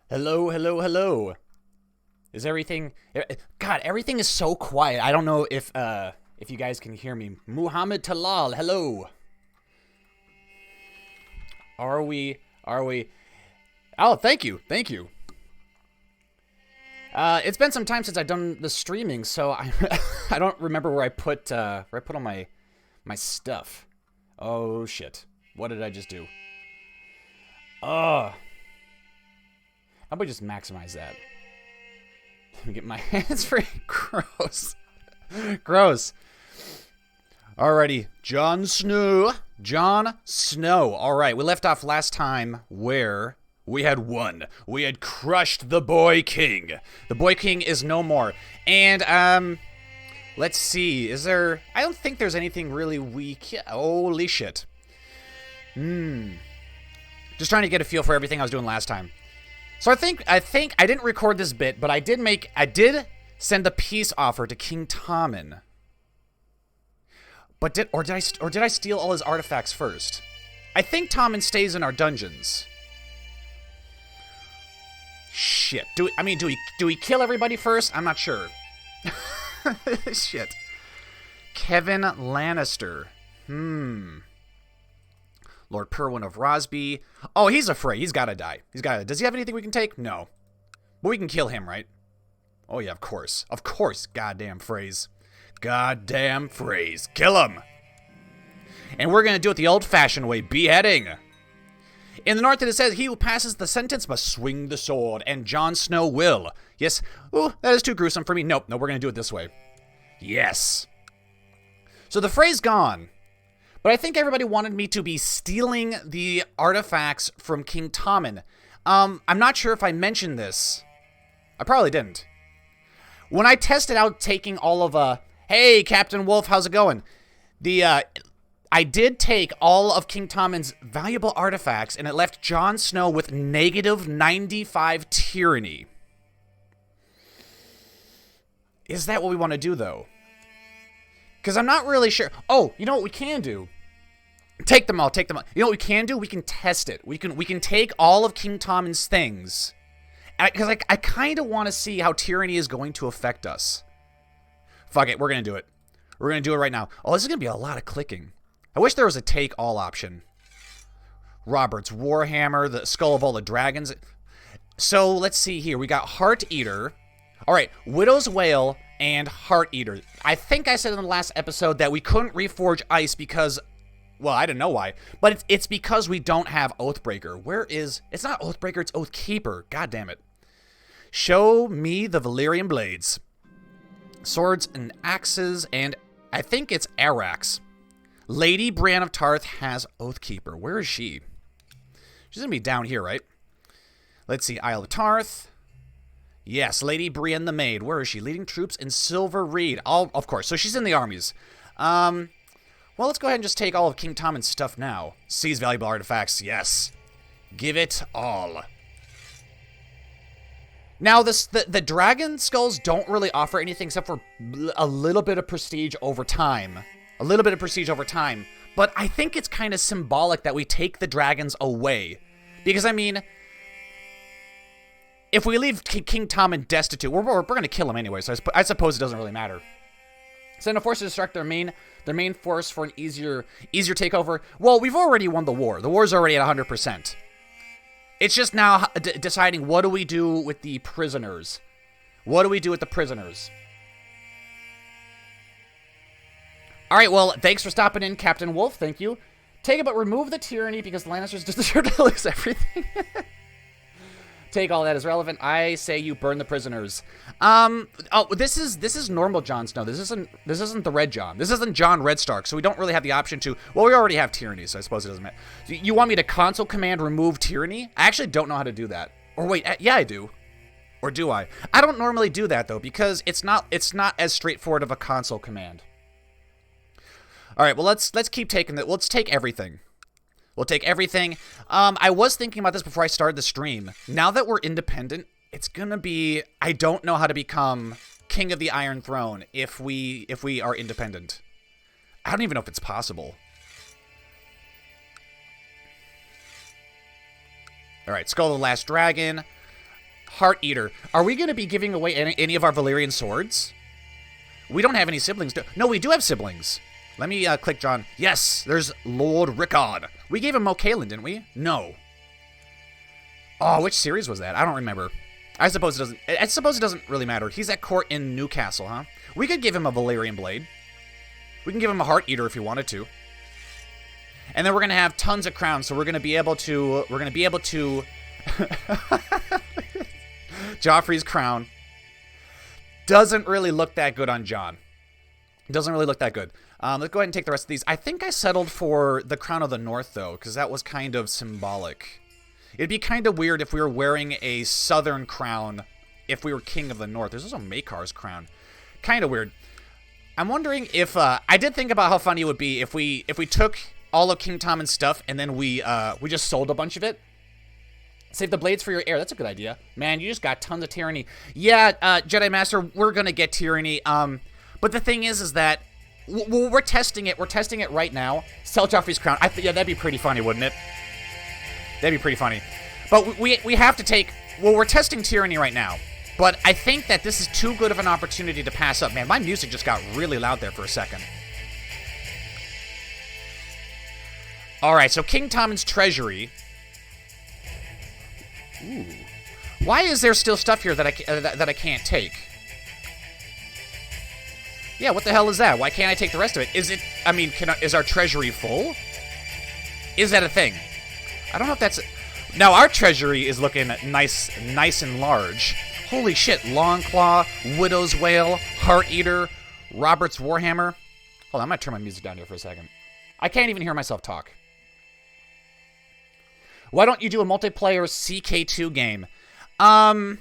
Hello, hello, hello. Is everything... God, everything is so quiet. I don't know if you guys can hear me. Muhammad Talal, hello. Are we... Oh, thank you. It's been some time since I've done the streaming, so I don't remember where I put all my stuff. Oh, shit. What did I just do? How about we just maximize that? Let me get my hands free. Gross. Gross. Alrighty. Jon Snow. Alright, we left off last time where we had won. We had crushed the Boy King. The Boy King is no more. And, let's see. Is there... I don't think there's anything really weak. Holy shit. Just trying to get a feel for everything I was doing last time. So I think I didn't record this bit, but I did send a peace offer to King Tommen. But did I steal all his artifacts first? I think Tommen stays in our dungeons. Shit. Do we kill everybody first? I'm not sure. Shit. Kevin Lannister. Lord Perwyn of Rosby. Oh, he's afraid. He's gotta die. Does he have anything we can take? No. But we can kill him, right? Oh, yeah, of course. Of course. Goddamn phrase. Kill him. And we're gonna do it the old-fashioned way. Beheading. In the north, it says, he who passes the sentence must swing the sword, and Jon Snow will. Yes. Ooh, that is too gruesome for me. Nope, no, we're gonna do it this way. Yes. So the phrase gone. But I think everybody wanted me to be stealing the artifacts from King Tommen. I'm not sure if I mentioned this. I probably didn't. When I tested out taking all of, hey, Captain Wolf, how's it going? I did take all of King Tommen's valuable artifacts, and it left Jon Snow with negative 95 tyranny. Is that what we want to do, though? Because I'm not really sure. Oh, you know what we can do? Take them all. You know what we can do? We can test it. We can take all of King Tommen's things. Because I kind of want to see how tyranny is going to affect us. Fuck it. We're going to do it. We're going to do it right now. Oh, this is going to be a lot of clicking. I wish there was a take all option. Robert's Warhammer, the Skull of all the Dragons. So, let's see here. We got Heart Eater. Alright, Widow's Wail and Heart Eater. I think I said in the last episode that we couldn't reforge ice because... Well, I don't know why, but it's because we don't have Oathbreaker. Where is... It's not Oathbreaker, it's Oathkeeper. God damn it. Show me the Valyrian blades. Swords and axes, and I think it's Arax. Lady Brienne of Tarth has Oathkeeper. Where is she? She's going to be down here, right? Let's see, Isle of Tarth. Yes, Lady Brienne the Maid. Where is she? Leading troops in Silver Reed. Oh, of course. So she's in the armies. Well, let's go ahead and just take all of King Tommen's stuff now. Seize valuable artifacts. Yes. Give it all. Now, the dragon skulls don't really offer anything except for a little bit of prestige over time. But I think it's kind of symbolic that we take the dragons away. Because, I mean... If we leave King Tommen destitute, we're going to kill him anyway, so I suppose it doesn't really matter. Send a force to distract their main force for an easier takeover. Well, we've already won the war. The war's already at 100%. It's just now deciding what do we do with the prisoners. Alright, well, thanks for stopping in, Captain Wolf. Thank you. Take it, but remove the tyranny because the Lannisters deserve to lose everything. Take all that as relevant. I say you burn the prisoners. Oh, this is normal Jon Snow. This isn't the Red Jon. This isn't Jon Redstark, so we don't really have the option to... Well, we already have tyranny, so I suppose it doesn't matter. You want me to console command remove tyranny? I actually don't know how to do that. Or wait, yeah, I do. Or do I? I don't normally do that, though, because it's not as straightforward of a console command. Alright, well, let's keep taking that. Let's take everything. We'll take everything. I was thinking about this before I started the stream. Now that we're independent, it's gonna be... I don't know how to become King of the Iron Throne if we are independent. I don't even know if it's possible. Alright, Skull of the Last Dragon. Heart Eater. Are we going to be giving away any of our Valyrian swords? We don't have any siblings. No, we do have siblings. Let me click Jon. Yes, there's Lord Rickard. We gave him Mokaelin, didn't we? No. Oh, which series was that? I don't remember. I suppose it doesn't really matter. He's at court in Newcastle, huh? We could give him a Valyrian blade. We can give him a Heart Eater if you wanted to. And then we're gonna have tons of crowns, so we're gonna be able to. Joffrey's crown doesn't really look that good on Jon. Doesn't really look that good. Let's go ahead and take the rest of these. I think I settled for the Crown of the North, though, because that was kind of symbolic. It'd be kind of weird if we were wearing a southern crown if we were King of the North. There's also Maekar's crown. Kind of weird. I'm wondering if... I did think about how funny it would be if we took all of King Tommen's stuff and then we just sold a bunch of it. Save the blades for your heir. That's a good idea. Man, you just got tons of tyranny. Yeah, Jedi Master, we're going to get tyranny. But the thing is that we're testing it. We're testing it right now. Sell Joffrey's crown. Yeah, that'd be pretty funny, wouldn't it? That'd be pretty funny. But we have to take... Well, we're testing tyranny right now. But I think that this is too good of an opportunity to pass up. Man, my music just got really loud there for a second. Alright, so King Tommen's treasury. Ooh. Why is there still stuff here that I can't take? Yeah, what the hell is that? Why can't I take the rest of it? Is it... I mean, is our treasury full? Is that a thing? I don't know if that's... Now, our treasury is looking nice and large. Holy shit. Longclaw, Widow's Wail, Heart Eater, Robert's Warhammer. Hold on, I'm going to turn my music down here for a second. I can't even hear myself talk. Why don't you do a multiplayer CK2 game? I'm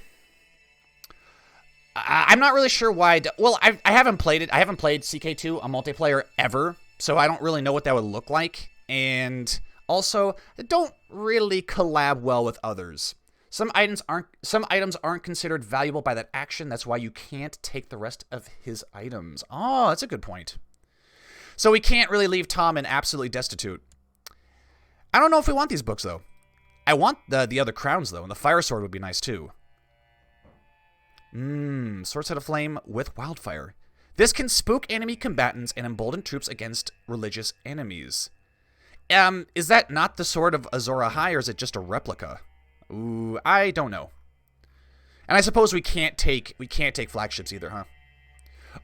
not really sure why. Well, I haven't played it. I haven't played CK2, a multiplayer, ever. So I don't really know what that would look like. And... also, don't really collab well with others. Some items aren't considered valuable by that action. That's why you can't take the rest of his items. Oh, that's a good point. So we can't really leave Tommen absolutely destitute. I don't know if we want these books, though. I want the other crowns, though, and the fire sword would be nice, too. Sword Set of Flame with Wildfire. This can spook enemy combatants and embolden troops against religious enemies. Is that not the Sword of Azor Ahai, or is it just a replica? Ooh, I don't know. And I suppose we can't take flagships either, huh?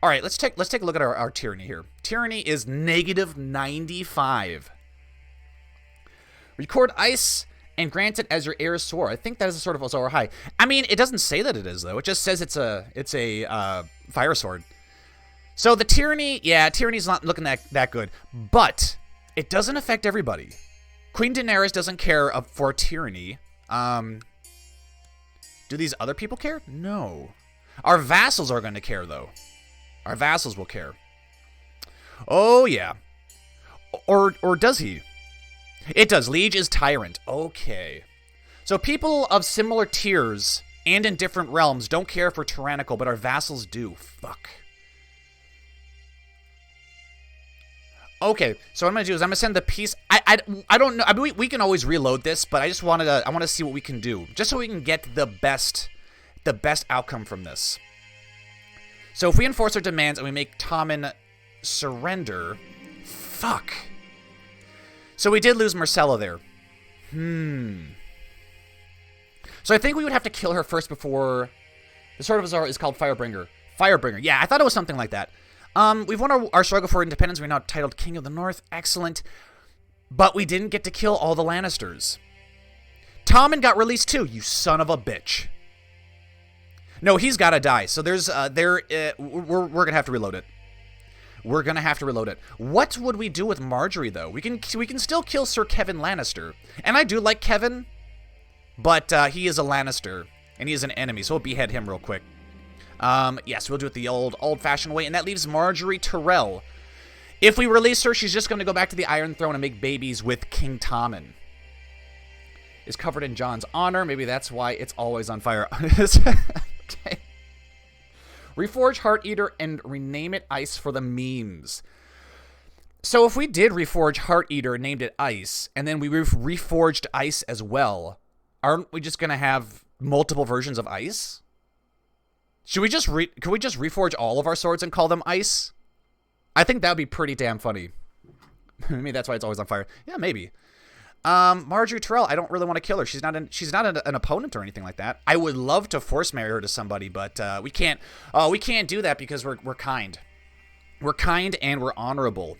All right, let's take a look at our tyranny here. Tyranny is -95. Record ice and grant it as your heir's sword. I think that is a Sword of Azor Ahai. I mean, it doesn't say that it is, though. It just says it's a fire sword. So the tyranny, yeah, tyranny's not looking that good, but it doesn't affect everybody. Queen Daenerys doesn't care for tyranny. Do these other people care? No. Our vassals are going to care, though. Our vassals will care. Oh, yeah. Or does he? It does. Liege is tyrant. Okay. So people of similar tiers and in different realms don't care for tyrannical, but our vassals do. Fuck. Okay, so what I'm gonna do is I'm gonna send the piece. I don't know. I mean, we can always reload this, but I just wanted to. I want to see what we can do, just so we can get the best outcome from this. So if we enforce our demands and we make Tommen surrender, fuck. So we did lose Marcella there. So I think we would have to kill her first before the Sword of Azor is called Firebringer. Firebringer. Yeah, I thought it was something like that. We've won our struggle for independence. We're now titled King of the North. Excellent. But we didn't get to kill all the Lannisters. Tommen got released too, you son of a bitch. No, he's got to die. So we're going to have to reload it. We're going to have to reload it. What would we do with Marjorie, though? We can still kill Sir Kevin Lannister. And I do like Kevin, but he is a Lannister, and he is an enemy, so we'll behead him real quick. Yes, we'll do it the old-fashioned way, and that leaves Marjorie Tyrell. If we release her, she's just going to go back to the Iron Throne and make babies with King Tommen. Is covered in Jon's honor. Maybe that's why it's always on fire. Okay. Reforge Heart Eater and rename it Ice for the memes. So if we did reforge Heart Eater and named it Ice, and then we reforged Ice as well, aren't we just going to have multiple versions of ice? Should we just could we just reforge all of our swords and call them ice? I think that would be pretty damn funny. Maybe that's why it's always on fire. Yeah, maybe. Marjorie Terrell, I don't really want to kill her. She's not an opponent or anything like that. I would love to force marry her to somebody, but we can't do that because we're kind. We're kind and we're honorable.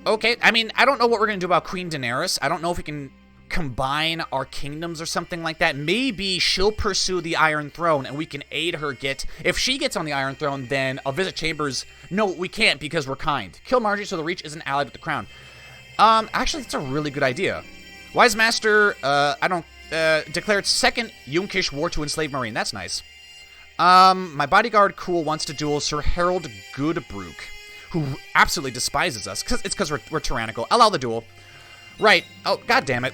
Okay, I mean, I don't know what we're going to do about Queen Daenerys. I don't know if we can combine our kingdoms or something like that. Maybe she'll pursue the Iron Throne and we can aid her get... If she gets on the Iron Throne, then I'll visit Chambers. No, we can't because we're kind. Kill Marjorie so the Reach isn't allied with the Crown. Actually, that's a really good idea. Wise Master, declared second Yunkish war to enslave Marine. That's nice. My bodyguard, Cool, wants to duel Sir Harold Goodbrook, who absolutely despises us. It's because we're tyrannical. Allow the duel. Right. Oh, god damn it.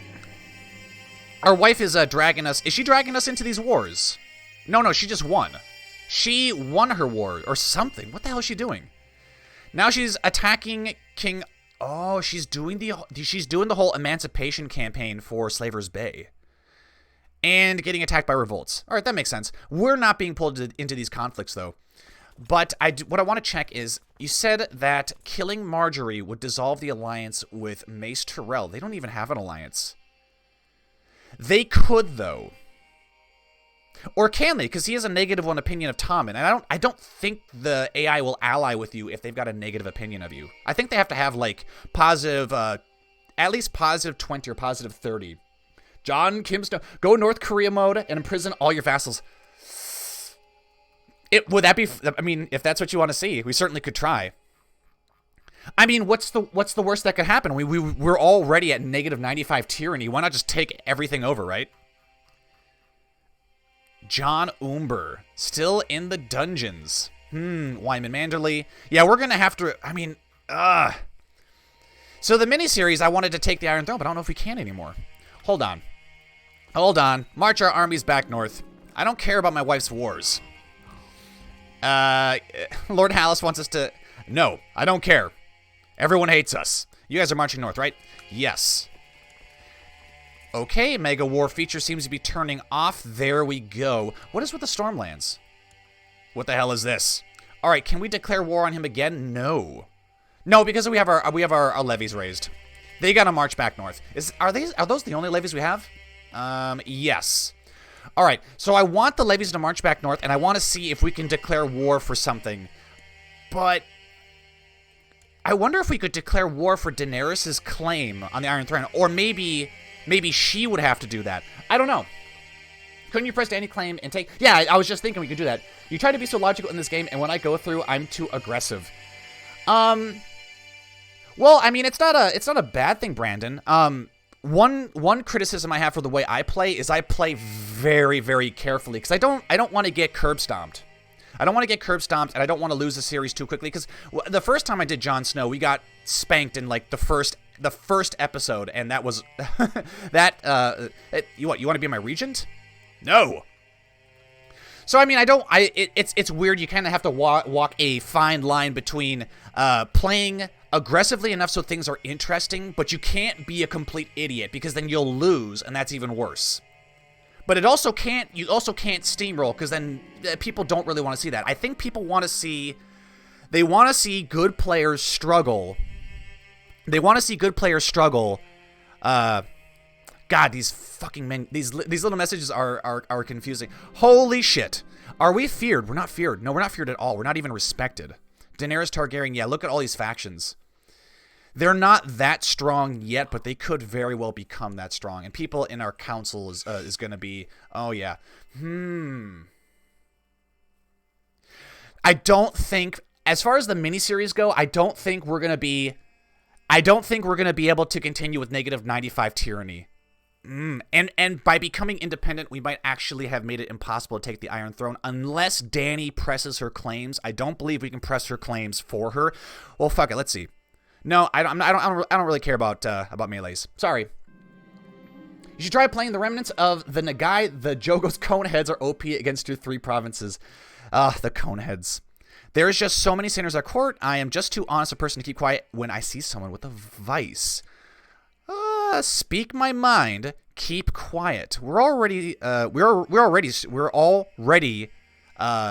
Our wife is dragging us. Is she dragging us into these wars? No, she just won. She won her war or something. What the hell is she doing? Now she's attacking King... Oh, she's doing the whole emancipation campaign for Slaver's Bay. And getting attacked by revolts. All right, that makes sense. We're not being pulled into these conflicts, though. But what I want to check is, you said that killing Marjorie would dissolve the alliance with Mace Tyrell. They don't even have an alliance. They could, though. Or can they? Because he has a -1 opinion of Tom, and I don't think the AI will ally with you if they've got a negative opinion of you. I think they have to have, like, positive, at least positive 20 or positive 30. Jon Snow, go North Korea mode and imprison all your vassals. Would that be? I mean, if that's what you want to see, we certainly could try. I mean, what's the worst that could happen? We're already at -95 tyranny. Why not just take everything over, right? John Umber still in the dungeons. Wyman Manderley. Yeah, we're gonna have to. I mean, So the miniseries, I wanted to take the Iron Throne, but I don't know if we can anymore. Hold on. March our armies back north. I don't care about my wife's wars. Lord Hallis wants us to... No, I don't care. Everyone hates us. You guys are marching north, right? Yes. Okay, Mega War feature seems to be turning off. There we go. What is with the Stormlands? What the hell is this? All right, can we declare war on him again? No. No, because we have our levies raised. They gotta march back north. Are those the only levies we have? Yes. All right, so I want the levies to march back north, and I want to see if we can declare war for something. But I wonder if we could declare war for Daenerys' claim on the Iron Throne, or maybe she would have to do that. I don't know. Couldn't you press any claim and take... Yeah, I was just thinking we could do that. You try to be so logical in this game, and when I go through, I'm too aggressive. Well, I mean, it's not a bad thing, Brandon. One criticism I have for the way I play is I play very, very carefully because I don't want to get curb stomped. I don't want to get curb stomped, and I don't want to lose the series too quickly because the first time I did Jon Snow, we got spanked in like the first episode, and that was you want to be my regent? No. So I mean, it's weird. You kind of have to walk a fine line between playing aggressively enough so things are interesting, but you can't be a complete idiot because then you'll lose, and that's even worse. But you also can't steamroll because then people don't really want to see that. I think people want to see good players struggle. They want to see good players struggle. God, these fucking these little messages are confusing. Holy shit. Are we feared? We're not feared. No, we're not feared at all. We're not even respected. Daenerys Targaryen, yeah, look at all these factions. They're not that strong yet, but they could very well become that strong. And people in our council is going to be, oh yeah. I don't think, as far as the miniseries go, I don't think we're going to be able to continue with -95 tyranny. And by becoming independent, we might actually have made it impossible to take the Iron Throne unless Dany presses her claims. I don't believe we can press her claims for her. Well, fuck it. Let's see. No, I don't really care about melees. Sorry. You should try playing the remnants of the Nagai. The Jogos Coneheads are OP against your 3 provinces. The Coneheads. There is just so many sinners at court. I am just too honest a person to keep quiet when I see someone with a vice. speak my mind. Keep quiet. We're already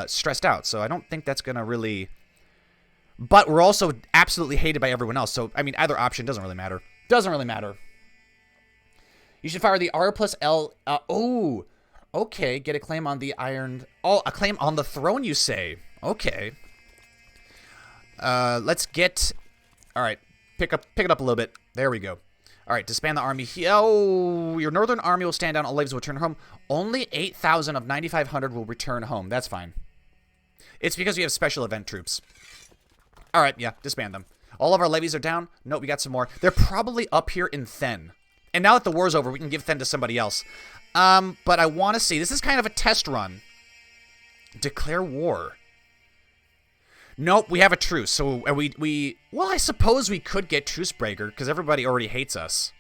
stressed out. So I don't think that's gonna really. But we're also absolutely hated by everyone else. So I mean, either option doesn't really matter. Doesn't really matter. You should fire the R plus L. Oh, okay. Get a claim on the iron. Oh, a claim on the throne. You say? Okay. Let's get. All right. Pick it up a little bit. There we go. All right. Disband the army. Oh, your northern army will stand down. All levies will return home. Only 8,000 of 9,500 will return home. That's fine. It's because we have special event troops. All right. Yeah. Disband them. All of our levies are down. Nope. We got some more. They're probably up here in Then. And now that the war's over, we can give Then to somebody else. But I want to see. This is kind of a test run. Declare war. Nope, we have a truce. So well, I suppose we could get truce breaker because everybody already hates us.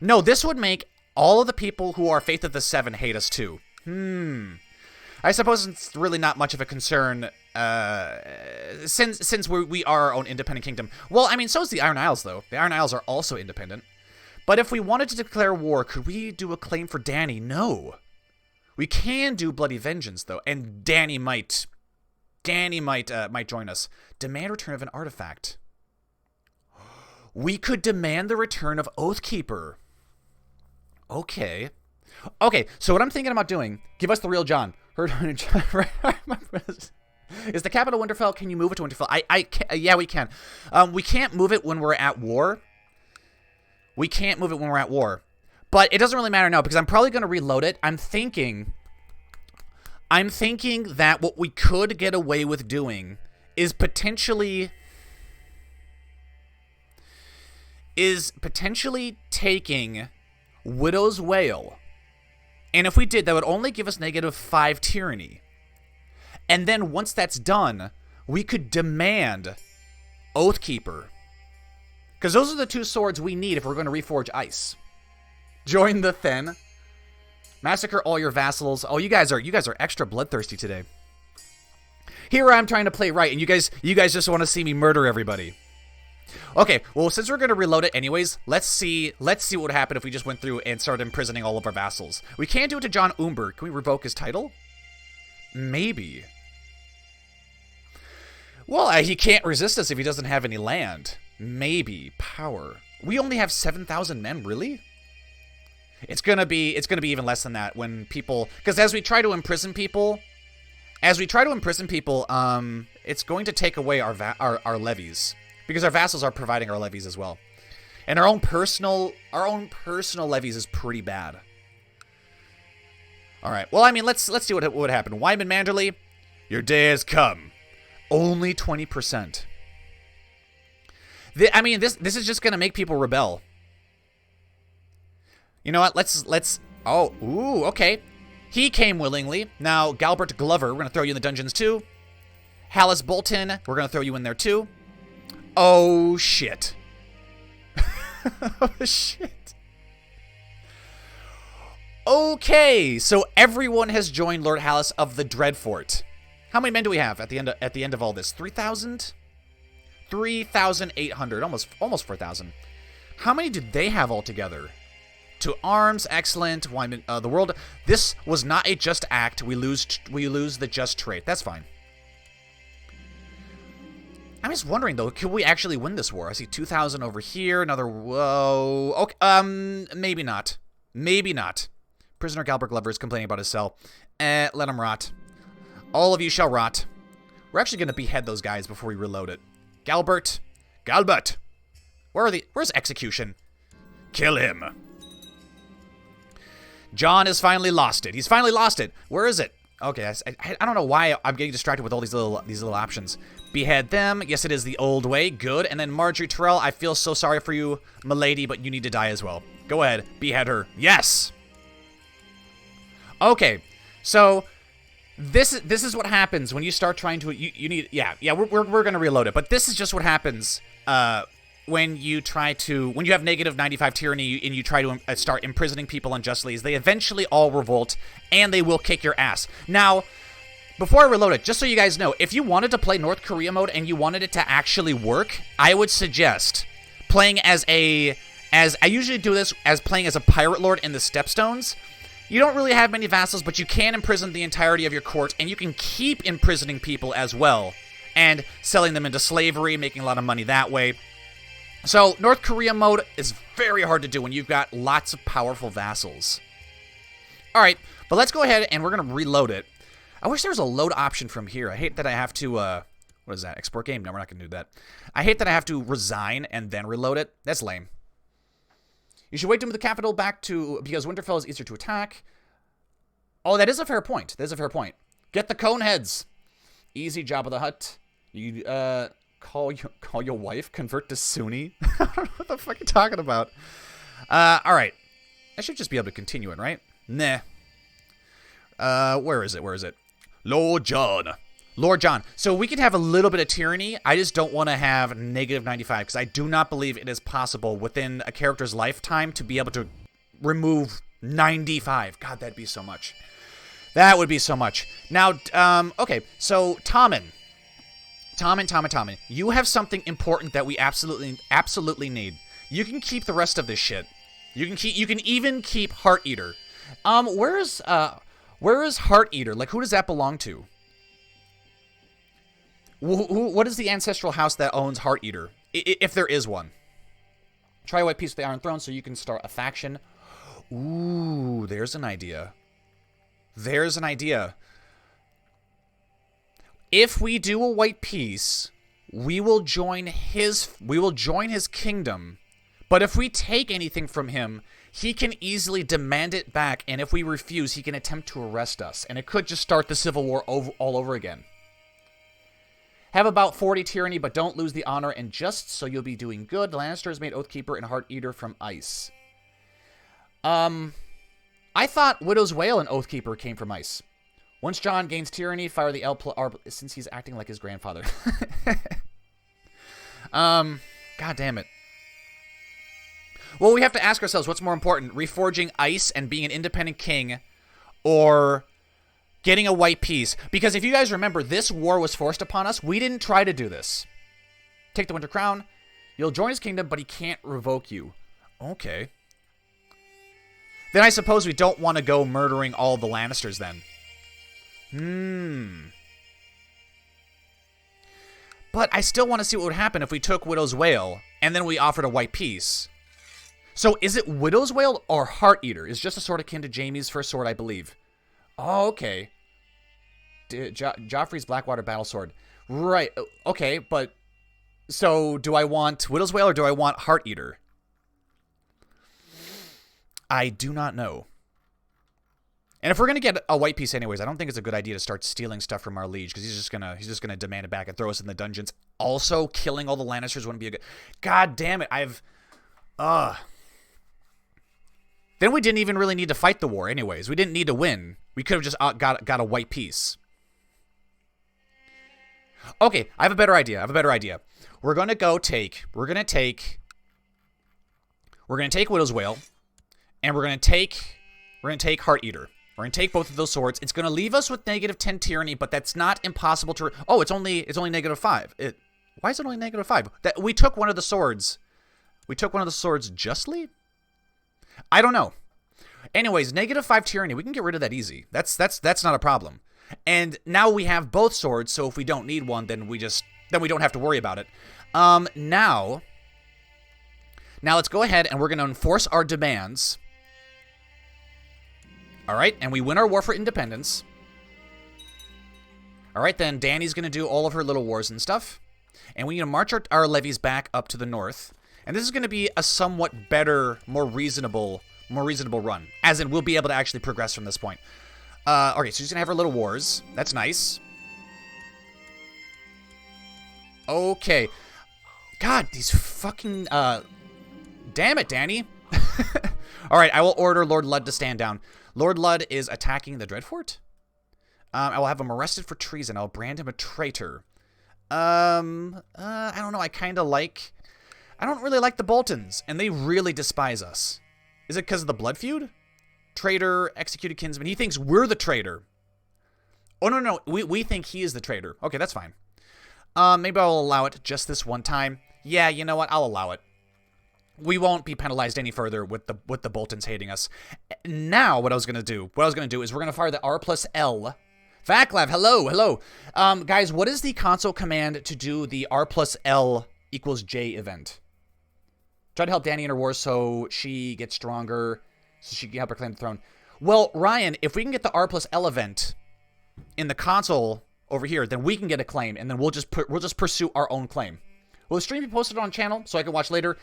No, this would make all of the people who are Faith of the Seven hate us too. I suppose it's really not much of a concern since we are our own independent kingdom. Well, I mean, so is the Iron Isles, though. The Iron Isles are also independent. But if we wanted to declare war, could we do a claim for Dany? No. We can do Bloody Vengeance, though, and Dany might join us. Demand return of an artifact. We could demand the return of Oathkeeper. Okay. Okay, so what I'm thinking about doing, give us the real Jon. Is the capital Winterfell? Can you move it to Winterfell? Yeah, we can. We can't move it when we're at war. We can't move it when we're at war. But it doesn't really matter now because I'm probably going to reload it. I'm thinking that what we could get away with doing is potentially taking Widow's Wail. And if we did, that would only give us -5 tyranny. And then once that's done, we could demand Oathkeeper. Because those are the two swords we need if we're going to reforge ice. Join the Then. Massacre all your vassals. Oh, you guys are extra bloodthirsty today. Here I'm trying to play right, and you guys just want to see me murder everybody. Okay, well, since we're going to reload it anyways, let's see what would happen if we just went through and started imprisoning all of our vassals. We can't do it to Jon Umber. Can we revoke his title? Maybe. Well, he can't resist us if he doesn't have any land. Maybe. Power. We only have 7,000 men, really? It's gonna be even less than that when people, because as we try to imprison people, it's going to take away our levies because our vassals are providing our levies as well, and our own personal levies is pretty bad. All right. Well, I mean, let's see what would happen. Wyman Manderley, your day has come. Only 20%. I mean, this is just gonna make people rebel. You know what? Let's. Oh, ooh, okay. He came willingly. Now, Galbert Glover, we're gonna throw you in the dungeons too. Hallis Bolton, we're gonna throw you in there too. Oh shit. Oh shit. Okay, so everyone has joined Lord Hallis of the Dreadfort. How many men do we have at the end of all this? 3,000? 3,800, almost 4,000. How many did they have altogether? To arms, excellent. Wyman, the world. This was not a just act. We lose the just trait. That's fine. I'm just wondering though, could we actually win this war? I see 2,000 over here. Another. Whoa. Okay. Maybe not. Maybe not. Prisoner Galbert Glover is complaining about his cell. Let him rot. All of you shall rot. We're actually gonna behead those guys before we reload it. Galbert. Where's execution? Kill him. Jon has finally lost it. He's finally lost it. Where is it? Okay, I don't know why I'm getting distracted with all these little options. Behead them. Yes, it is the old way. Good. And then Marjorie Tyrell, I feel so sorry for you, milady, but you need to die as well. Go ahead. Behead her. Yes. Okay. So this is what happens when you start trying to you need we're gonna reload it, but this is just what happens when you have -95 tyranny and you try to start imprisoning people unjustly. Is they eventually all revolt and they will kick your ass. Now, before I reload it, just so you guys know, if you wanted to play North Korea mode and you wanted it to actually work, I would suggest playing as a as I usually do this as playing as a pirate lord in the Stepstones. You don't really have many vassals, but you can imprison the entirety of your court, and you can keep imprisoning people as well, and selling them into slavery, making a lot of money that way. So, North Korea mode is very hard to do when you've got lots of powerful vassals. Alright, but let's go ahead and we're going to reload it. I wish there was a load option from here. I hate that I have to, what is that, export game? No, we're not going to do that. I hate that I have to resign and then reload it. That's lame. You should wait to move the capital back to, because Winterfell is easier to attack. Oh, that is a fair point. That is a fair point. Get the cone heads. Easy job of the hut. You, call your wife, convert to Sunni. I don't know what the fuck you're talking about. Alright. I should just be able to continue it, right? Nah. Where is it? Where is it? Lord Jon. Lord Jon. So we could have a little bit of tyranny. I just don't want to have negative 95 because I do not believe it is possible within a character's lifetime to be able to remove 95. God, that'd be so much. That would be so much. Now, okay, so Tommen. Tommen, you have something important that we absolutely need. You can keep the rest of this shit. You can even keep Heart Eater. Where is Heart Eater? Like, who does that belong to? What is the ancestral house that owns Heart Eater? If there is one. Try a white piece of the Iron Throne so you can start a faction. Ooh, there's an idea. There's an idea. If we do a white piece, we will join his kingdom. But if we take anything from him, he can easily demand it back, and if we refuse, he can attempt to arrest us. And it could just start the Civil War all over again. Have about 40 tyranny, but don't lose the honor, and just so you'll be doing good, the Lannisters made Oathkeeper and Heart Eater from ice. I thought Widow's Wail and Oathkeeper came from ice. Once Jon gains tyranny, fire the R since he's acting like his grandfather. God damn it. Well, we have to ask ourselves, what's more important? Reforging ice and being an independent king, or getting a white piece? Because if you guys remember, this war was forced upon us. We didn't try to do this. Take the Winter Crown. You'll join his kingdom, but he can't revoke you. Okay. Then I suppose we don't want to go murdering all the Lannisters then. But I still want to see what would happen if we took Widow's Wail and then we offered a white piece. So is it Widow's Wail or Heart Eater? It's just a sword akin to Jaime's first sword, I believe. Oh, okay. Joffrey's Blackwater battle sword. Right. Okay, but so do I want Widow's Wail or do I want Heart Eater? I do not know. And if we're gonna get a white piece anyways, I don't think it's a good idea to start stealing stuff from our liege, because he's just gonna demand it back and throw us in the dungeons. Also, killing all the Lannisters wouldn't be a good. God damn it! Then we didn't even really need to fight the war anyways. We didn't need to win. We could have just got a white piece. Okay, I have a better idea. We're gonna take Widow's Wail, and we're gonna take Heart Eater. We're gonna take both of those swords. It's gonna leave us with negative 10 tyranny, but that's not impossible to. Oh, it's only negative 5. Why is it only negative 5? That we took one of the swords. We took one of the swords justly. I don't know. Anyways, negative 5 tyranny. We can get rid of that easy. That's not a problem. And now we have both swords. So if we don't need one, then we don't have to worry about it. Now let's go ahead and we're gonna enforce our demands. All right, and we win our war for independence. All right, then Dany's going to do all of her little wars and stuff. And we need to march our levies back up to the north. And this is going to be a somewhat better, more reasonable run. As in, we'll be able to actually progress from this point. Okay, so she's going to have her little wars. That's nice. Okay. God, these fucking, damn it, Dany. All right, I will order Lord Ludd to stand down. Lord Ludd is attacking the Dreadfort. I will have him arrested for treason. I'll brand him a traitor. I don't know. I don't really like the Boltons, and they really despise us. Is it because of the blood feud? Traitor, executed kinsman. He thinks we're the traitor. Oh, no. We think he is the traitor. Okay, that's fine. Maybe I'll allow it just this one time. Yeah, you know what? I'll allow it. we won't be penalized any further with the Boltons hating us. Now, what I was gonna do is we're gonna fire the R+L. Vaclav, hello. Guys, what is the console command to do the R+L = J event? Try to help Dany in her war so she gets stronger, so she can help her claim the throne. Well, Ryan, if we can get the R+L event in the console over here, then we can get a claim, and then we'll just pursue our own claim. Will the stream be posted on channel so I can watch later?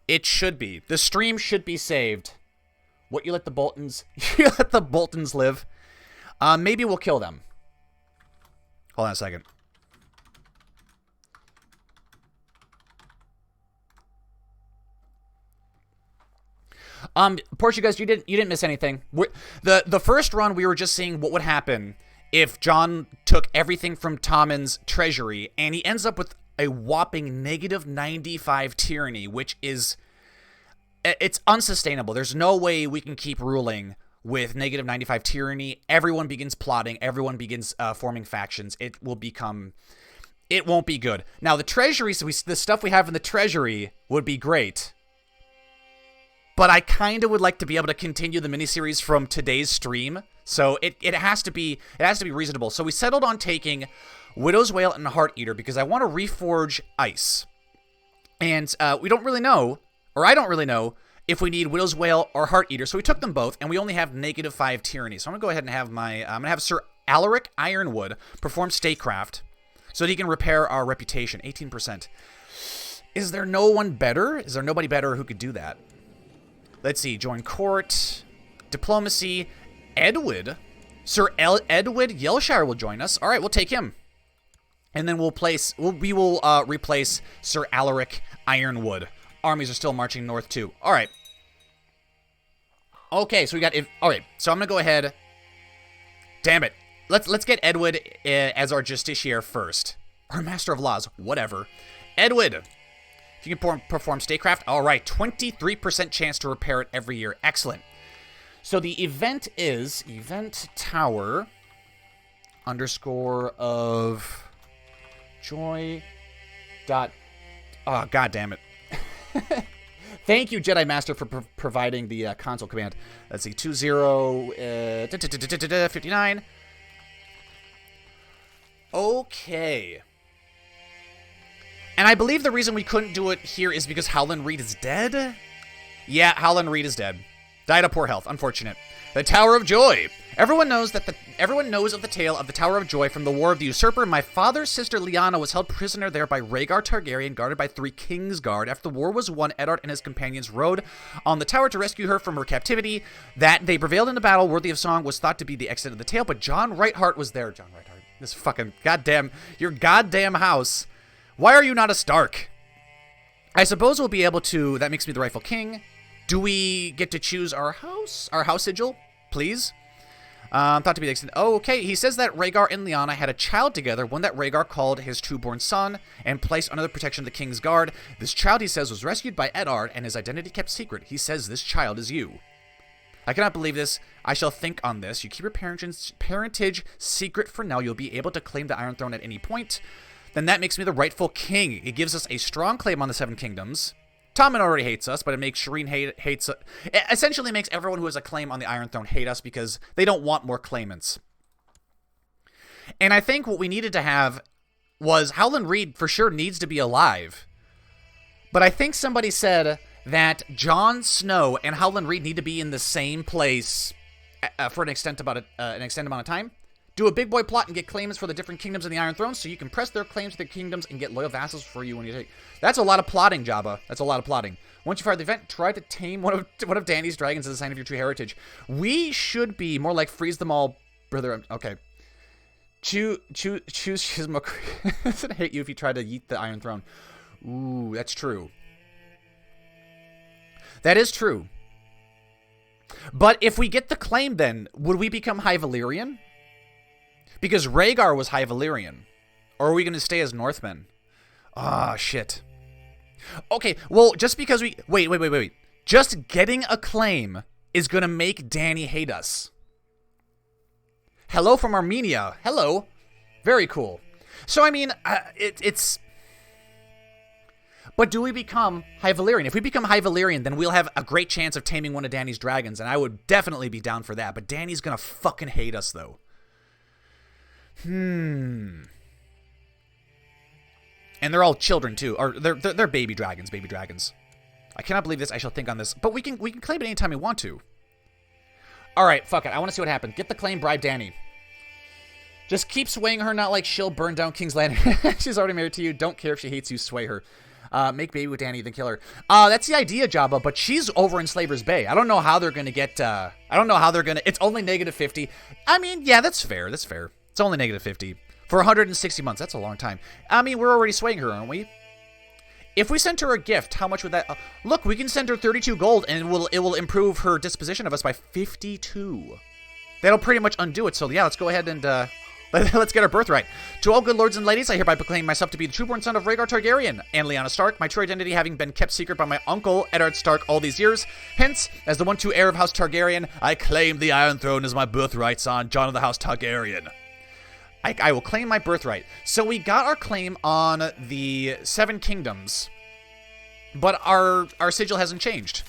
It should be. The stream should be saved. What, you let the Boltons live? Maybe we'll kill them. Hold on a second. Portuguese, you didn't miss anything. The first run, we were just seeing what would happen if Jon took everything from Tommen's treasury, and he ends up with a whopping -95 tyranny, which is, it's unsustainable. There's no way we can keep ruling with -95 tyranny. Everyone begins plotting. Everyone begins forming factions. It won't be good. Now, the treasury, the stuff we have in the treasury would be great. But I kind of would like to be able to continue the miniseries from today's stream. So it has to be reasonable. So we settled on taking Widow's Wail and Heart Eater because I want to reforge ice. And we don't really know, or I don't really know, if we need Widow's Wail or Heart Eater. So we took them both, and we only have -5 tyranny. So I'm gonna go ahead and have I'm gonna have Sir Alaric Ironwood perform statecraft so that he can repair our reputation. 18%. Is there no one better? Is there nobody better who could do that? Let's see. Join court, diplomacy. Edward, Sir Edward Yelshire will join us. All right, we'll take him, and then we will replace Sir Alaric Ironwood. Armies are still marching north too. All right. Okay, so we got it. All right, so I'm gonna go ahead. Damn it. Let's get Edward as our justiciar first, or master of laws, whatever. Edward, if you can perform statecraft. All right, 23% chance to repair it every year. Excellent. So the event is event tower _ joy dot. Oh, god damn it. Thank you, Jedi Master, for providing the console command. Let's see, 59. Okay. And I believe the reason we couldn't do it here is because Howland Reed is dead? Yeah, Howland Reed is dead. Died of poor health. Unfortunate. The Tower of Joy. Everyone knows of the tale of the Tower of Joy from the War of the Usurper. My father's sister Lyanna was held prisoner there by Rhaegar Targaryen, guarded by 3 Kingsguard. After the war was won, Eddard and his companions rode on the tower to rescue her from her captivity. That they prevailed in a battle worthy of song was thought to be the extent of the tale, but John Rightheart was there. John Rightheart. This fucking your goddamn house. Why are you not a Stark? I suppose we'll be able to. That makes me the rightful king. Do we get to choose our house sigil, please? Thought to be the extent. Oh, okay. He says that Rhaegar and Lyanna had a child together, one that Rhaegar called his true-born son, and placed under the protection of the King's Guard. This child, he says, was rescued by Eddard, and his identity kept secret. He says this child is you. I cannot believe this. I shall think on this. You keep your parentage secret for now. You'll be able to claim the Iron Throne at any point. Then that makes me the rightful king. It gives us a strong claim on the 7 Kingdoms. Tommen already hates us, but it makes Shireen hates us. It essentially makes everyone who has a claim on the Iron Throne hate us because they don't want more claimants. And I think what we needed to have was Howland Reed for sure needs to be alive. But I think somebody said that Jon Snow and Howland Reed need to be in the same place for an extended amount of time. Do a big boy plot and get claimants for the different kingdoms in the Iron Throne so you can press their claims to the kingdoms and get loyal vassals for you when you take. That's a lot of plotting, Jabba. That's a lot of plotting. Once you fire the event, try to tame one of Dany's dragons as a sign of your true heritage. We should be more like freeze them all, brother. Okay. Choose Shizmo. Doesn't hate you if you try to yeet the Iron Throne. Ooh, that's true. That is true. But if we get the claim, then would we become High Valyrian? Because Rhaegar was High Valyrian. Or are we going to stay as Northmen? Ah, shit. Okay, well, just because we... Wait. Just getting a claim is going to make Dany hate us. Hello from Armenia. Hello. Very cool. So, I mean, it's... But do we become High Valyrian? If we become High Valyrian, then we'll have a great chance of taming one of Dany's dragons, and I would definitely be down for that. But Dany's gonna fucking hate us, though. And they're all children, too. Or they're baby dragons, I cannot believe this. I shall think on this. But we can claim it anytime we want to. All right, fuck it. I want to see what happens. Get the claim, bribe Dany. Just keep swaying her, not like she'll burn down King's Landing. She's already married to you. Don't care if she hates you, sway her. Make baby with Dany, then kill her. That's the idea, Jabba, but she's over in Slaver's Bay. I don't know how they're going to get, it's only -50. I mean, yeah, that's fair. It's only -50. For 160 months, that's a long time. I mean, we're already swaying her, aren't we? If we sent her a gift, how much would that... look, we can send her 32 gold, and it will improve her disposition of us by 52. That'll pretty much undo it, so yeah, let's go ahead and... let's get our birthright. To all good lords and ladies, I hereby proclaim myself to be the true-born son of Rhaegar Targaryen and Lyanna Stark, my true identity having been kept secret by my uncle, Eddard Stark, all these years. Hence, as the one-true heir of House Targaryen, I claim the Iron Throne as my birthright, son, Jon of the House Targaryen. I will claim my birthright. So we got our claim on the Seven Kingdoms, but our sigil hasn't changed.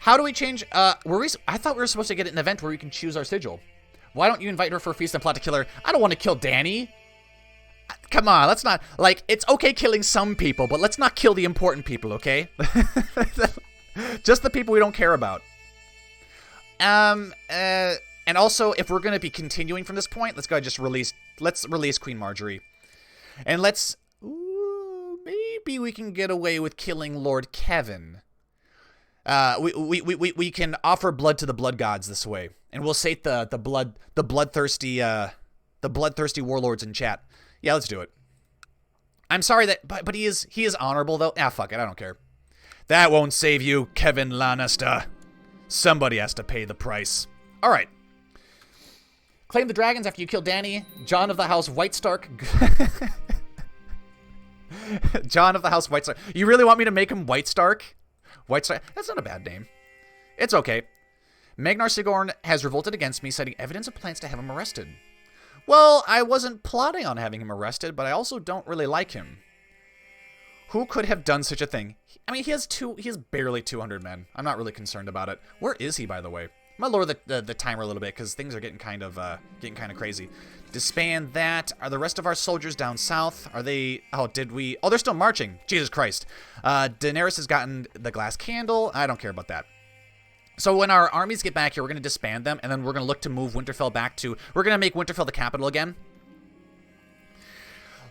How do we change? I thought we were supposed to get an event where we can choose our sigil. Why don't you invite her for a feast and plot to kill her? I don't want to kill Dany. Come on, let's not, like, it's okay killing some people, but let's not kill the important people, okay? Just the people we don't care about. And also, if we're going to be continuing from this point, let's go ahead and just let's release Queen Marjorie. And maybe we can get away with killing Lord Kevin. We can offer blood to the blood gods this way. And we'll sate the bloodthirsty warlords in chat. Yeah, let's do it. I'm sorry but he is honorable though. Ah, fuck it, I don't care. That won't save you, Kevin Lannister. Somebody has to pay the price. All right. Claim the dragons after you kill Dany. Jon of the House White Stark. Jon of the House White Stark. You really want me to make him White Stark? White Stark. That's not a bad name. It's okay. Magnar Sigorn has revolted against me, citing evidence of plans to have him arrested. Well, I wasn't plotting on having him arrested, but I also don't really like him. Who could have done such a thing? I mean, he has barely 200 men. I'm not really concerned about it. Where is he, by the way? I'm gonna lower the timer a little bit because things are getting kind of crazy. Disband that. Are the rest of our soldiers down south? Are they? Oh, oh, they're still marching. Jesus Christ. Daenerys has gotten the glass candle. I don't care about that. So when our armies get back here, we're gonna disband them, and then we're gonna look to move Winterfell back to. We're gonna make Winterfell the capital again.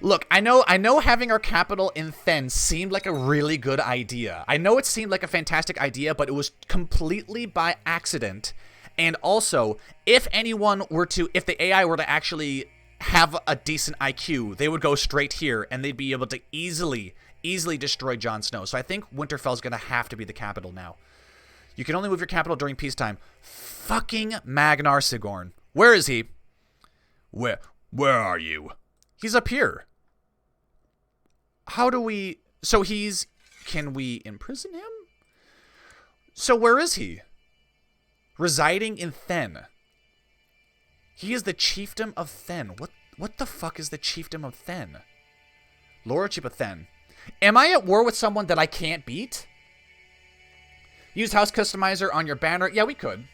Look, I know having our capital in Thenn seemed like a really good idea. I know it seemed like a fantastic idea, but it was completely by accident. And also, if the AI were to actually have a decent IQ, they would go straight here, and they'd be able to easily destroy Jon Snow. So I think Winterfell's gonna have to be the capital now. You can only move your capital during peacetime. Fucking Magnar Sigorn. Where is he? Where are you? He's up here. How do we... So can we imprison him? So where is he? Residing in Thenn. He is the chiefdom of Thenn. What the fuck is the chiefdom of Thenn? Lordship of Thenn. Am I at war with someone that I can't beat? Use House Customizer on your banner. Yeah, we could.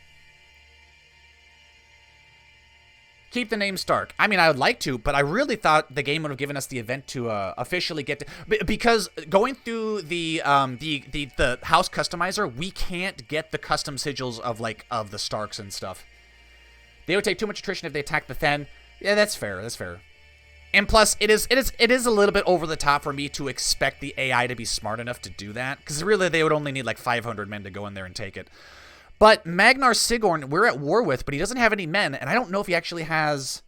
Keep the name Stark. I mean, I would like to, but I really thought the game would have given us the event to officially get to... Because going through the House Customizer, we can't get the custom sigils of the Starks and stuff. They would take too much attrition if they attacked the Thenn. Yeah, that's fair. That's fair. And plus, it is a little bit over the top for me to expect the AI to be smart enough to do that. Because really, they would only need like 500 men to go in there and take it. But Magnar Sigorn, we're at war with, but he doesn't have any men, and I don't know if he actually has,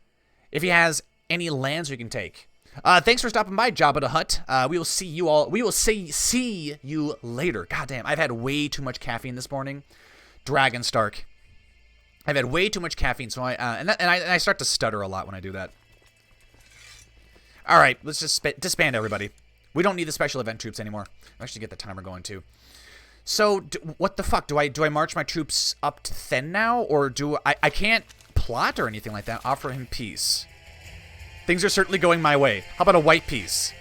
any lands we can take. Thanks for stopping by, Jabba the Hutt. We will see you all. We will see you later. Goddamn, I've had way too much caffeine this morning. Dragon Stark. I've had way too much caffeine, so I start to stutter a lot when I do that. All right, let's just disband everybody. We don't need the special event troops anymore. I'll actually get the timer going too. So, what the fuck? Do I march my troops up to Thenn now? Or I can't plot or anything like that. Offer him peace. Things are certainly going my way. How about a white piece?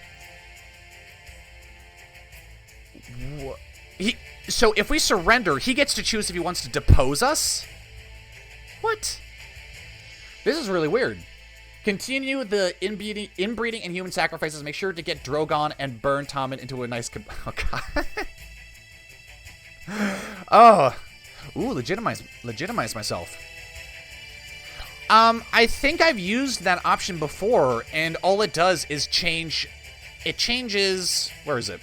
So if we surrender, he gets to choose if he wants to depose us? What? This is really weird. Continue the inbreeding and human sacrifices. Make sure to get Drogon and burn Tommen into a nice... Oh, God. Oh. Ooh, legitimize myself. I think I've used that option before, and all it does is change... It changes... Where is it?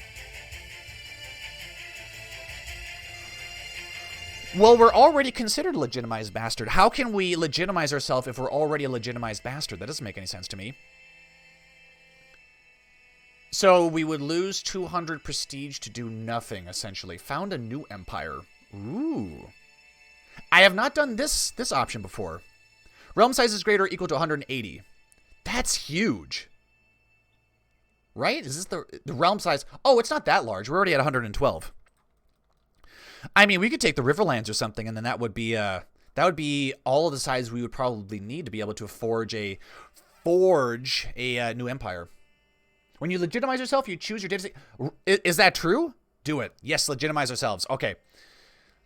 Well, we're already considered a legitimized bastard. How can we legitimize ourselves if we're already a legitimized bastard? That doesn't make any sense to me. So we would lose 200 prestige to do nothing, essentially. Found a new empire. Ooh. I have not done this option before. Realm size is greater or equal to 180. That's huge. Right? Is this the realm size? Oh, it's not that large. We're already at 112. I mean, we could take the Riverlands or something, and then that would be all of the size we would probably need to be able to forge a new empire. When you legitimize yourself, you choose your dynasty. Is that true? Do it. Yes, legitimize ourselves. Okay.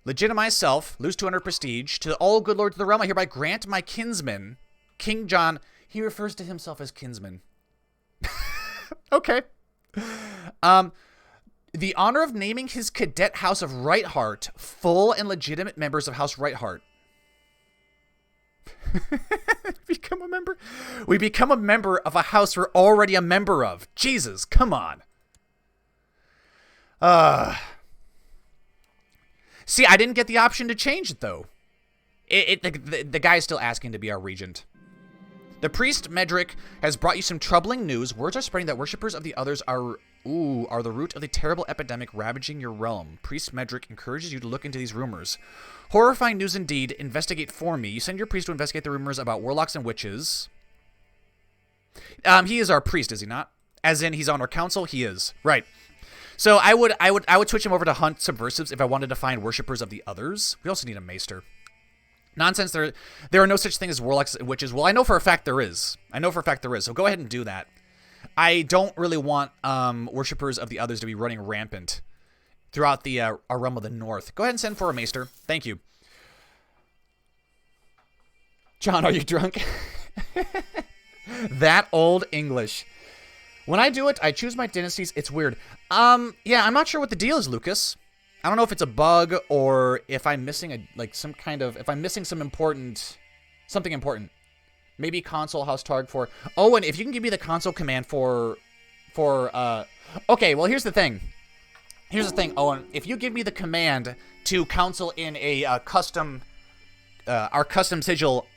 Legitimize self, lose 200 prestige. To all good lords of the realm, I hereby grant my kinsman, King Jon. He refers to himself as kinsman. Okay. The honor of naming his cadet house of Rightheart full and legitimate members of House Rightheart. Become a member? We become a member of a house we're already a member of. Jesus, come on. See, I didn't get the option to change it, though. The guy's still asking to be our regent. The priest, Medric, has brought you some troubling news. Words are spreading that worshippers of the others are the root of the terrible epidemic ravaging your realm. Priest Medric encourages you to look into these rumors. Horrifying news indeed. Investigate for me. You send your priest to investigate the rumors about warlocks and witches. He is our priest, is he not? As in, he's on our council? He is. Right. So I would switch him over to hunt subversives if I wanted to find worshippers of the others. We also need a maester. Nonsense. There are no such thing as warlocks and witches. Well, I know for a fact there is. So go ahead and do that. I don't really want worshippers of the others to be running rampant throughout the our realm of the north. Go ahead and send for a maester. Thank you. John, are you drunk? That old English. When I do it, I choose my dynasties. It's weird. Yeah, I'm not sure what the deal is, Lucas. I don't know if it's a bug or if I'm missing something important. Maybe console House Targ for... Oh, and if you can give me the console command for okay, well, here's the thing. Owen. If you give me the command to console in a our custom sigil,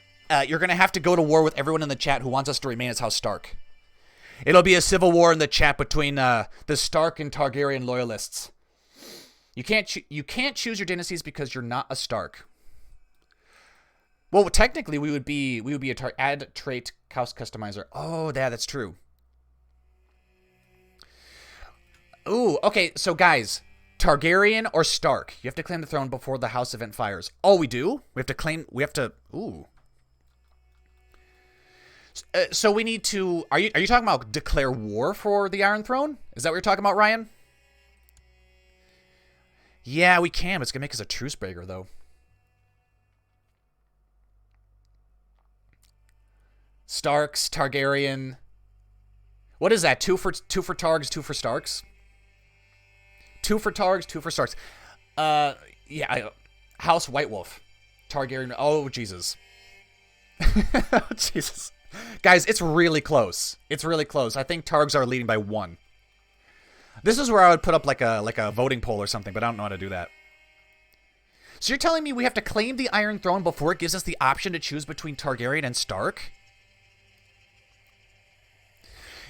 you're going to have to go to war with everyone in the chat who wants us to remain as House Stark. It'll be a civil war in the chat between the Stark and Targaryen loyalists. You can't choose your dynasties because you're not a Stark. Well, technically, we would be a add trait house customizer. Oh, yeah, that's true. Ooh, okay, so guys, Targaryen or Stark? You have to claim the throne before the house event fires. Oh, we do? We have to, ooh. So we need to, are you talking about declare war for the Iron Throne? Is that what you're talking about, Ryan? Yeah, we can, but it's going to make us a truce breaker, though. Starks, Targaryen. What is that? Two for Targs, 2 for Starks? 2 for Targs, 2 for Starks. Yeah, House White Wolf. Targaryen. Oh, Jesus. Oh, Jesus. Guys, it's really close. It's really close. I think Targs are leading by 1. This is where I would put up like a voting poll or something, but I don't know how to do that. So you're telling me we have to claim the Iron Throne before it gives us the option to choose between Targaryen and Stark?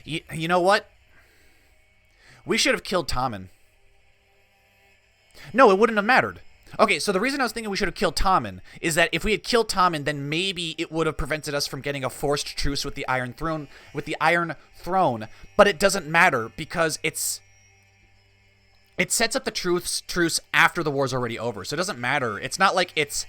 You know what? We should have killed Tommen. No, it wouldn't have mattered. Okay, so the reason I was thinking we should have killed Tommen is that if we had killed Tommen, then maybe it would have prevented us from getting a forced truce with the Iron Throne, but it doesn't matter because it sets up the truce after the war's already over. So it doesn't matter. It's not like it's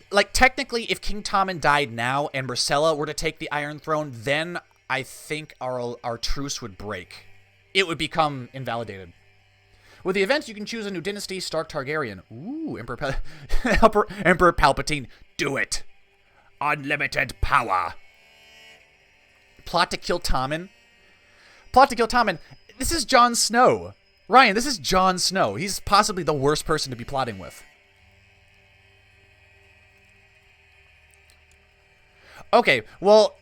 like technically if King Tommen died now and Myrcella were to take the Iron Throne, then I think our truce would break. It would become invalidated. With the event, you can choose a new dynasty, Stark Targaryen. Ooh, Emperor Palpatine, do it. Unlimited power. Plot to kill Tommen. Plot to kill Tommen. This is Jon Snow. Ryan, this is Jon Snow. He's possibly the worst person to be plotting with. Okay, well,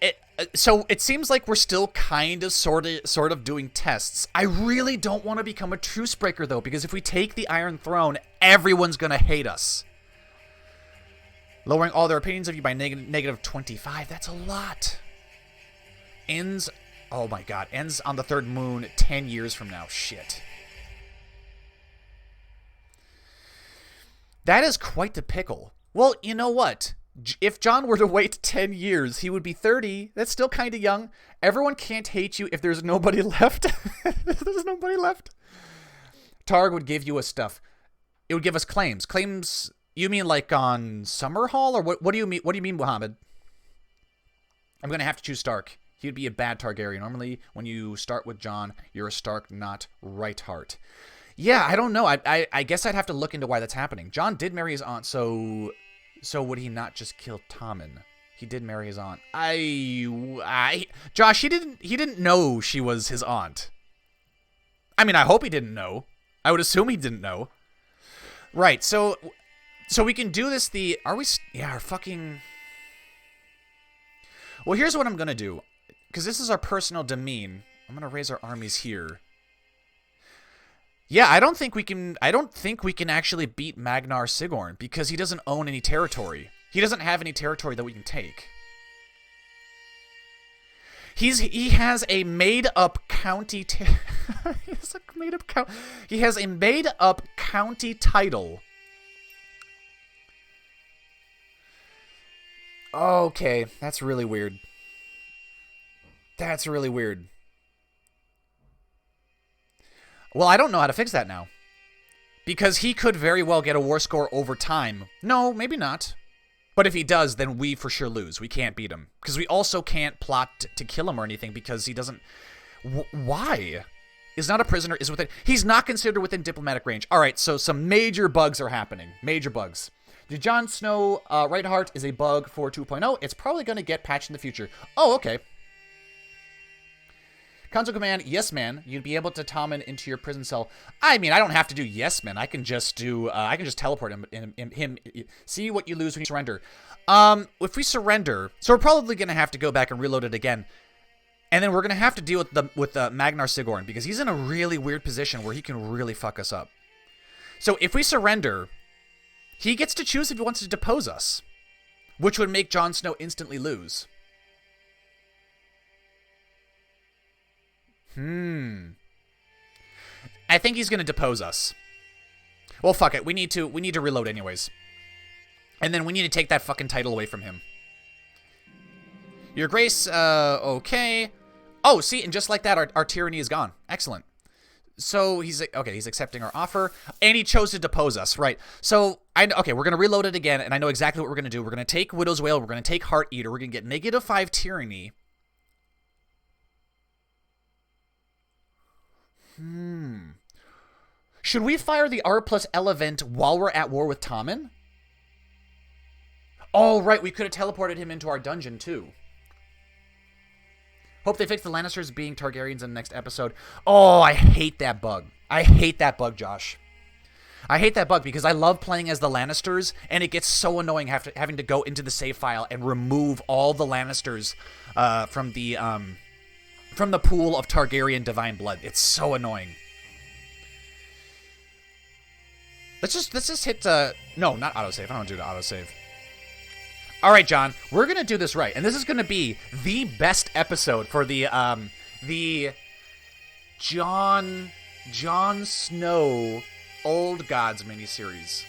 so it seems like we're still kind of sort of doing tests. I really don't want to become a truce breaker, though, because if we take the Iron Throne, everyone's going to hate us. Lowering all their opinions of you by negative 25. That's a lot. Ends, oh my god, ends on the third moon 10 years from now. Shit. That is quite the pickle. Well, you know what? If Jon were to wait 10 years, he would be 30. That's still kind of young. Everyone can't hate you if there's nobody left. There's nobody left. Targ would give you a stuff. It would give us claims. Claims, you mean like on Summerhall? Or what do you mean? What do you mean, Muhammad? I'm going to have to choose Stark. He would be a bad Targaryen. Normally, when you start with Jon, you're a Stark, not Right-Heart. Yeah, I don't know. I guess I'd have to look into why that's happening. Jon did marry his aunt, so would he not just kill Tommen? He did marry his aunt. Josh, he didn't know she was his aunt. I mean, I hope he didn't know. I would assume he didn't know. Right, so we can do this our fucking... Well, here's what I'm going to do. Because this is our personal domain. I'm going to raise our armies here. Yeah, I don't think we can actually beat Magnar Sigorn because he doesn't own any territory. He doesn't have any territory that we can take. He has a made-up county he has a made-up county title. Okay, that's really weird. That's really weird. Well, I don't know how to fix that now. Because he could very well get a war score over time. No, maybe not. But if he does, then we for sure lose. We can't beat him. Because we also can't plot to kill him or anything because he doesn't... Why? Is not a prisoner, is within... He's not considered within diplomatic range. Alright, so some major bugs are happening. Major bugs. The Jon Snow Right-Heart is a bug for 2.0. It's probably going to get patched in the future. Oh, okay. Console command, yes, man. You'd be able to Tommen into your prison cell. I mean, I don't have to do yes, man. I can just do, I can just teleport him, see what you lose when you surrender. If we surrender, so we're probably going to have to go back and reload it again. And then we're going to have to deal with Magnar Sigorn because he's in a really weird position where he can really fuck us up. So if we surrender, he gets to choose if he wants to depose us, which would make Jon Snow instantly lose. I think he's going to depose us. Well, fuck it. We need to reload anyways. And then we need to take that fucking title away from him. Your Grace, okay. Oh, see, and just like that, our tyranny is gone. Excellent. So he's accepting our offer, and he chose to depose us, right? So okay, we're gonna reload it again, and I know exactly what we're gonna do. We're gonna take Widow's Wail, we're gonna take Heart Eater, we're gonna get -5 tyranny. Should we fire the R+L event while we're at war with Tommen? Oh, right, we could have teleported him into our dungeon, too. Hope they fix the Lannisters being Targaryens in the next episode. Oh, I hate that bug. I hate that bug, Josh. I hate that bug because I love playing as the Lannisters, and it gets so annoying having to go into the save file and remove all the Lannisters from the pool of Targaryen divine blood. It's so annoying. Let's just hit no, not autosave. I don't want to do the autosave. All right, John, we're going to do this right. And this is going to be the best episode for the Jon Snow Old Gods miniseries.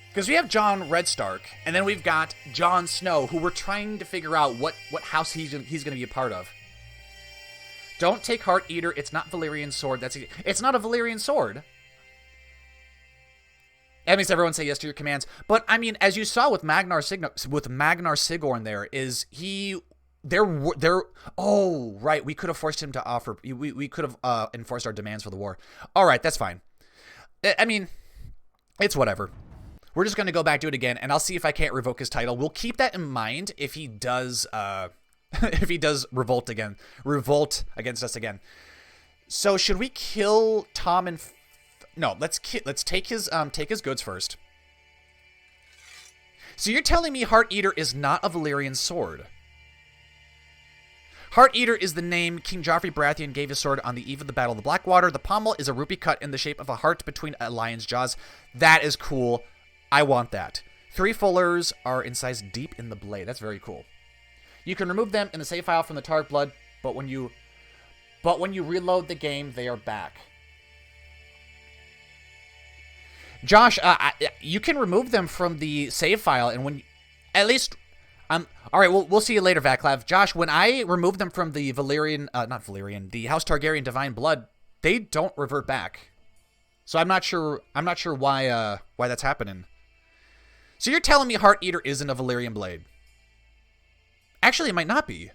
Because we have Jon Redstark, and then we've got Jon Snow, who we're trying to figure out what house he's going to be a part of. Don't take Heart Eater. It's not Valyrian sword. It's not a Valyrian sword. That makes everyone say yes to your commands. But, I mean, as you saw with Magnar Sigorn there, is he They're. Oh, right. We could have forced him to offer. We could have enforced our demands for the war. All right, that's fine. I mean, it's whatever. We're just gonna go back to it again, and I'll see if I can't revoke his title. We'll keep that in mind if he does. If he does revolt against us again. So should we kill Tom and? No, let's take his goods first. So you're telling me Heart Eater is not a Valyrian sword? Heart Eater is the name King Joffrey Baratheon gave his sword on the eve of the Battle of the Blackwater. The pommel is a rupee cut in the shape of a heart between a lion's jaws. That is cool. I want that. 3 fullers are incised deep in the blade. That's very cool. You can remove them in the save file from the Targ blood, but when you reload the game, they are back. Josh, you can remove them from the save file, and when at least all right, we'll see you later, Vaclav. Josh, when I remove them from the the House Stargaryen Divine Blood, they don't revert back. So I'm not sure why that's happening. So you're telling me Heart Eater isn't a Valyrian blade? Actually, it might not be.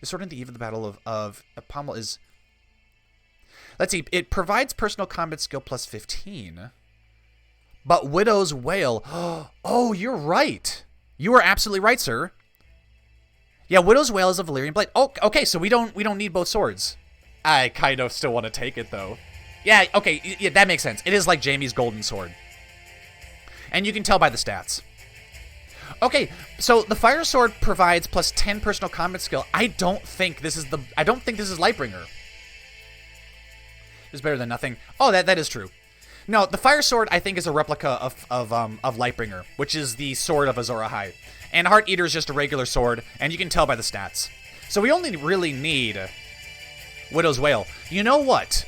The sword on the eve of the Battle of Pommel is. Let's see. It provides personal combat skill plus 15. But Widow's Wail. Oh, you're right. You are absolutely right, sir. Yeah, Widow's Wail is a Valyrian blade. Oh, okay, so we don't need both swords. I kind of still want to take it, though. Yeah, okay, yeah, that makes sense. It is like Jaime's golden sword. And you can tell by the stats. Okay, so the fire sword provides plus 10 personal combat skill. I don't think this is Lightbringer. It's better than nothing. Oh, that is true. No, the fire sword I think is a replica of Lightbringer, which is the sword of Azor Ahai. And Heart Eater is just a regular sword, and you can tell by the stats. So we only really need Widow's Wail. You know what?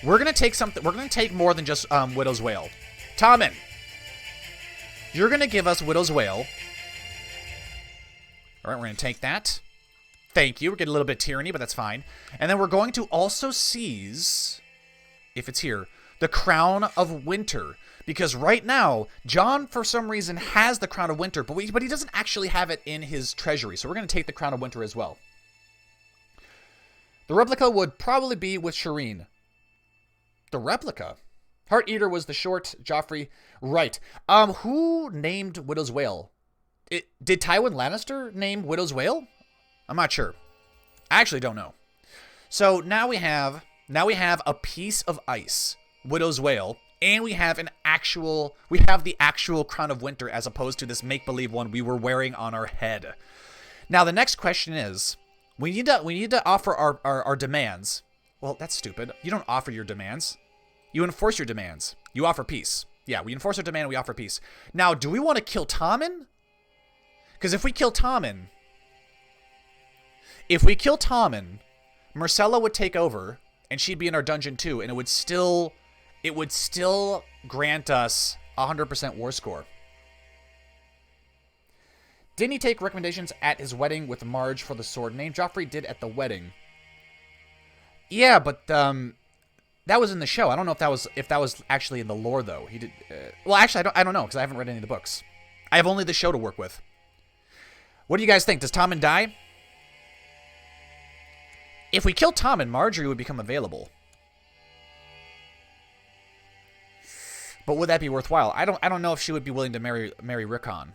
We're gonna take something. We're gonna take more than just Widow's Wail. Tommen, you're gonna give us Widow's Wail. All right, we're gonna take that. Thank you. We're getting a little bit tyranny, but that's fine. And then we're going to also seize, if it's here, the Crown of Winter. Because right now, Jon, for some reason, has the Crown of Winter, but he doesn't actually have it in his treasury. So we're going to take the Crown of Winter as well. The replica would probably be with Shireen. The replica? Heart Eater was the short, Joffrey. Right. Who named Widow's Wail? Did Tywin Lannister name Widow's Wail? I'm not sure. I actually don't know. So now we have a piece of ice, Widow's Wail, and we have the actual Crown of Winter as opposed to this make-believe one we were wearing on our head. Now the next question is, we need to offer our demands. Well, that's stupid. You don't offer your demands. You enforce your demands. You offer peace. Yeah, we enforce our demand, we offer peace. Now, do we want to kill Tommen? Because if we kill Tommen, Myrcella would take over, and she'd be in our dungeon too, and it would still grant us 100% war score. Didn't he take recommendations at his wedding with Marge for the sword name? Joffrey did at the wedding. Yeah, but that was in the show. I don't know if that was actually in the lore though. He did. Well, actually, I don't know because I haven't read any of the books. I have only the show to work with. What do you guys think? Does Tommen die? If we kill Tommen, Marjorie would become available. But would that be worthwhile? I don't know if she would be willing to marry Rickon.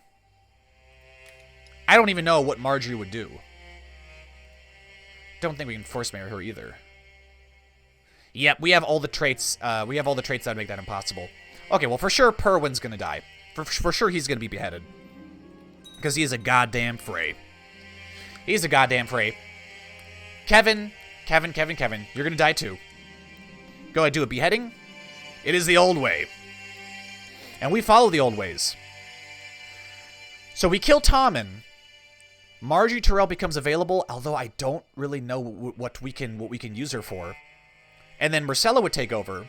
I don't even know what Marjorie would do. Don't think we can force marry her either. Yep, we have all the traits. That would make that impossible. Okay, well for sure Perwin's gonna die. For sure he's gonna be beheaded. Because he is a goddamn Frey. He's a goddamn Frey. Kevin, you're gonna die too. Go ahead, do a beheading. It is the old way. And we follow the old ways. So we kill Tommen. Marjorie Tyrell becomes available, although I don't really know what we can use her for. And then Myrcella would take over.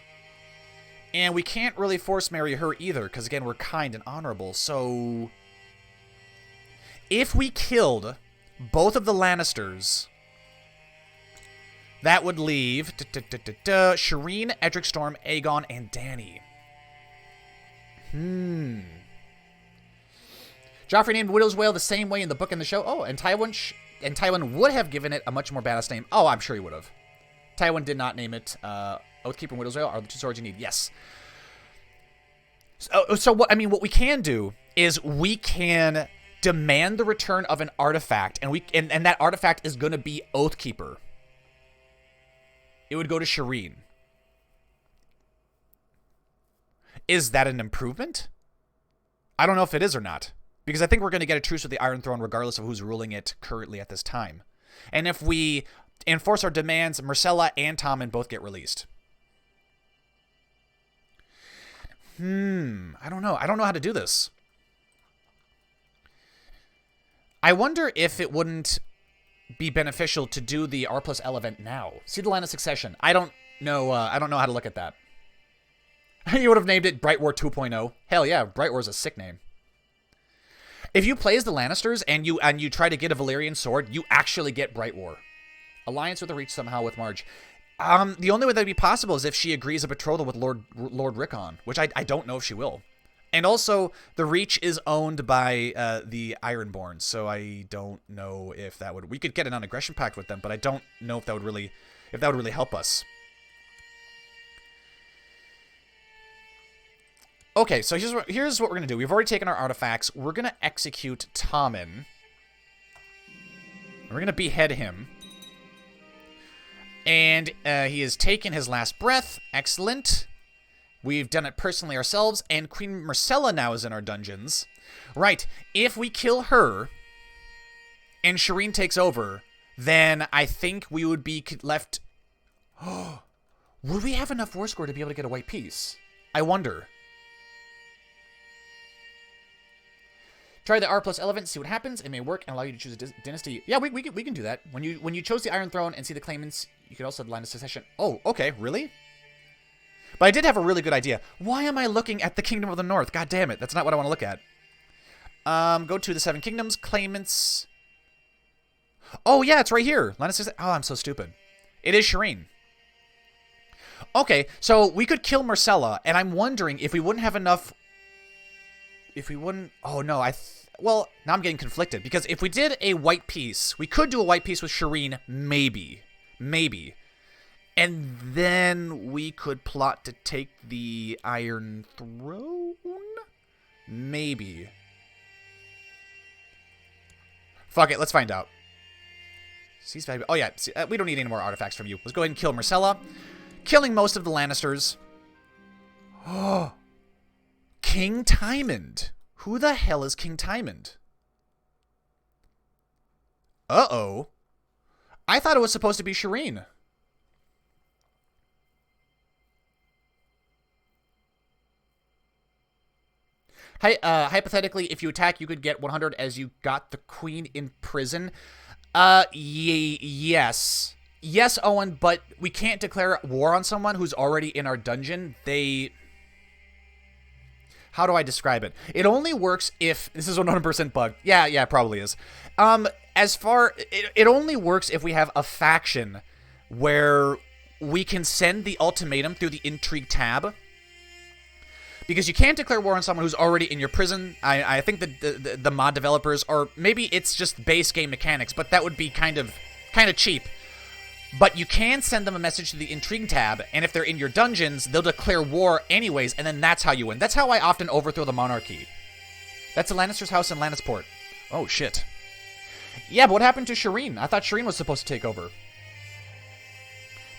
And we can't really force marry her either, because again, we're kind and honorable. So if we killed both of the Lannisters, that would leave Shireen, Edric Storm, Aegon, and Dany. Joffrey named Widow's Wail the same way in the book and the show. Oh, and Tywin would have given it a much more badass name. Oh, I'm sure he would have. Tywin did not name it. Oathkeeper and Widow's Wail are the two swords you need. Yes. So what we can do is we can demand the return of an artifact, and that artifact is going to be Oathkeeper. It would go to Shireen. Is that an improvement? I don't know if it is or not, because I think we're going to get a truce with the Iron Throne regardless of who's ruling it currently at this time. And if we enforce our demands, Myrcella and Tommen both get released. I don't know. I don't know how to do this. I wonder if it wouldn't be beneficial to do the R+L event now. See the line of succession. I don't know how to look at that. You would have named it Bright War 2.0. Hell yeah, Bright War is a sick name. If you play as the Lannisters and you try to get a Valyrian sword, you actually get Bright War. Alliance with the Reach somehow with Marge. The only way that'd be possible is if she agrees a betrothal with Lord Rickon, which I don't know if she will. And also, the Reach is owned by the Ironborn, so I don't know if that would... We could get a non-aggression pact with them, but I don't know if that would really help us. Okay, so here's what we're going to do. We've already taken our artifacts. We're going to execute Tommen. We're going to behead him. And he has taken his last breath. Excellent. We've done it personally ourselves. And Queen Myrcella now is in our dungeons. Right. If we kill her and Shireen takes over, then I think we would be left... Would we have enough war score to be able to get a white piece? I wonder. Try the R+L event, see what happens. It may work and allow you to choose a dynasty. Yeah, we can do that. When you chose the Iron Throne and see the claimants, you could also have the line of succession. Oh, okay, really? But I did have a really good idea. Why am I looking at the Kingdom of the North? God damn it, that's not what I want to look at. Go to the Seven Kingdoms, claimants. Oh yeah, it's right here. Line of succession. Oh, I'm so stupid. It is Shireen. Okay, so we could kill Myrcella, and I'm wondering if we wouldn't have enough... If we wouldn't... Oh, no, well, now I'm getting conflicted. Because if we did a white piece, we could do a white piece with Shireen, maybe. Maybe. And then we could plot to take the Iron Throne? Maybe. Fuck it, let's find out. Oh, yeah, we don't need any more artifacts from you. Let's go ahead and kill Myrcella. Killing most of the Lannisters. Oh... King Tymond. Who the hell is King Tymond? Uh-oh. I thought it was supposed to be Shireen. Hypothetically, if you attack, you could get 100 as you got the queen in prison. Yes. Yes, Owen, but we can't declare war on someone who's already in our dungeon. How do I describe it? It only works if... This is 100% bug. Yeah, it probably is. It only works if we have a faction where we can send the ultimatum through the intrigue tab. Because you can't declare war on someone who's already in your prison. I think that the mod developers, or maybe it's just base game mechanics, but that would be kind of cheap. But you can send them a message to the Intrigue tab, and if they're in your dungeons, they'll declare war anyways, and then that's how you win. That's how I often overthrow the monarchy. That's the Lannister's house in Lannisport. Oh, shit. Yeah, but what happened to Shireen? I thought Shireen was supposed to take over.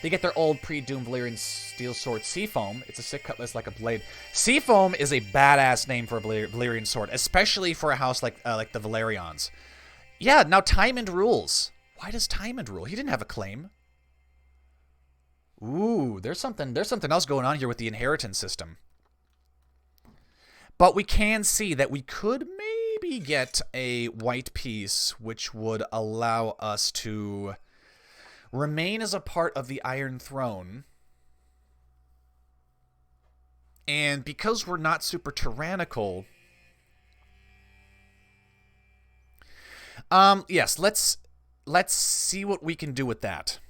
They get their old pre-doomed Valyrian steel sword, Seafoam. It's a sick cutlass like a blade. Seafoam is a badass name for a Valyrian sword, especially for a house like the Valerians. Yeah, now Tymond rules. Why does Tymond rule? He didn't have a claim. Ooh, there's something else going on here with the inheritance system. But we can see that we could maybe get a white piece, which would allow us to remain as a part of the Iron Throne. And because we're not super tyrannical... yes, let's see what we can do with that.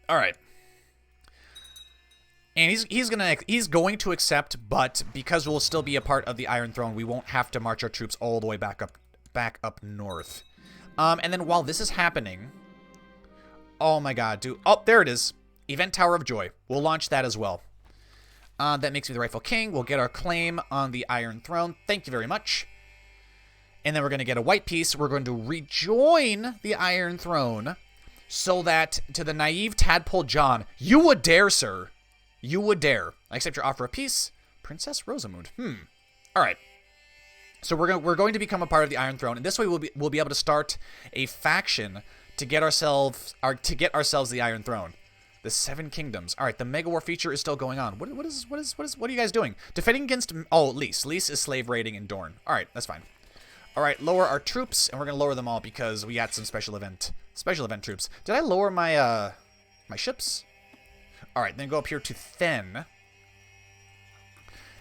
All right. And he's going to accept, but because we'll still be a part of the Iron Throne, we won't have to march our troops all the way back up north. And then while this is happening, oh my god, dude. Oh, there it is. Event Tower of Joy. We'll launch that as well. That makes me the rightful king. We'll get our claim on the Iron Throne. Thank you very much. And then we're going to get a white piece. We're going to rejoin the Iron Throne so that to the naive tadpole Jon, you would dare, sir. You would dare. I accept your offer of peace. Princess Rosamund. All right. So we're going to become a part of the Iron Throne, and this way we'll be able to start a faction to get ourselves the Iron Throne. The Seven Kingdoms. All right, the Mega War feature is still going on. What are you guys doing? Defending against Lys. Lys is slave raiding in Dorne. All right, that's fine. All right, lower our troops, and we're gonna lower them all because we got some special event troops. Did I lower my my ships? All right, then go up here to Then.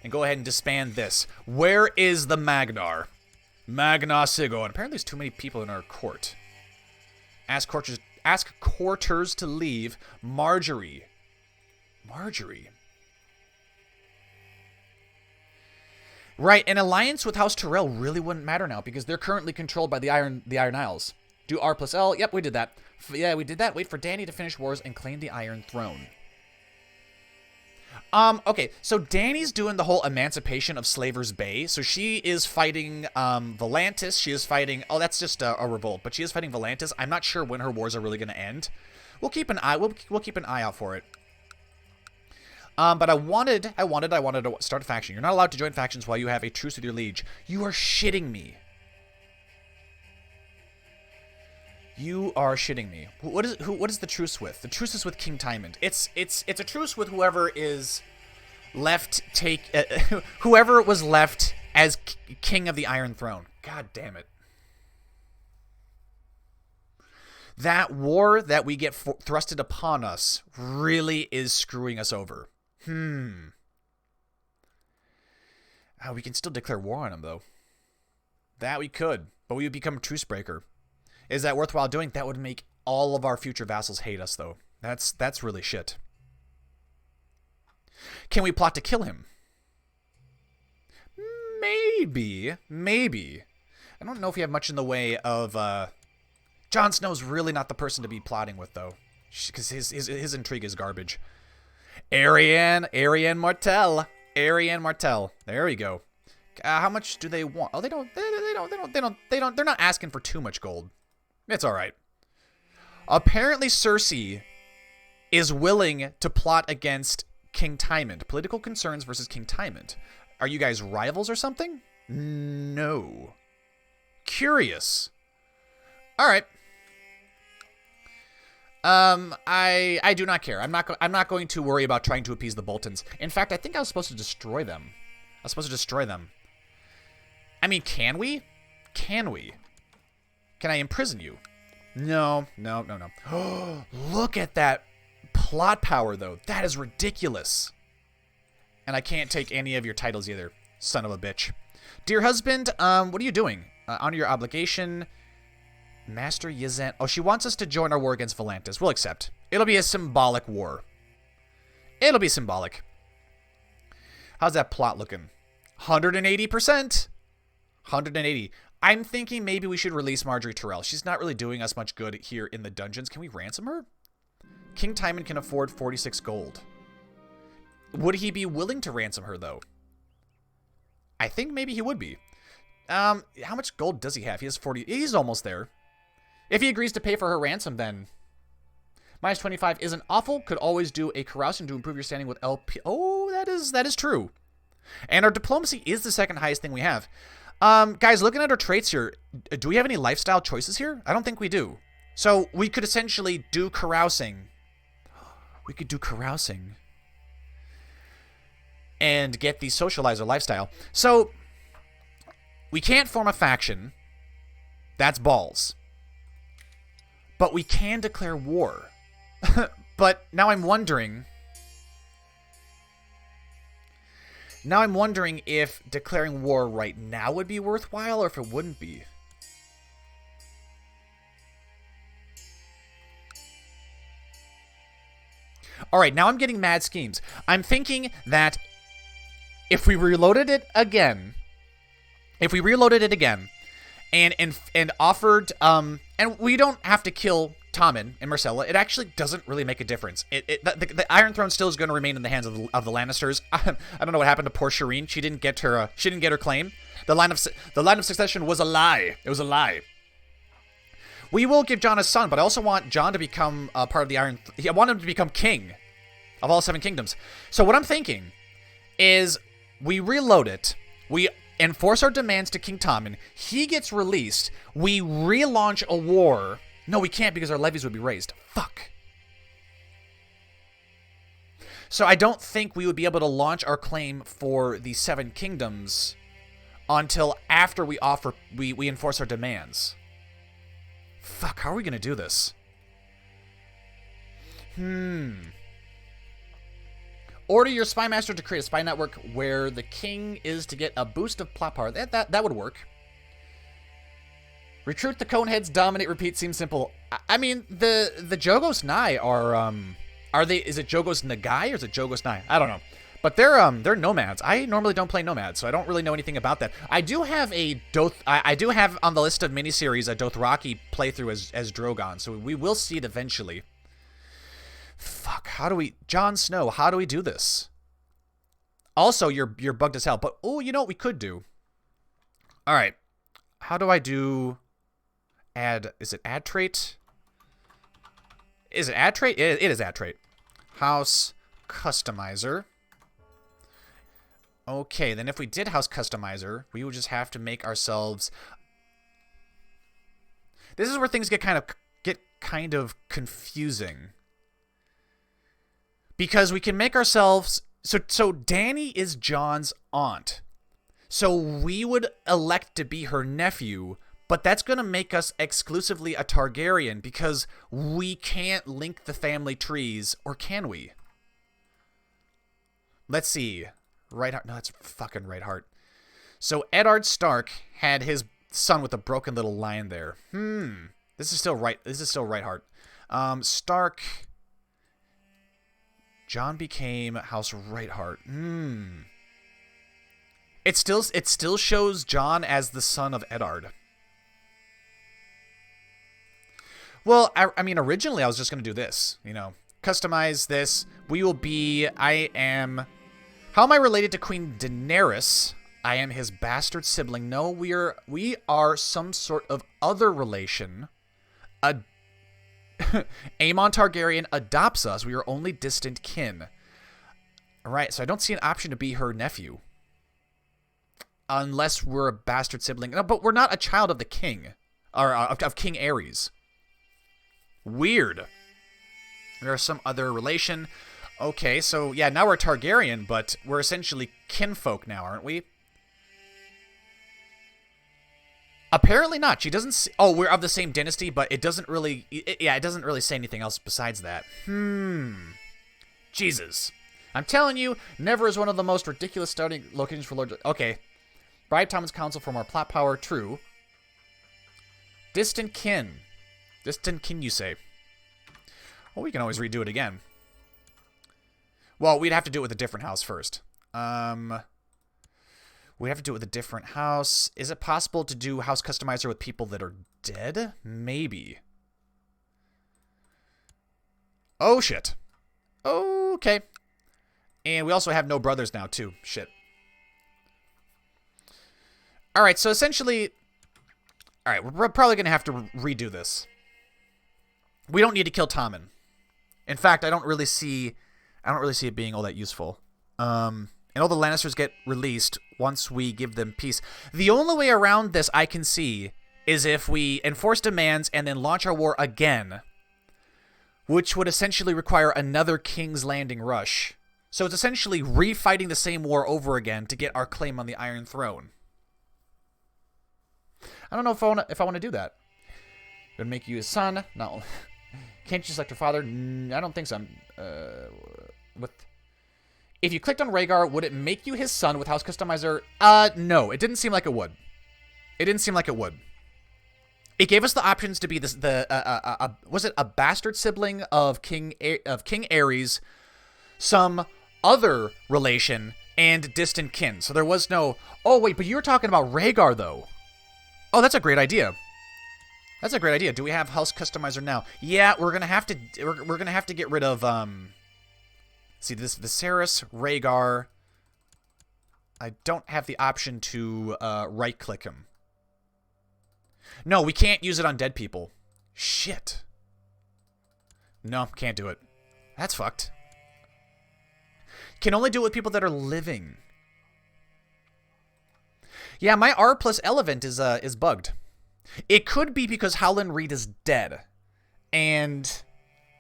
And go ahead and disband this. Where is the Magnar? Magna Sigo. And apparently there's too many people in our court. Ask courters to leave. Marjorie. Right, an alliance with House Tyrell really wouldn't matter now because they're currently controlled by the Iron Isles. Do R plus L. Yep, we did that. Yeah, we did that. Wait for Dany to finish wars and claim the Iron Throne. Okay, so Dany's doing the whole emancipation of Slaver's Bay. So she is fighting, Volantis. She is fighting, oh, that's just a revolt, but she is fighting Volantis. I'm not sure when her wars are really going to end. We'll keep an eye, we'll keep an eye out for it. But I wanted to start a faction. You're not allowed to join factions while you have a truce with your liege. You are shitting me. You are shitting me. What is the truce with? The truce is with King Tymond. It's a truce with whoever is left whoever was left as king of the Iron Throne. God damn it. That war that we get thrusted upon us really is screwing us over. Oh, we can still declare war on him though. That we could, but we would become a truce breaker. Is that worthwhile doing? That would make all of our future vassals hate us, though. That's really shit. Can we plot to kill him? Maybe. I don't know if we have much in the way of... Jon Snow's really not the person to be plotting with, though. Because his intrigue is garbage. Arianne Martell. There we go. How much do they want? Oh, they're not asking for too much gold. It's all right. Apparently, Cersei is willing to plot against King Tymond. Political concerns versus King Tymond. Are you guys rivals or something? No. Curious. All right. I do not care. I'm not going to worry about trying to appease the Boltons. In fact, I think I was supposed to destroy them. I mean, can we? Can I imprison you? No. Look at that plot power, though. That is ridiculous. And I can't take any of your titles either, son of a bitch. Dear husband, what are you doing? Honor your obligation. Master Ysant. Oh, she wants us to join our war against Volantis. We'll accept. It'll be a symbolic war. It'll be symbolic. How's that plot looking? 180%. 180. I'm thinking maybe we should release Marjorie Tyrell. She's not really doing us much good here in the dungeons. Can we ransom her? King Tymond can afford 46 gold. Would he be willing to ransom her, though? I think maybe he would be. How much gold does he have? He has 40. He's almost there. If he agrees to pay for her ransom, then... Minus 25 isn't awful. Could always do a carousing to improve your standing with LP. Oh, that is true. And our diplomacy is the second highest thing we have. Guys, looking at our traits here, do we have any lifestyle choices here? I don't think we do. So we could essentially do carousing. We could do carousing. And get the socializer lifestyle. So we can't form a faction. That's balls. But we can declare war. But now I'm wondering... if declaring war right now would be worthwhile or if it wouldn't be. All right, now I'm getting mad schemes. I'm thinking that if we reloaded it again, and offered, and we don't have to kill Tommen and Myrcella, it actually doesn't really make a difference. The Iron Throne still is going to remain in the hands of the Lannisters. I don't know what happened to poor Shireen. She didn't get her claim. The line of succession was a lie. It was a lie. We will give Jon a son, but I also want Jon to become part of the Iron. I want him to become king of all 7 kingdoms. So what I'm thinking is we reload it. We enforce our demands to King Tommen. He gets released. We relaunch a war. No, we can't because our levies would be raised. Fuck. So I don't think we would be able to launch our claim for the 7 kingdoms until after we enforce our demands. Fuck, how are we going to do this? Order your spy master to create a spy network where the king is to get a boost of plot power. That would work. Recruit the Coneheads, dominate, repeat. Seems simple. I mean, the Jogos Nai are they? Is it Jogos Nagai or is it Jogos Nai? I don't know. But they're nomads. I normally don't play nomads, so I don't really know anything about that. I do have I do have on the list of miniseries a Dothraki playthrough as Drogon, so we will see it eventually. Fuck, how do we... Jon Snow, how do we do this? Also, you're bugged as hell, but oh, you know what we could do? Alright, how do I do... is it add trait? Is it add trait? It is add trait. House Customizer. Okay, then if we did House Customizer, we would just have to make ourselves... This is where things get kind of confusing. Because we can make ourselves... So Dany is Jon's aunt. So we would elect to be her nephew, but that's going to make us exclusively a Targaryen because we can't link the family trees, or can we? Let's see. Rightheart. No, that's fucking Rightheart. So Eddard Stark had his son with a broken little line there. This is still Rightheart. Stark. Jon became House Rightheart. It still shows Jon as the son of Eddard. Well, I mean, originally I was just going to do this, you know. Customize this. We will be... How am I related to Queen Daenerys? I am his bastard sibling. No, we are some sort of other relation. Aemon Targaryen adopts us. We are only distant kin. Alright, so I don't see an option to be her nephew. Unless we're a bastard sibling. No, but we're not a child of the king. Or of King Aerys. Weird. There's some other relation. Okay, so yeah, now we're Targaryen, but we're essentially kinfolk now, aren't we? Apparently not. She doesn't see... Oh, we're of the same dynasty, but it doesn't really... it doesn't really say anything else besides that. Jesus. I'm telling you, never is one of the most ridiculous starting locations for Lord... Okay. Bribe Tommen's counsel for more plot power. True. Distant kin. Distant kin, you say. Well, we can always redo it again. Well, we'd have to do it with a different house first. We have to do it with a different house. Is it possible to do House Customizer with people that are dead? Maybe. Oh, shit. Okay. And we also have no brothers now, too. Shit. Alright, so essentially... Alright, we're probably going to have to redo this. We don't need to kill Tommen. In fact, I don't really see it being all that useful. And all the Lannisters get released once we give them peace. The only way around this I can see is if we enforce demands and then launch our war again, which would essentially require another King's Landing rush. So it's essentially refighting the same war over again to get our claim on the Iron Throne. I don't know if I want to do that. It would make you his son. No. Can't you select your father? I don't think so. If you clicked on Rhaegar, would it make you his son with House Customizer? No. It didn't seem like it would. It didn't seem like it would. It gave us the options to be was it a bastard sibling of King Aerys some other relation and distant kin. So there was no... Oh, wait, but you were talking about Rhaegar, though. Oh, that's a great idea. That's a great idea. Do we have House Customizer now? Yeah, we're gonna have to... We're gonna have to get rid of... See, this Viserys, Rhaegar... I don't have the option to right-click him. No, we can't use it on dead people. Shit. No, can't do it. That's fucked. Can only do it with people that are living. Yeah, my R plus L event is bugged. It could be because Howland Reed is dead. And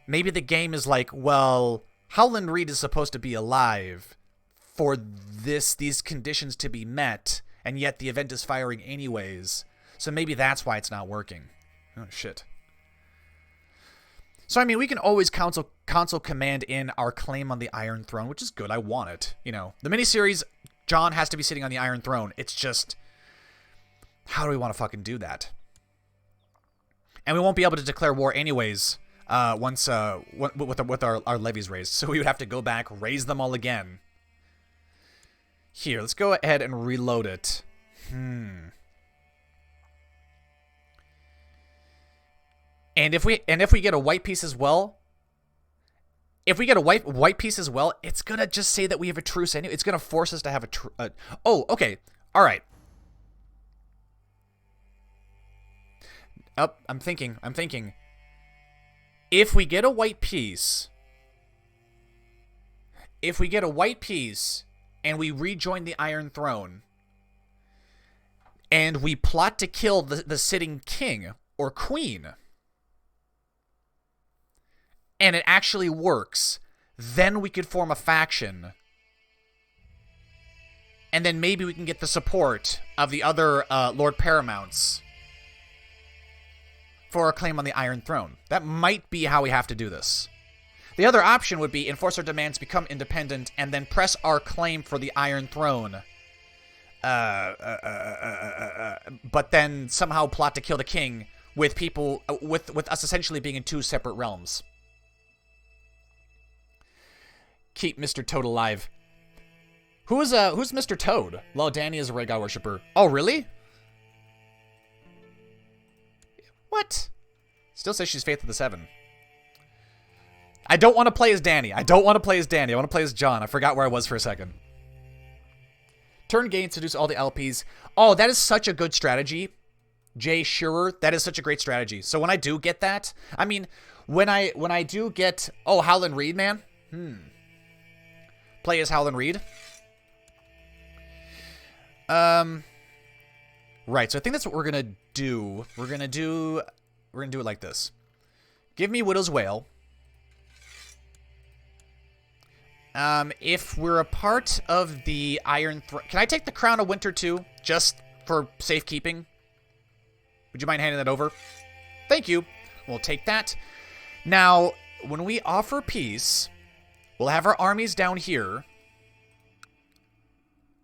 maybe the game is like, well, Howland Reed is supposed to be alive for these conditions to be met, and yet the event is firing anyways. So maybe that's why it's not working. Oh, shit. So, I mean, we can always console command in our claim on the Iron Throne, which is good. I want it. You know, the miniseries, Jon has to be sitting on the Iron Throne. It's just, how do we want to fucking do that? And we won't be able to declare war anyways once with our levies raised. So we would have to go back, raise them all again. Here, let's go ahead and reload it. And if we get a white piece as well, it's gonna just say that we have a truce anyway. It's gonna force us to have a oh, okay, all right. I'm thinking. If we get a white piece, and we rejoin the Iron Throne, and we plot to kill the sitting king or queen, and it actually works, then we could form a faction. And then maybe we can get the support of the other Lord Paramounts for a claim on the Iron Throne. That might be how we have to do this. The other option would be enforce our demands, become independent, and then press our claim for the Iron Throne. But then somehow plot to kill the king with people, with us essentially being in two separate realms. Keep Mr. Toad alive. Who's Mr. Toad? Well, Dany is a Rhaegar worshiper. Oh, really? What? Still says she's Faith of the Seven. I don't want to play as Dany. I want to play as Jon. I forgot where I was for a second. Turn gain, seduce all the LPs. Oh, that is such a good strategy. Jay Shearer, that is such a great strategy. So when I do get that, I mean, when I do get, oh, Howland Reed, man. Play as Howland Reed. Right, so I think that's what we're gonna do. We're gonna do it like this. Give me Widow's Wail. If we're a part of the Iron Throne, can I take the Crown of Winter too, just for safekeeping? Would you mind handing that over? Thank you. We'll take that. Now, when we offer peace, we'll have our armies down here.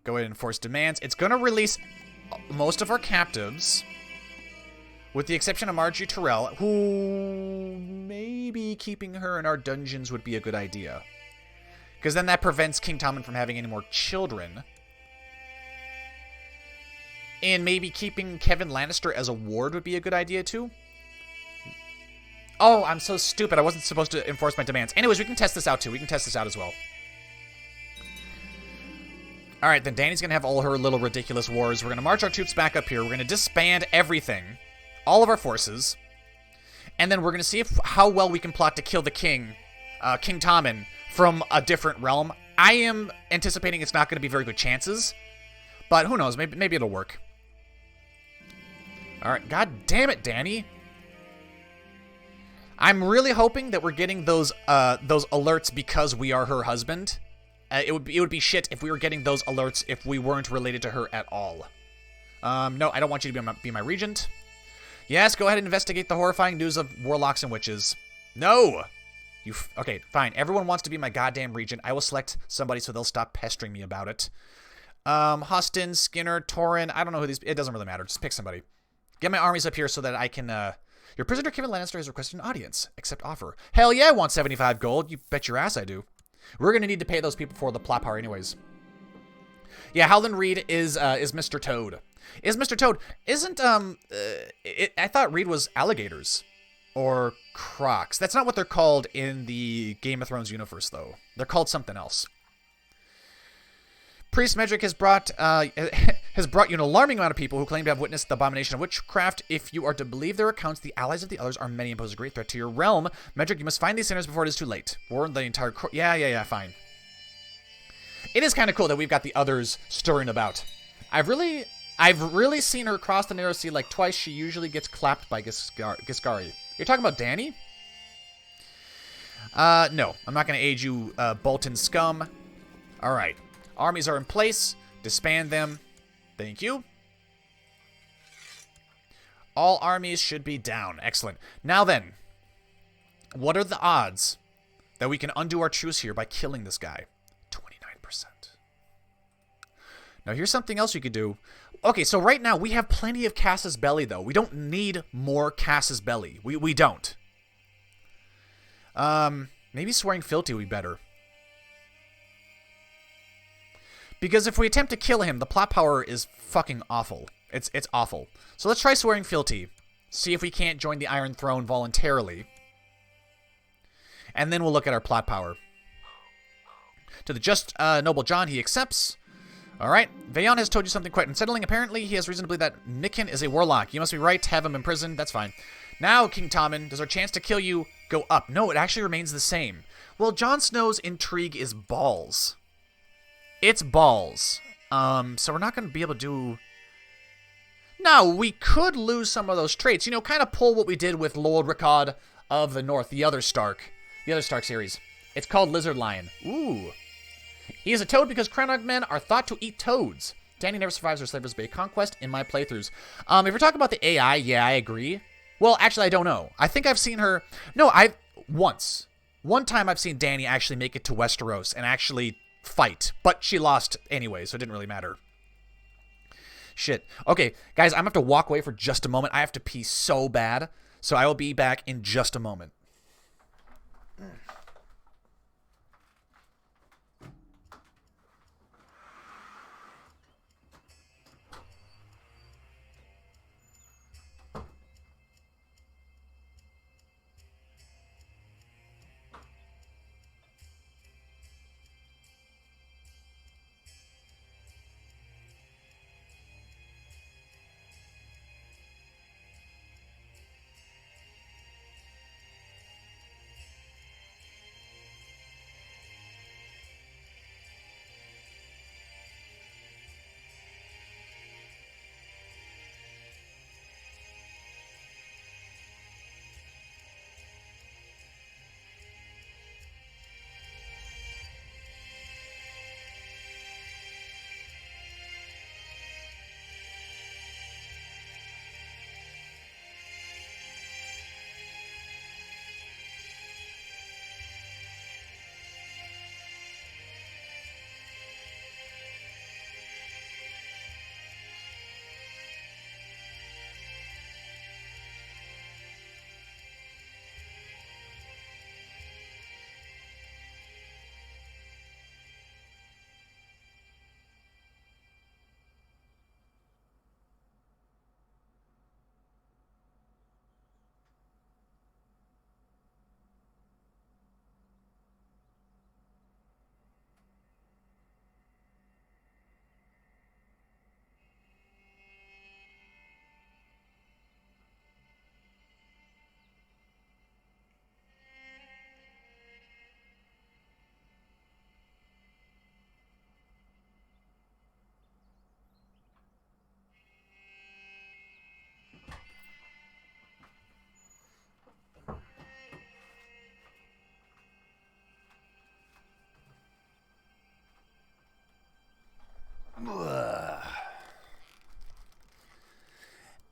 Go ahead and enforce demands. It's going to release most of our captives, with the exception of Marjorie Tyrell, who maybe keeping her in our dungeons would be a good idea. Because then that prevents King Tommen from having any more children. And maybe keeping Kevin Lannister as a ward would be a good idea too. Oh, I'm so stupid. I wasn't supposed to enforce my demands. Anyways, we can test this out too. We can test this out as well. Alright, then Dany's going to have all her little ridiculous wars. We're going to march our troops back up here. We're going to disband everything. All of our forces. And then we're going to see how well we can plot to kill the king, King Tommen, from a different realm. I am anticipating it's not going to be very good chances. But who knows? Maybe it'll work. Alright, god damn it, Dany. I'm really hoping that we're getting those alerts because we are her husband. It would be shit if we were getting those alerts if we weren't related to her at all. No, I don't want you to be my regent. Yes, go ahead and investigate the horrifying news of warlocks and witches. No! Okay, fine. Everyone wants to be my goddamn regent. I will select somebody so they'll stop pestering me about it. Huston, Skinner, Torrin. I don't know who these... It doesn't really matter. Just pick somebody. Get my armies up here so that I can... Your prisoner Kevin Lannister has requested an audience. Accept offer. Hell yeah, I want 75 gold. You bet your ass I do. We're going to need to pay those people for the plot power anyways. Yeah, Howland Reed is Mr. Toad. Is Mr. Toad. Isn't, I thought Reed was alligators. Or crocs. That's not what they're called in the Game of Thrones universe, though. They're called something else. Priest Medric has brought you an alarming amount of people who claim to have witnessed the abomination of witchcraft. If you are to believe their accounts, the allies of the others are many and pose a great threat to your realm. Medric, you must find these sinners before it is too late. Warn the entire court. Yeah, fine. It is kind of cool that we've got the others stirring about. I've really seen her cross the narrow sea like twice. She usually gets clapped by Giscari. You're talking about Dany? No. I'm not going to aid you, Bolton scum. Alright. Armies are in place. Disband them. Thank you. All armies should be down. Excellent. Now then. What are the odds that we can undo our truce here by killing this guy? 29%. Now here's something else you could do. Okay, so right now we have plenty of Casus Belli, though. We don't need more Casus Belli. We don't. Maybe Swearing Fealty would be better. Because if we attempt to kill him, the plot power is fucking awful. It's awful. So let's try Swearing Fealty. See if we can't join the Iron Throne voluntarily. And then we'll look at our plot power. To the just noble John, he accepts. Alright, Vayon has told you something quite unsettling. Apparently, he has reason to believe that Nikin is a warlock. You must be right to have him imprisoned. That's fine. Now, King Tommen, does our chance to kill you go up? No, it actually remains the same. Well, Jon Snow's intrigue is balls. It's balls. So we're not going to be able to do... No, we could lose some of those traits. You know, kind of pull what we did with Lord Rickard of the North, the other Stark series. It's called Lizard Lion. Ooh. He is a toad because Crannog men are thought to eat toads. Dany never survives her Slaver's Bay conquest in my playthroughs. If you're talking about the AI, yeah, I agree. Well, actually, I don't know. I think I've seen her... No, One time I've seen Dany actually make it to Westeros and actually fight. But she lost anyway, so it didn't really matter. Shit. Okay, guys, I'm going to have to walk away for just a moment. I have to pee so bad. So I will be back in just a moment.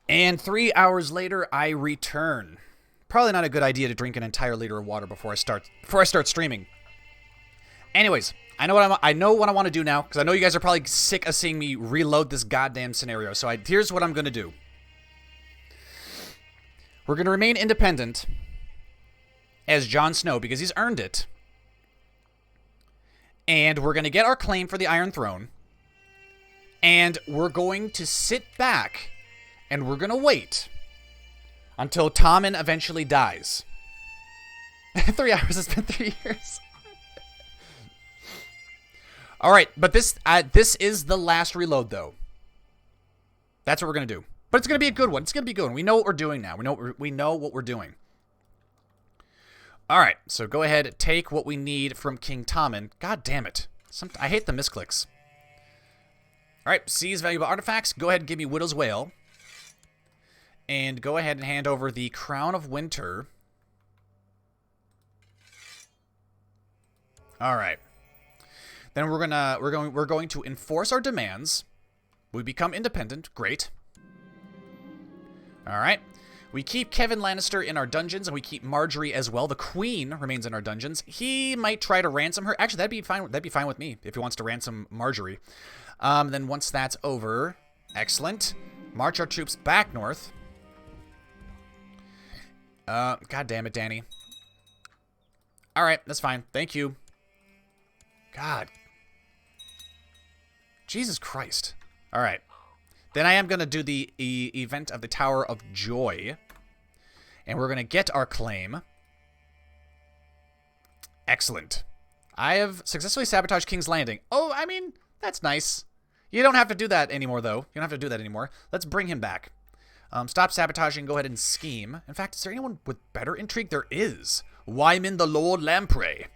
And 3 hours later, I return. Probably not a good idea to drink an entire liter of water before I start streaming. Anyways, I know what I want to do now, because I know you guys are probably sick of seeing me reload this goddamn scenario. So here's what I'm going to do. We're going to remain independent as Jon Snow, because he's earned it. And we're going to get our claim for the Iron Throne. And we're going to sit back and we're going to wait until Tommen eventually dies. 3 hours has been 3 years. All right, but this is the last reload, though. That's what we're going to do. But it's going to be a good one. It's going to be a good one. We know what we're doing now. We know what we're doing. All right, so go ahead, take what we need from King Tommen. God damn it. I hate the misclicks. All right, seize valuable artifacts. Go ahead and give me Widow's Wail. And go ahead and hand over the Crown of Winter. All right. Then we're going to enforce our demands. We become independent. Great. All right. We keep Kevin Lannister in our dungeons, and we keep Marjorie as well. The Queen remains in our dungeons. He might try to ransom her. Actually, that'd be fine. That'd be fine with me if he wants to ransom Marjorie. Then once that's over, excellent. March our troops back north. God damn it, Danny. All right, that's fine. Thank you. God. Jesus Christ. All right. Then I am going to do the event of the Tower of Joy. And we're going to get our claim. Excellent. I have successfully sabotaged King's Landing. Oh, I mean, that's nice. You don't have to do that anymore, though. You don't have to do that anymore. Let's bring him back. Stop sabotaging. Go ahead and scheme. In fact, is there anyone with better intrigue? There is. Wyman the Lord Lamprey.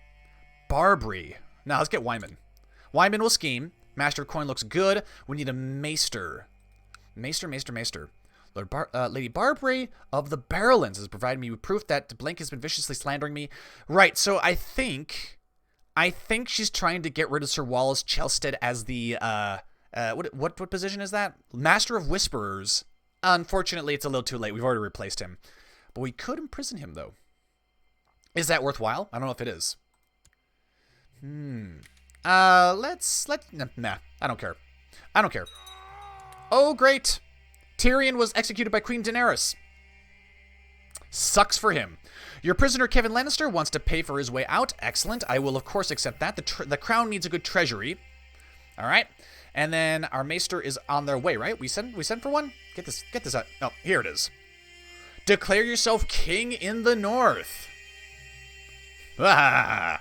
Barbary. Now, let's get Wyman. Wyman will scheme. Master of Coin looks good. We need a Maester. Maester. Lady Barbary of the Barrowlands has provided me with proof that Blink has been viciously slandering me. Right, so I think she's trying to get rid of Sir Wallace Chelstead as the, what position is that? Master of Whisperers. Unfortunately, it's a little too late. We've already replaced him. But we could imprison him, though. Is that worthwhile? I don't know if it is. Nah, I don't care. I don't care. Oh, great. Tyrion was executed by Queen Daenerys. Sucks for him. Your prisoner, Kevin Lannister, wants to pay for his way out. Excellent. I will, of course, accept that. The crown needs a good treasury. All right. And then our maester is on their way, right? We sent for one? Get this out. Oh, here it is. Declare yourself king in the north. Ah.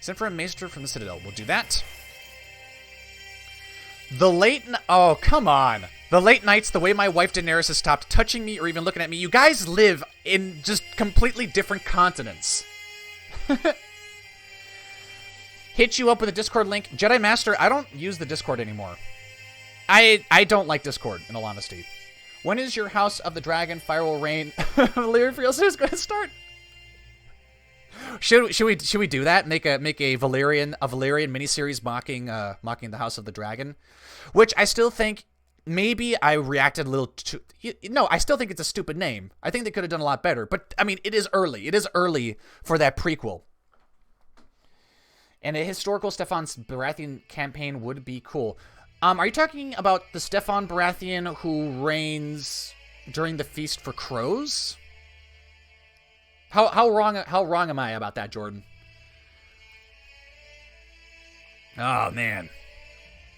Send for a maester from the Citadel. We'll do that. Oh, come on. The late nights, the way my wife Daenerys has stopped touching me or even looking at me. You guys live in just completely different continents. Hit you up with a Discord link. Jedi Master, I don't use the Discord anymore. I don't like Discord, in all honesty. When is your House of the Dragon Fire Will Reign? Valyrian Freelancer is going to start. Should we do that? Make a Valyrian miniseries mocking the House of the Dragon, which I still think maybe I reacted a little too. No, I still think it's a stupid name. I think they could have done a lot better. But I mean, it is early. It is early for that prequel. And a historical Stefan Baratheon campaign would be cool. Are you talking about the Stefan Baratheon who reigns during the Feast for Crows? How wrong am I about that, Jordan? Oh, man.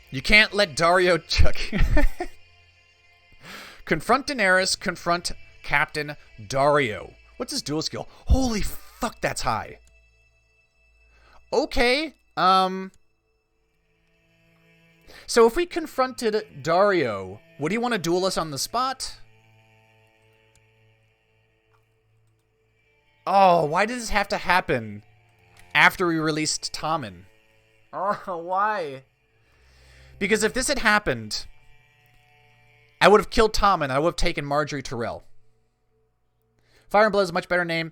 You can't let Dario chuck. Confront Daenerys, confront Captain Dario. What's his dual skill? Holy fuck, that's high. Okay, so if we confronted Dario, would he want to duel us on the spot? Oh, why does this have to happen after we released Tommen? Oh, why? Because if this had happened, I would have killed Tommen and I would have taken Marjorie Tyrell. Fire and Blood is a much better name.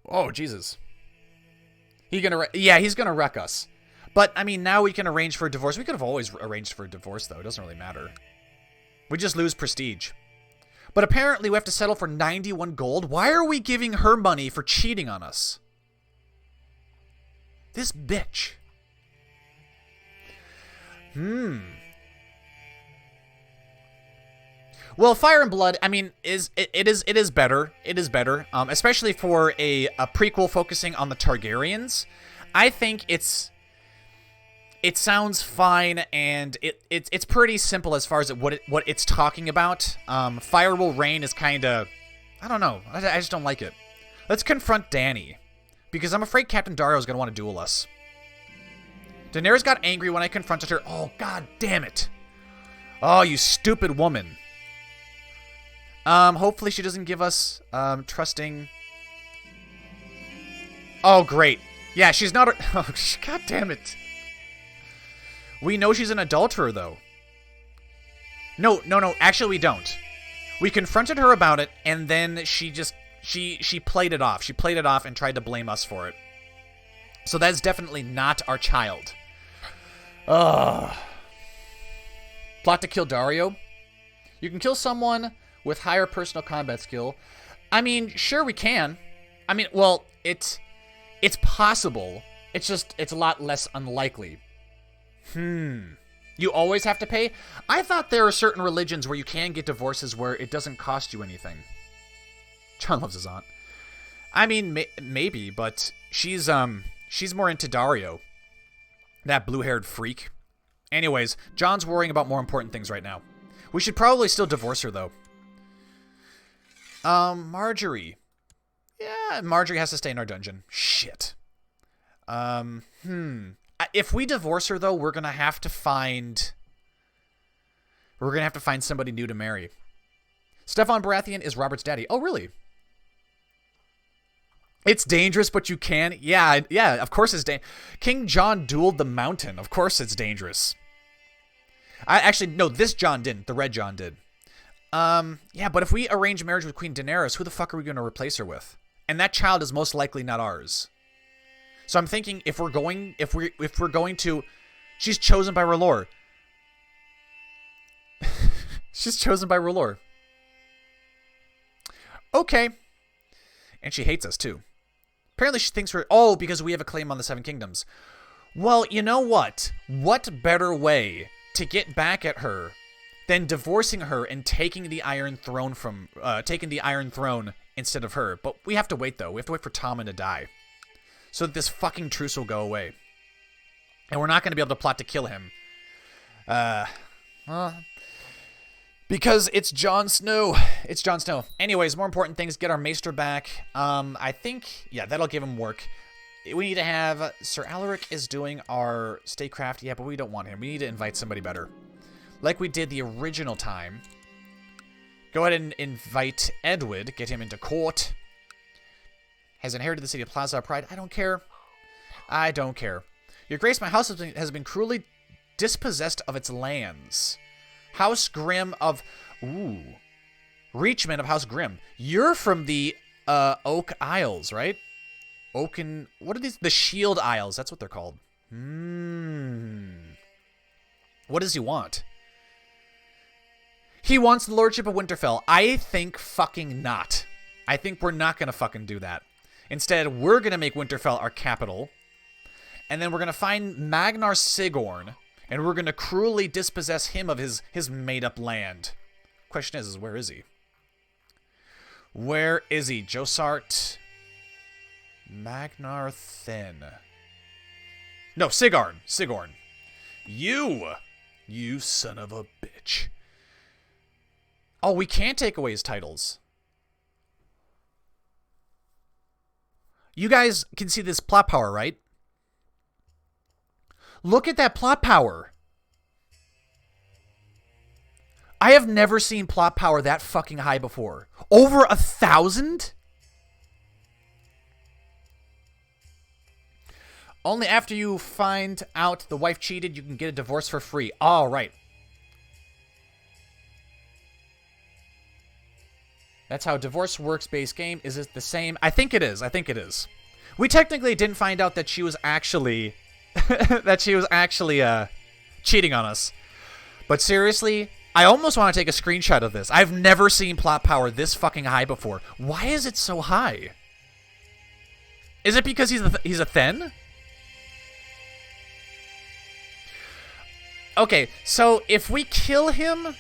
Oh, Jesus. He's gonna wreck us. But, I mean, now we can arrange for a divorce. We could have always arranged for a divorce, though. It doesn't really matter. We just lose prestige. But apparently we have to settle for 91 gold. Why are we giving her money for cheating on us? This bitch. Well, Fire and Blood, I mean, it is better. It is better. Especially for a prequel focusing on the Targaryens. I think it sounds fine, and it's pretty simple as far as what it's talking about. Fire will rain is kind of, I don't know. I just don't like it. Let's confront Dany, because I'm afraid Captain Dario is going to want to duel us. Daenerys got angry when I confronted her. Oh, god damn it. Oh, you stupid woman. Hopefully she doesn't give us, trusting... Oh, great. Yeah, she's not... Oh, god damn it. We know she's an adulterer, though. No. Actually, we don't. We confronted her about it, and then she just... She played it off. She played it off and tried to blame us for it. So that's definitely not our child. Ugh. Plot to kill Dario. You can kill someone with higher personal combat skill. I mean, sure we can. I mean, well, it's possible. It's a lot less unlikely. You always have to pay? I thought there are certain religions where you can get divorces where it doesn't cost you anything. Jon loves his aunt. I mean, maybe, but she's more into Dario. That blue-haired freak. Anyways, Jon's worrying about more important things right now. We should probably still divorce her, though. Marjorie. Yeah, Marjorie has to stay in our dungeon. Shit. If we divorce her, though, we're gonna have to find somebody new to marry. Stefan Baratheon is Robert's daddy. Oh, really? It's dangerous, but you can. Yeah, of course it's dangerous. King Jon dueled the mountain. Of course it's dangerous. No, this Jon didn't. The red Jon did. Yeah, but if we arrange marriage with Queen Daenerys, who the fuck are we going to replace her with? And that child is most likely not ours. So I'm thinking if we're going to, she's chosen by R'hllor. She's chosen by R'hllor. Okay. And she hates us too. Apparently she thinks because we have a claim on the Seven Kingdoms. Well, you know what? What better way to get back at her than divorcing her and taking the Iron Throne instead of her? But we have to wait, though. We have to wait for Tommen to die, so that this fucking truce will go away. And we're not going to be able to plot to kill him. Because it's Jon Snow. It's Jon Snow. Anyways, more important things. Get our Maester back. I think, yeah, that'll give him work. We need to have... Sir Alaric is doing our statecraft. Yeah, but we don't want him. We need to invite somebody better. Like we did the original time. Go ahead and invite Edward. Get him into court. Has inherited the city of Plaza of Pride. I don't care. I don't care. Your Grace, my house has been cruelly dispossessed of its lands. House Grimm of... Ooh. Reachman of House Grimm. You're from the Oak Isles, right? Oaken... What are these? The Shield Isles. That's what they're called. What does he want? He wants the Lordship of Winterfell. I think fucking not. I think we're not going to fucking do that. Instead, we're going to make Winterfell our capital. And then we're going to find Magnar Sigorn. And we're going to cruelly dispossess him of his made-up land. Question is where is he? Where is he? Josart... Magnar Thin. No, Sigorn. You son of a bitch. Oh, we can't take away his titles. You guys can see this plot power, right? Look at that plot power. I have never seen plot power that fucking high before. Over 1,000? Only after you find out the wife cheated, you can get a divorce for free. All right. That's how divorce works base game. Is it the same? I think it is. We technically didn't find out that she was actually... cheating on us. But seriously, I almost want to take a screenshot of this. I've never seen plot power this fucking high before. Why is it so high? Is it because he's a Then? Okay, so if we kill him...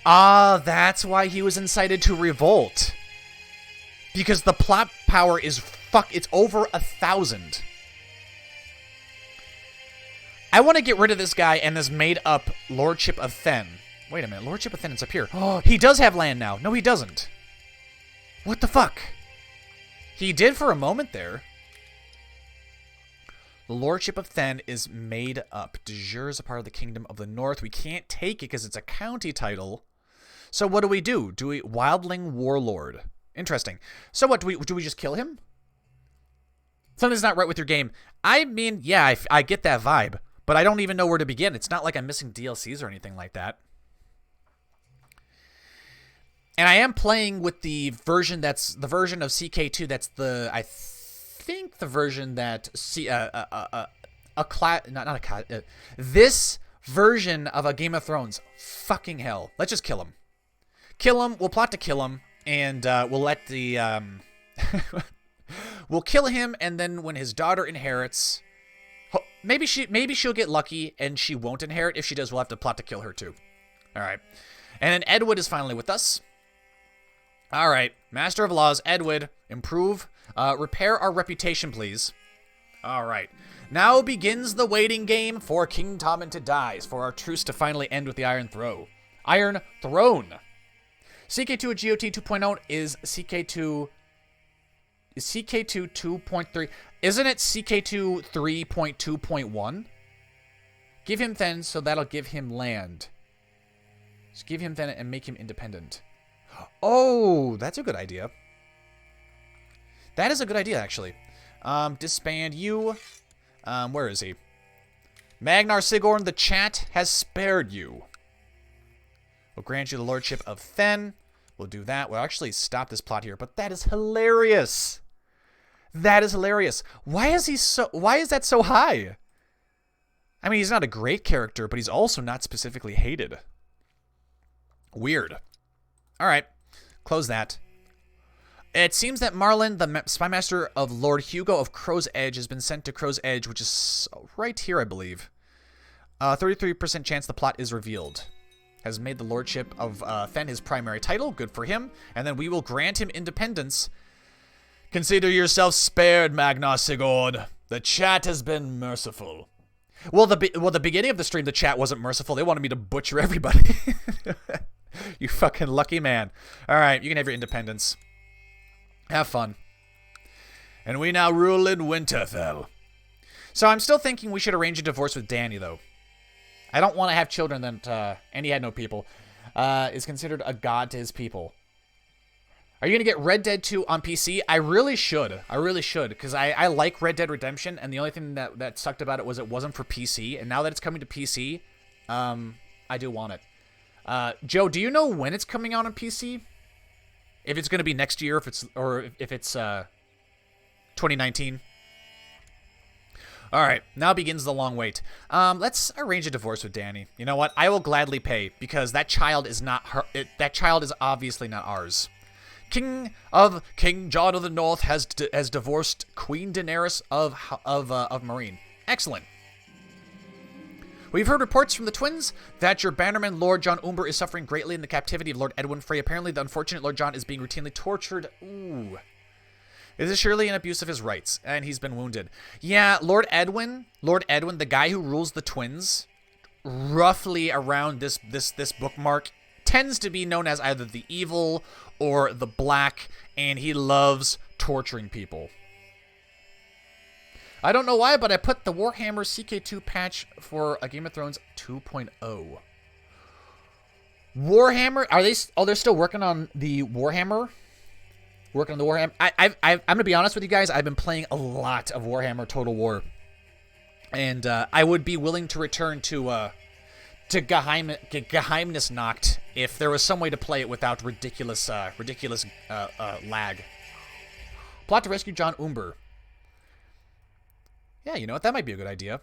that's why he was incited to revolt. Because the plot power is it's over 1,000. I want to get rid of this guy and this made-up Lordship of Then. Wait a minute, Lordship of Then is up here. Oh, he does have land now. No, he doesn't. What the fuck? He did for a moment there. The Lordship of Then is made up. De jure is a part of the Kingdom of the North. We can't take it because it's a county title. So what do? Do we Wildling Warlord? Interesting. So what, do we just kill him? Something's not right with your game. I mean, yeah, I get that vibe, but I don't even know where to begin. It's not like I'm missing DLCs or anything like that. And I am playing with the version that's the version of CK2 that's the, I think the version that this version of a Game of Thrones. Fucking hell. Let's just kill him. Kill him. We'll plot to kill him, and we'll let the we'll kill him, and then when his daughter inherits, maybe she'll get lucky and she won't inherit. If she does, we'll have to plot to kill her too. All right. And then Edward is finally with us. All right, Master of Laws, Edward, improve, repair our reputation, please. All right. Now begins the waiting game for King Tommen to die, for our truce to finally end with the Iron Throne. Iron Throne. CK2 at GOT 2.0 is CK2... Is CK2 2.3? Isn't it CK2 3.2.1? Give him then, so that'll give him land. Just give him then and make him independent. Oh, that's a good idea. That is a good idea, actually. Disband you. Where is he? Magnar Sigorn, the chat has spared you. We'll grant you the Lordship of Then. We'll do that. We'll actually stop this plot here, but that is hilarious. That is hilarious. Why is that so high? I mean, he's not a great character, but he's also not specifically hated. Weird. All right. Close that. It seems that Marlin, the spymaster of Lord Hugo of Crow's Edge, has been sent to Crow's Edge, which is right here, I believe. 33% chance the plot is revealed. Has made the Lordship of Then his primary title. Good for him. And then we will grant him independence. Consider yourself spared, Magnar Sigurd. The chat has been merciful. Well, the beginning of the stream, the chat wasn't merciful. They wanted me to butcher everybody. You fucking lucky man. All right, you can have your independence. Have fun. And we now rule in Winterfell. So I'm still thinking we should arrange a divorce with Dany, though. I don't want to have children that, and he had no people, is considered a god to his people. Are you going to get Red Dead 2 on PC? I really should. I really should, because I like Red Dead Redemption, and the only thing that sucked about it was it wasn't for PC, and now that it's coming to PC, I do want it. Joe, do you know when it's coming out on PC? If it's going to be next year, if it's 2019. All right, now begins the long wait. Let's arrange a divorce with Dany. You know what? I will gladly pay because that child is not her. That child is obviously not ours. King Jon of the North has divorced Queen Daenerys of Meereen. Excellent. We've heard reports from the twins that your bannerman, Lord Jon Umber, is suffering greatly in the captivity of Lord Edwin Frey. Apparently, the unfortunate Lord Jon is being routinely tortured. Ooh. This is surely an abuse of his rights, and he's been wounded. Yeah, Lord Edwin, the guy who rules the twins, roughly around this bookmark, tends to be known as either the evil or the black, and he loves torturing people. I don't know why, but I put the Warhammer CK2 patch for a Game of Thrones 2.0. Warhammer, are they? Oh, they're still working on the Warhammer. Working on the Warhammer. I'm gonna be honest with you guys. I've been playing a lot of Warhammer Total War, and I would be willing to return to Geheimnisnacht if there was some way to play it without ridiculous lag. Plot to rescue Jon Umber. Yeah, you know what? That might be a good idea.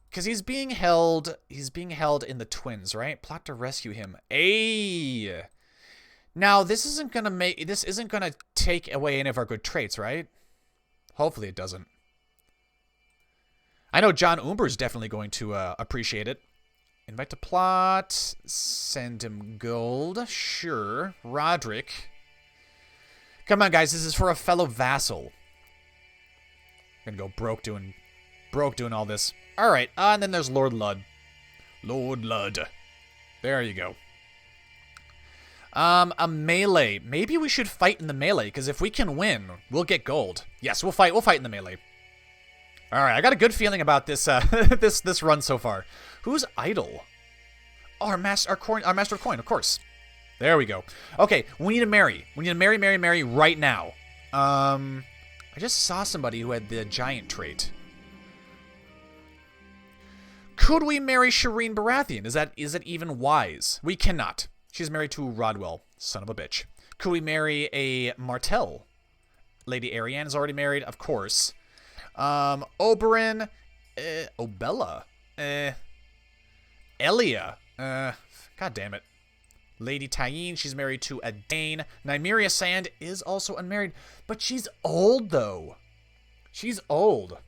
Because he's being held in the twins, right? Plot to rescue him. Ayy. Now, this isn't gonna take away any of our good traits, right? Hopefully it doesn't. I know Jon Umber's definitely going to appreciate it. Invite to plot. Send him gold. Sure. Roderick. Come on, guys. This is for a fellow vassal. Gonna go broke broke doing all this. All right, and then there's Lord Ludd. Lord Ludd. There you go. A melee. Maybe we should fight in the melee, because if we can win, we'll get gold. Yes, we'll fight. We'll fight in the melee. All right, I got a good feeling about this this run so far. Who's idle? Oh, our master of coin, of course. There we go. Okay, we need to marry. We need to marry right now. I just saw somebody who had the giant trait. Could we marry Shireen Baratheon? Is it even wise? We cannot. She's married to Rodwell, son of a bitch. Could we marry a Martell? Lady Arianne is already married, of course. Oberyn, Obella, Elia, god damn it. Lady Tyene, she's married to a Dane. Nymeria Sand is also unmarried, but she's old, though. She's old.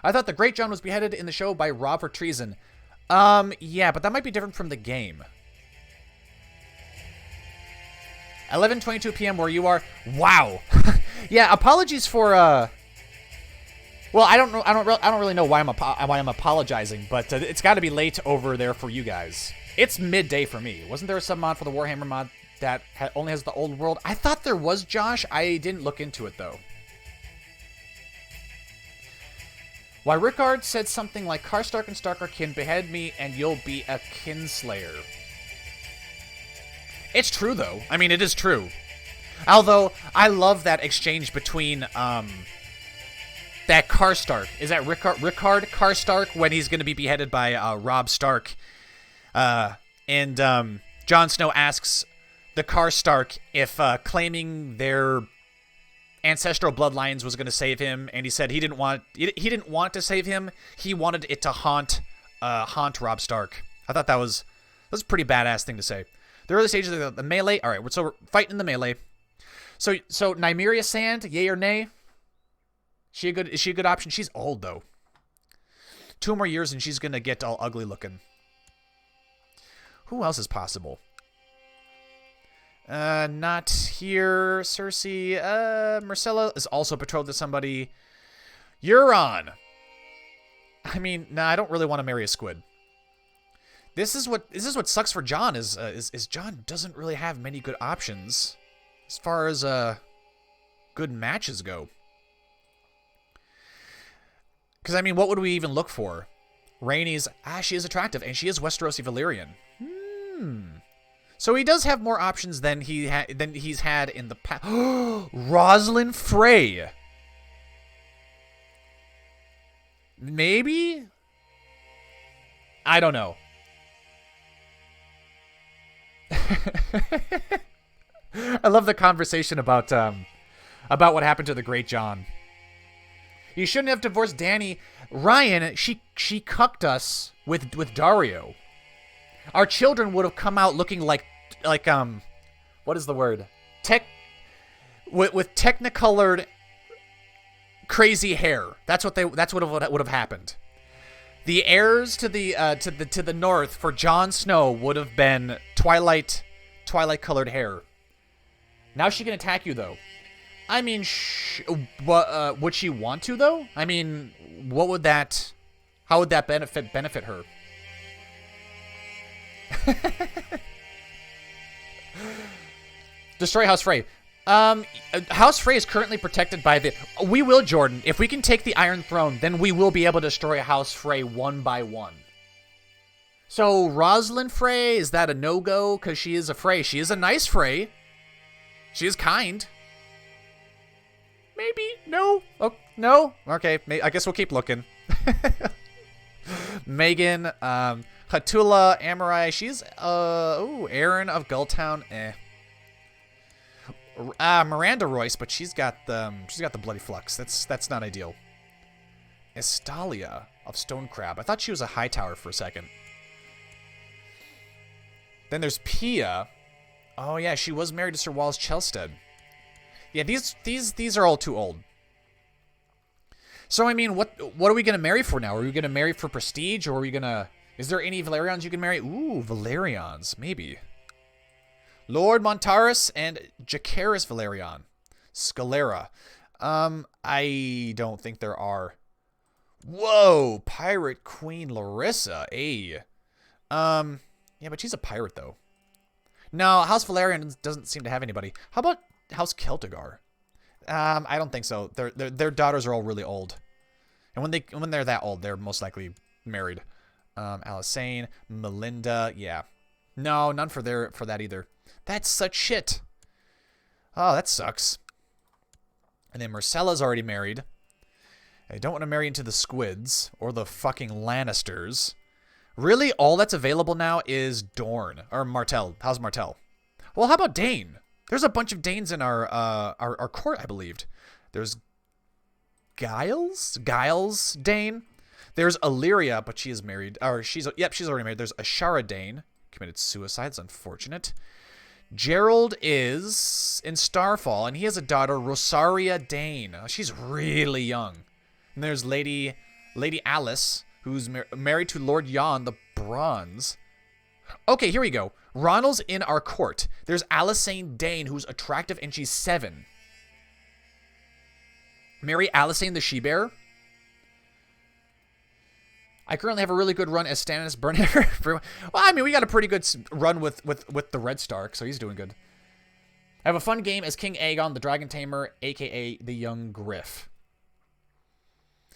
I thought the Great John was beheaded in the show by Robb for treason. Yeah, but that might be different from the game. 11:22 p.m. where you are. Wow. Yeah, apologies for, well, I don't know. I don't really know why I'm apologizing, but it's got to be late over there for you guys. It's midday for me. Wasn't there a sub mod for the Warhammer mod that only has the old world? I thought there was, Josh. I didn't look into it, though. Why Rickard said something like, Karstark and Stark are kin, behead me and you'll be a kinslayer. It's true, though. I mean, it is true. Although, I love that exchange between, that Karstark. Is that Rickard Karstark when he's going to be beheaded by, Robb Stark? And Jon Snow asks the Karstark if claiming their ancestral bloodlines was going to save him, and he said he didn't want to save him. He wanted it to haunt Robb Stark. I thought that was a pretty badass thing to say. The early stages of the melee. All right, so we're fighting in the melee. So Nymeria Sand, yay or nay? Is she a good option? She's old though. 2 more years and she's gonna get all ugly looking. Who else is possible? Not here. Cersei. Marcella is also betrothed to somebody. Euron. I mean, nah, I don't really want to marry a squid. This is what sucks for Jon is Jon doesn't really have many good options as far as good matches go. Because I mean, what would we even look for? Rhaenys, she is attractive, and she is Westerosi Valyrian. So he does have more options than he's had in the past. Rosalind Frey. Maybe? I don't know. I love the conversation about what happened to the Great John. You shouldn't have divorced Dany. Ryan, she cucked us with Dario. Our children would have come out looking like what is the word? With technicolored crazy hair. That's what would have happened. The heirs to the north for Jon Snow would have been twilight colored hair. Now she can attack you though. I mean, would she want to though? I mean, how would that benefit her? Destroy House Frey. House Frey is currently protected by the... We will, Jordan. If we can take the Iron Throne, then we will be able to destroy House Frey one by one. So, Rosalind Frey, is that a no-go? Because she is a Frey. She is a nice Frey. She is kind. Maybe? No? Oh, no? Okay, I guess we'll keep looking. Megan, Hatula, Amorai, she's, Aaron of Gulltown, Miranda Royce, but she's got the bloody flux. That's not ideal. Estalia of Stonecrab. I thought she was a Hightower for a second. Then there's Pia. Oh yeah, she was married to Sir Wallace Chelstead. Yeah, these are all too old. So I mean, what are we gonna marry for now? Are we gonna marry for prestige, or are we gonna? Is there any Valerians you can marry? Ooh, Valerians, maybe. Lord Montaris and Jacaerys Valerian. Scalera. I don't think there are. Whoa, Pirate Queen Larissa. Hey. Yeah, but she's a pirate, though. No, House Valyrian doesn't seem to have anybody. How about House Celtigar? I don't think so. Their daughters are all really old. And when they're that old, they're most likely married. Alyssane, Melinda, yeah. No, none for that either. That's such shit. Oh, that sucks. And then Myrcella's already married. I don't want to marry into the Squids or the fucking Lannisters. Really, all that's available now is Dorne or Martell. How's Martell? Well, how about Dane? There's a bunch of Danes in our court, I believed. There's Giles Dane. There's Illyria, but she is married. Or she's already married. There's Ashara Dane, committed suicide. It's unfortunate. Gerald is in Starfall, and he has a daughter, Rosaria Dane. She's really young. And there's Lady Alice, who's married to Lord Jon the Bronze. Okay, here we go. Ronald's in our court. There's Alyssane Dane, who's attractive, and she's 7. Marry Alyssane the She-Bear. I currently have a really good run as Stannis Burner. Well, I mean, we got a pretty good run with the Red Stark, so he's doing good. I have a fun game as King Aegon, the Dragon Tamer, a.k.a. the Young Griff.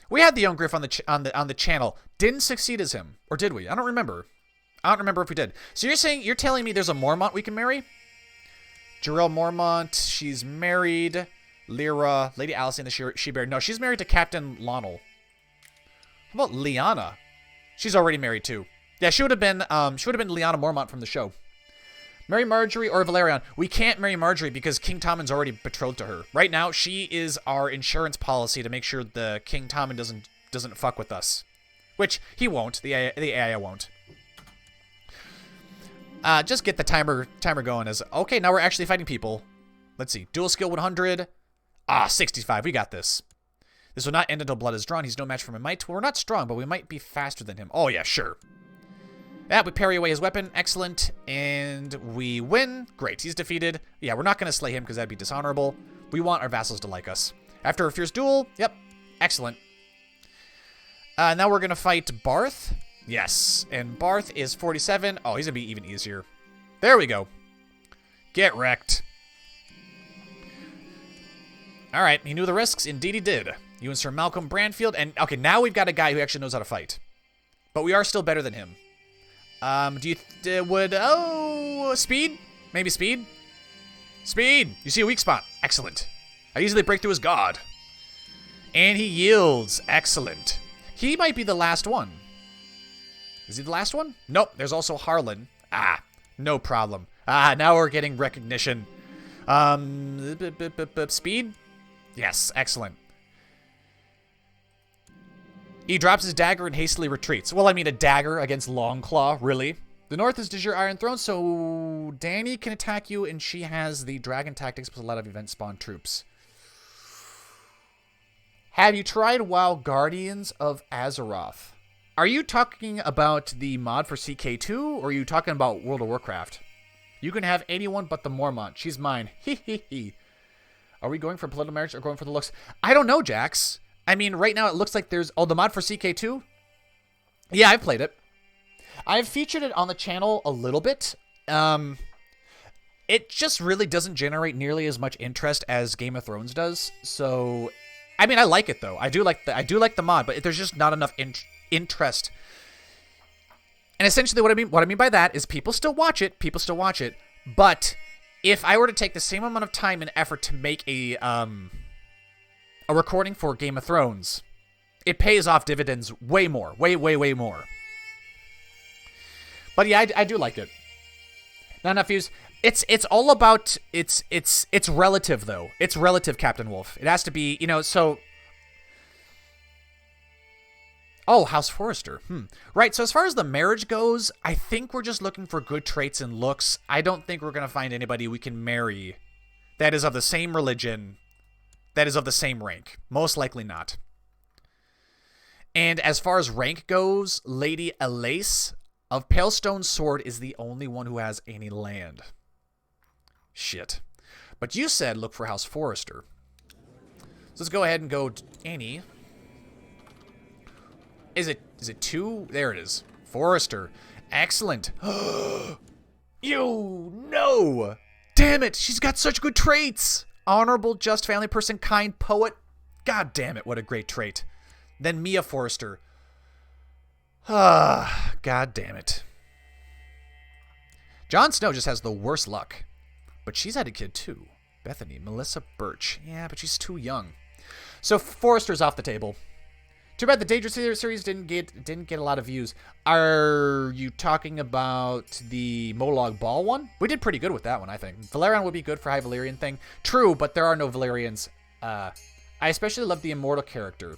We had the Young Griff on the channel. Didn't succeed as him, or did we? I don't remember. I don't remember if we did. So you're telling me there's a Mormont we can marry? Jarell Mormont, she's married. Lyra, Lady Alyssane the She-Bear. No, she's married to Captain Lonel. How about Lyanna? She's already married too. Yeah, she would have been Lyanna Mormont from the show. Marry Marjorie or Valyrian. We can't marry Marjorie because King Tommen's already betrothed to her. Right now, she is our insurance policy to make sure the King Tommen doesn't fuck with us. Which he won't. The AI won't. Just get the timer going as okay, now we're actually fighting people. Let's see. Dual skill 100. 65. We got this. This will not end until blood is drawn. He's no match for my might. Well, we're not strong, but we might be faster than him. Oh, yeah, sure. Yeah, we parry away his weapon. Excellent. And we win. Great. He's defeated. Yeah, we're not going to slay him because that'd be dishonorable. We want our vassals to like us. After a fierce duel. Yep. Excellent. Now we're going to fight Barth. Yes. And Barth is 47. Oh, he's going to be even easier. There we go. Get wrecked. All right. He knew the risks. Indeed he did. You and Sir Malcolm Branfield. And, okay, now we've got a guy who actually knows how to fight. But we are still better than him. Speed? Maybe speed? Speed! You see a weak spot. Excellent. I easily break through his guard. And he yields. Excellent. He might be the last one. Is he the last one? Nope. There's also Harlan. No problem. Now we're getting recognition. Speed? Yes, excellent. He drops his dagger and hastily retreats. Well, I mean, a dagger against Longclaw, really? The North is de jure Iron Throne, so Dany can attack you, and she has the dragon tactics plus a lot of event spawn troops. Have you tried WoW Guardians of Azeroth? Are you talking about the mod for CK2, or are you talking about World of Warcraft? You can have anyone but the Mormont. She's mine. Hee. Are we going for political marriage or going for the looks? I don't know, Jax. I mean, right now it looks like there's... Oh, the mod for CK2? Yeah, I've played it. I've featured it on the channel a little bit. It just really doesn't generate nearly as much interest as Game of Thrones does. So, I mean, I like it though. I do like the mod, but there's just not enough interest. And essentially, what I mean by that is people still watch it. But if I were to take the same amount of time and effort to make a recording for Game of Thrones, it pays off dividends way more. Way more. But yeah, I do like it. Not enough views. It's all about, it's relative though. It's relative, Captain Wolf. It has to be, so... Oh, House Forrester. Right, so as far as the marriage goes, I think we're just looking for good traits and looks. I don't think we're going to find anybody we can marry that is of the same religion, that is of the same rank. Most likely not. And as far as rank goes, Lady Elace of Palestone Sword is the only one who has any land. Shit. But you said look for House Forrester. So let's go ahead and go to Annie. Is it 2? There it is. Forrester. Excellent. You know. Damn it. She's got such good traits. Honorable, just, family person, kind, poet. God damn it. What a great trait. Then Mia Forrester. God damn it. Jon Snow just has the worst luck. But she's had a kid too. Bethany, Melissa Birch. Yeah, but she's too young. So Forrester's off the table. Too bad the Daedra series didn't get a lot of views. Are you talking about the Molag Bal one? We did pretty good with that one, I think. Valyrian would be good for High Valyrian thing. True, but there are no Valyrians. I especially love the immortal character.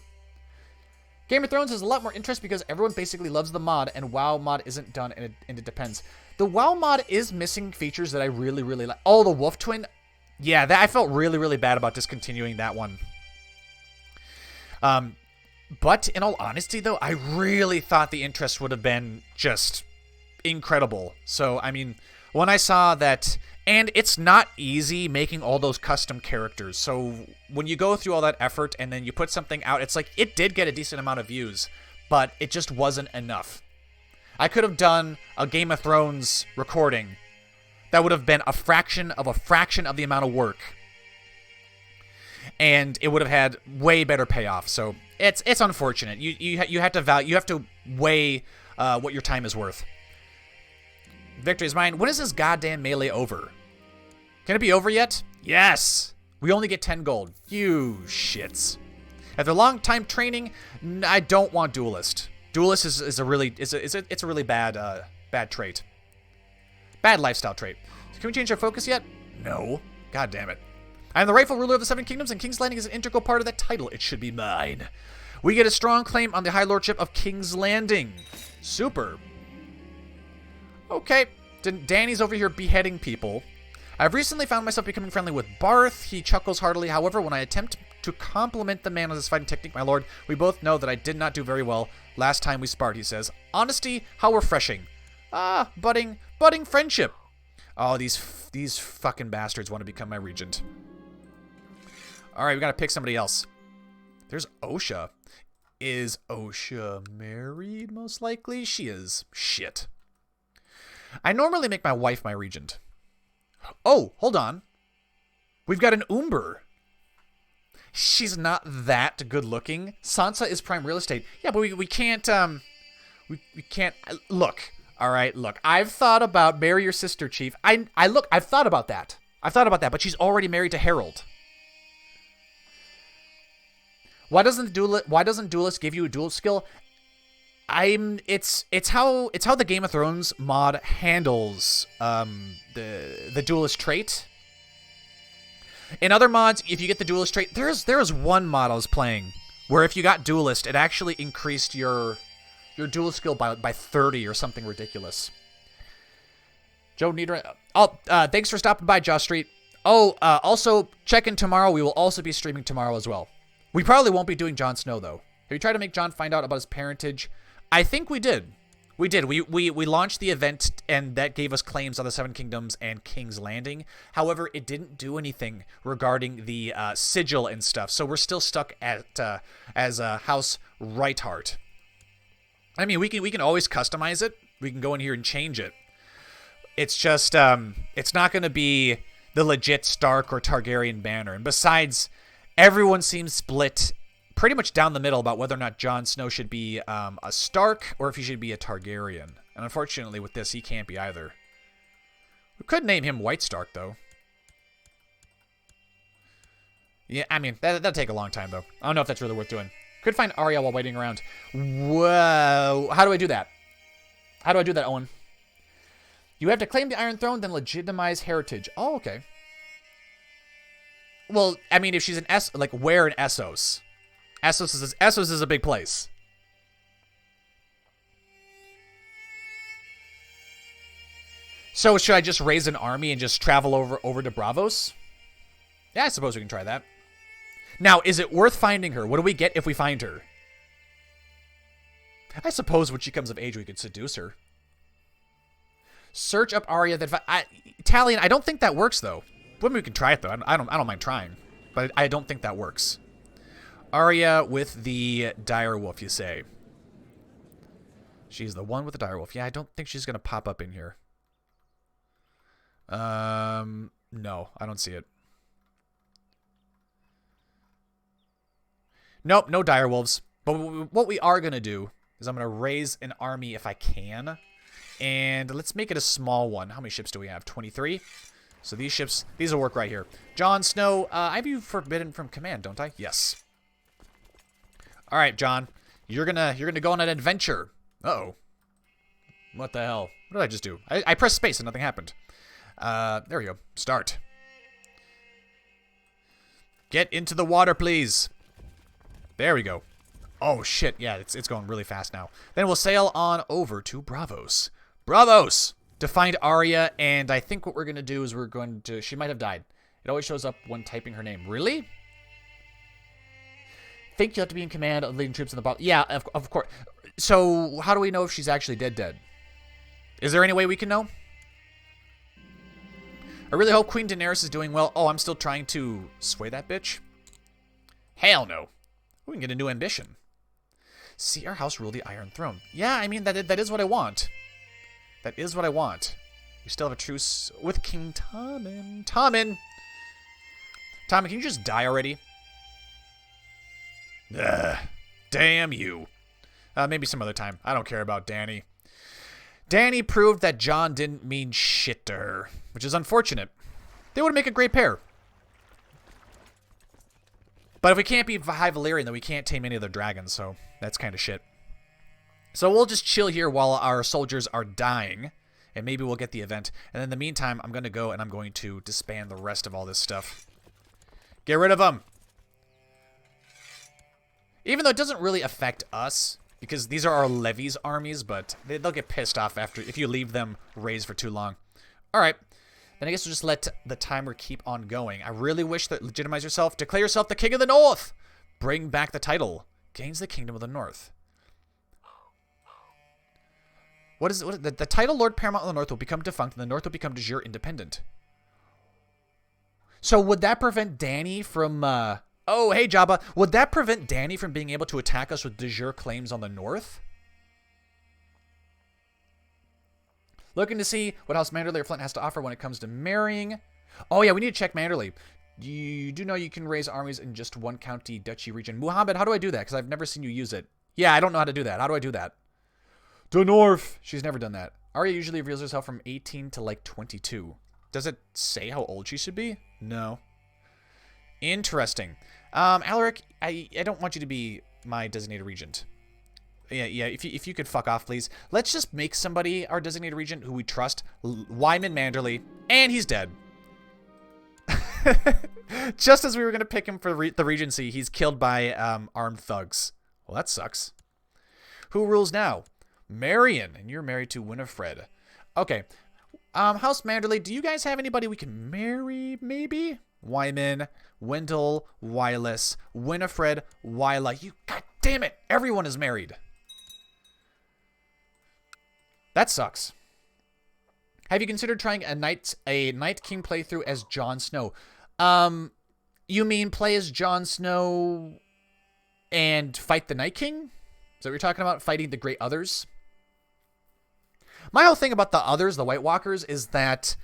Game of Thrones has a lot more interest because everyone basically loves the mod, and WoW mod isn't done, and it depends. The WoW mod is missing features that I really, really like. Oh, the Wolf Twin. Yeah, I felt really, really bad about discontinuing that one. But in all honesty, though, I really thought the interest would have been just incredible. So, I mean, when I saw that, and it's not easy making all those custom characters. So when you go through all that effort and then you put something out, it's like it did get a decent amount of views, but it just wasn't enough. I could have done a Game of Thrones recording that would have been a fraction of the amount of work. And it would have had way better payoff. So it's unfortunate. You have to weigh what your time is worth. Victory is mine. When is this goddamn melee over? Can it be over yet? Yes. We only get 10 gold. You shits. After long time training, I don't want duelist. Duelist is a really bad trait. Bad lifestyle trait. Can we change our focus yet? No. God damn it. I am the rightful ruler of the Seven Kingdoms, and King's Landing is an integral part of that title. It should be mine. We get a strong claim on the High Lordship of King's Landing. Super. Okay. Danny's over here beheading people. I've recently found myself becoming friendly with Barth. He chuckles heartily. However, when I attempt to compliment the man on his fighting technique, my lord, we both know that I did not do very well last time we sparred, he says. Honesty, how refreshing. Ah, budding friendship. Oh, these fucking bastards want to become my regent. All right, we got to pick somebody else. There's Osha. Is Osha married, most likely? She is. Shit. I normally make my wife my regent. Oh, hold on. We've got an Umber. She's not that good looking. Sansa is prime real estate. Yeah, but we can't, we can't, look. All right, look. I've thought about marry your sister, Chief. I've thought about that. But she's already married to Harold. Why doesn't Duelist give you a duel skill? It's how the Game of Thrones mod handles the Duelist trait. In other mods, if you get the Duelist trait, there was one mod I was playing where if you got Duelist, it actually increased your duel skill by 30 or something ridiculous. Joe Nieder. Oh, thanks for stopping by, Josh Street. Oh, also check in tomorrow. We will also be streaming tomorrow as well. We probably won't be doing Jon Snow, though. Have you tried to make Jon find out about his parentage? I think we did. We did. We launched the event, and that gave us claims on the Seven Kingdoms and King's Landing. However, it didn't do anything regarding the sigil and stuff, so we're still stuck at as House Stargaryen. I mean, we can always customize it. We can go in here and change it. It's just it's not going to be the legit Stark or Targaryen banner. And besides, everyone seems split pretty much down the middle about whether or not Jon Snow should be a Stark or if he should be a Targaryen. And unfortunately with this, he can't be either. We could name him White Stark, though. Yeah, I mean, that'll take a long time, though. I don't know if that's really worth doing. Could find Arya while waiting around. Whoa. How do I do that? How do I do that, Owen? You have to claim the Iron Throne, then legitimize heritage. Oh, okay. Well, I mean, if she's an like, where in Essos? Essos is a big place. So should I just raise an army and just travel over to Braavos? Yeah, I suppose we can try that. Now, is it worth finding her? What do we get if we find her? I suppose when she comes of age, we could seduce her. Search up Arya. Talion, I don't think that works, though. Well, we can try it, though. I don't mind trying. But I don't think that works. Arya with the dire wolf, you say. She's the one with the direwolf. Yeah, I don't think she's going to pop up in here. No, I don't see it. Nope, no direwolves. But what we are going to do is I'm going to raise an army if I can. And let's make it a small one. How many ships do we have? 23. So these ships, these will work right here. Jon Snow, I have you forbidden from command, don't I? Yes. All right, Jon. You're gonna go on an adventure. Uh-oh. What the hell? What did I just do? I pressed space and nothing happened. There we go. Start. Get into the water, please. There we go. Oh, shit. Yeah, it's going really fast now. Then we'll sail on over to Bravos. Bravos! To find Arya, and I think what we're going to do is we're going to... She might have died. It always shows up when typing her name. Really? Think you have to be in command of leading troops in the battle. Yeah, of course. So, how do we know if she's actually dead? Is there any way we can know? I really hope Queen Daenerys is doing well. Oh, I'm still trying to sway that bitch? Hell no. We can get a new ambition. See our house rule the Iron Throne. Yeah, I mean, that is what I want. That is what I want. We still have a truce with King Tommen. Tommen, can you just die already? Ugh, damn you. Maybe some other time. I don't care about Dany. Dany proved that Jon didn't mean shit to her, which is unfortunate. They would make a great pair. But if we can't be High Valyrian, then we can't tame any of their dragons, so that's kind of shit. So we'll just chill here while our soldiers are dying, and maybe we'll get the event. And in the meantime, I'm going to go and I'm going to disband the rest of all this stuff. Get rid of them! Even though it doesn't really affect us, because these are our levies armies, but they'll get pissed off if you leave them raised for too long. Alright, then I guess we'll just let the timer keep on going. I really wish that legitimize yourself, declare yourself the King of the North! Bring back the title. Gains the Kingdom of the North. What is it? The title Lord Paramount of the North will become defunct, and the North will become de jure independent. So would that prevent Dany from... Oh, hey, Jabba. Would that prevent Dany from being able to attack us with de jure claims on the North? Looking to see what House Manderley or Flint has to offer when it comes to marrying. Oh, yeah, we need to check Manderley. You do know you can raise armies in just one county duchy region. Muhammad, how do I do that? Because I've never seen you use it. Yeah, I don't know how to do that. How do I do that? The North. She's never done that. Arya usually reveals herself from 18 to like 22. Does it say how old she should be? No. Interesting. Alaric, I don't want you to be my designated regent. Yeah, if you could fuck off, please. Let's just make somebody our designated regent who we trust. Wyman Manderley. And he's dead. Just as we were going to pick him for the regency, he's killed by armed thugs. Well, that sucks. Who rules now? Marion, and you're married to Winifred. Okay. House Manderley, do you guys have anybody we can marry, maybe? Wyman, Wendell, Wylus, Winifred, Wyla. You, god damn it, everyone is married. That sucks. Have you considered trying a Night King playthrough as Jon Snow? You mean play as Jon Snow and fight the Night King? Is that what you're talking about? Fighting the Great Others? My whole thing about the others, the White Walkers, is that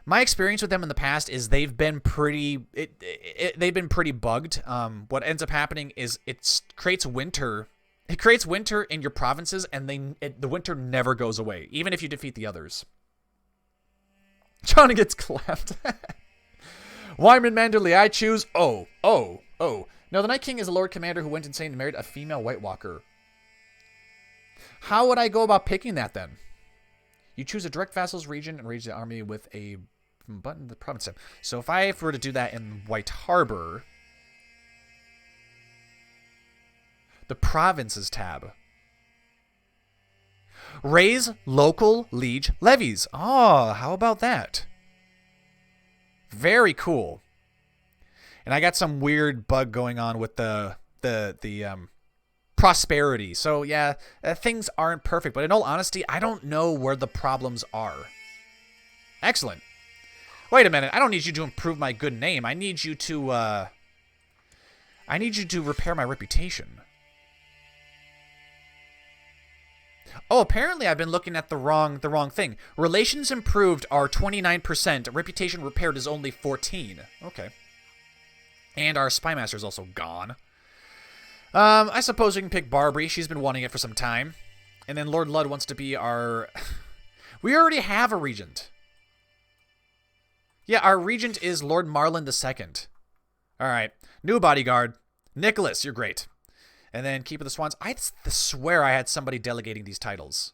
my experience with them in the past is they've been pretty bugged. What ends up happening is it creates winter. It creates winter in your provinces, and the winter never goes away, even if you defeat the others. Johnny gets clapped. Wyman Manderley, I choose. Oh. No, the Night King is a Lord Commander who went insane and married a female White Walker. How would I go about picking that then? You choose a direct vassal's region and raise the army with a button the province. So if I were to do that in White Harbor, the provinces tab. Raise local liege levies. Oh, how about that? Very cool. And I got some weird bug going on with the prosperity. So yeah, things aren't perfect, but in all honesty, I don't know where the problems are. Excellent. Wait a minute. I don't need you to improve my good name. I need you to repair my reputation. Oh, apparently I've been looking at the wrong thing. Relations improved are 29%. Reputation repaired is only 14. Okay. And our spy master is also gone. I suppose we can pick Barbary. She's been wanting it for some time. And then Lord Ludd wants to be our... We already have a regent. Yeah, our regent is Lord Marlon II. All right. New bodyguard. Nicholas, you're great. And then Keep of the Swans. I swear I had somebody delegating these titles.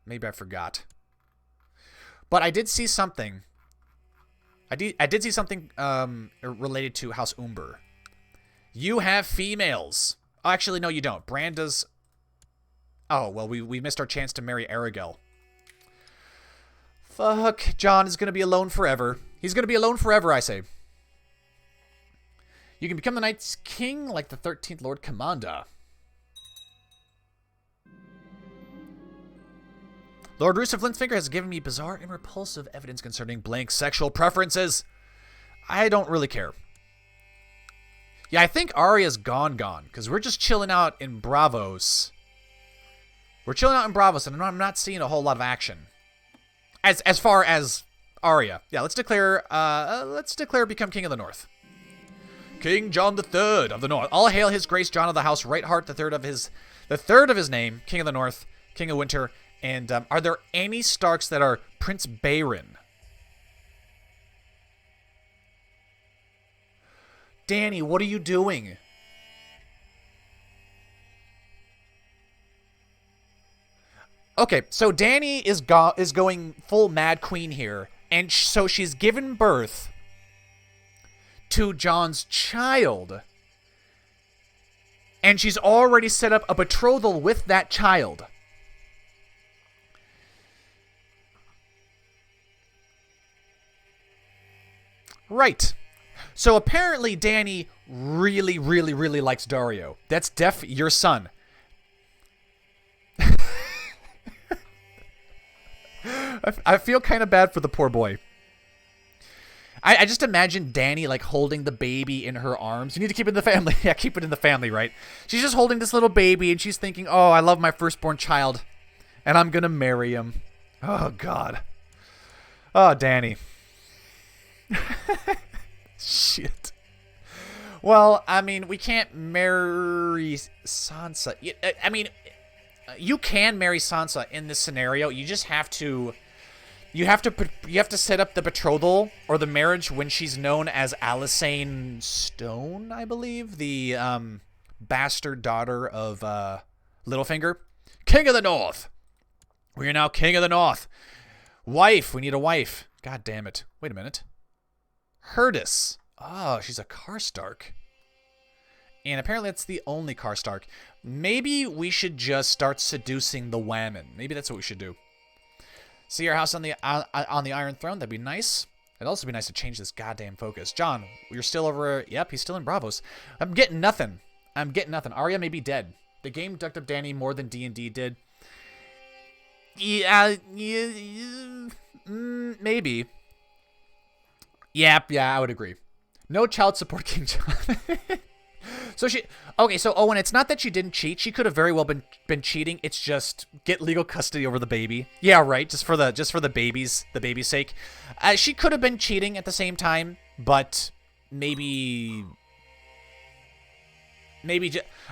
Maybe I forgot. But I did see something. I did see something related to House Umber. You have females. Oh, actually, no, you don't. Branda's... Oh, well, we missed our chance to marry Aragel. Fuck. Jon is going to be alone forever. He's going to be alone forever, I say. You can become the Night's King like the 13th Lord Commander. Lord Roose of Flintfinger has given me bizarre and repulsive evidence concerning Blank's sexual preferences. I don't really care. Yeah, I think Arya's gone, because we're just chilling out in Bravos. We're chilling out in Bravos, and I'm not seeing a whole lot of action. As far as Arya. Yeah, let's declare become King of the North. King Jon III of the North. All hail his grace, Jon of the House, Right-Heart, the third of his name, King of the North, King of Winter. And are there any Starks that are Prince Bayron? Dany, what are you doing? Okay, so Dany is going full Mad Queen here, and so she's given birth to Jon's child, and she's already set up a betrothal with that child. Right. So apparently Dany really, really, really likes Dario. That's your son. I feel kind of bad for the poor boy. I just imagine Dany like holding the baby in her arms. You need to keep it in the family. Yeah, keep it in the family, right? She's just holding this little baby and she's thinking, oh, I love my firstborn child and I'm going to marry him. Oh, God. Oh, Dany. Shit. Well, I mean, we can't marry Sansa. I mean, you can marry Sansa in this scenario. You just have to... You have to set up the betrothal or the marriage when she's known as Alysanne Stone, I believe, the bastard daughter of Littlefinger. King of the North. We are now King of the North. Wife. We need a wife. God damn it. Wait a minute. Herdis. Oh, she's a Karstark. And apparently that's the only Karstark. Maybe we should just start seducing the women. Maybe that's what we should do. See our house on the Iron Throne. That'd be nice. It'd also be nice to change this goddamn focus. Jon, you're still over... Yep, he's still in Bravos. I'm getting nothing. Arya may be dead. The game ducked up Dany more than D&D did. Yeah, maybe. Yeah, I would agree. No child support, King Jon. So she... Okay, so Owen, it's not that she didn't cheat. She could have very well been cheating. It's just get legal custody over the baby. Yeah, right. Just for the baby's sake. She could have been cheating at the same time, but maybe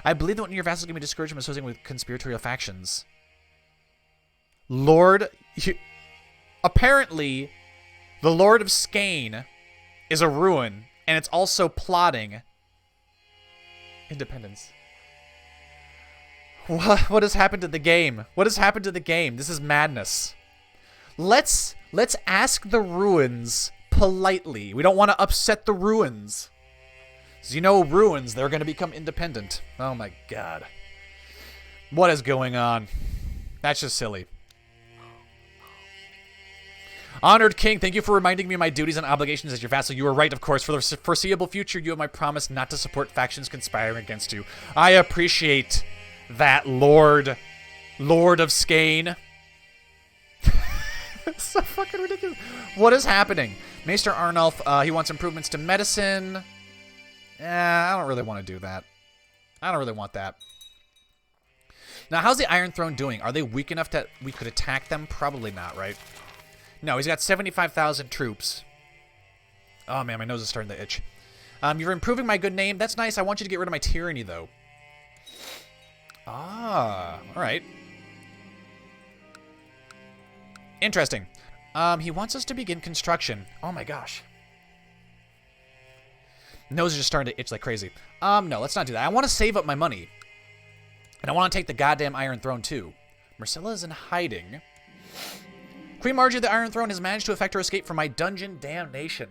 I believe that one of your vassals can be discouraged from associating with conspiratorial factions. Apparently, the Lord of Skane is a ruin, and it's also plotting independence. What has happened to the game? What has happened to the game? This is madness. Let's ask the ruins politely. We don't want to upset the ruins. As you know, ruins, they're going to become independent. Oh my God. What is going on? That's just silly. Honored King, thank you for reminding me of my duties and obligations as your vassal. You were right, of course. For the foreseeable future, you have my promise not to support factions conspiring against you. I appreciate that, Lord of Skane. So fucking ridiculous. What is happening? Maester Arnulf, he wants improvements to medicine. I don't really want to do that. I don't really want that. Now, how's the Iron Throne doing? Are they weak enough that we could attack them? Probably not, right? No, he's got 75,000 troops. Oh, man, my nose is starting to itch. You're improving my good name. That's nice. I want you to get rid of my tyranny, though. Ah, all right. Interesting. He wants us to begin construction. Oh, my gosh. Nose is just starting to itch like crazy. No, let's not do that. I want to save up my money. And I want to take the goddamn Iron Throne, too. Marcella's in hiding. Queen Margie of the Iron Throne has managed to effect her escape from my dungeon damnation.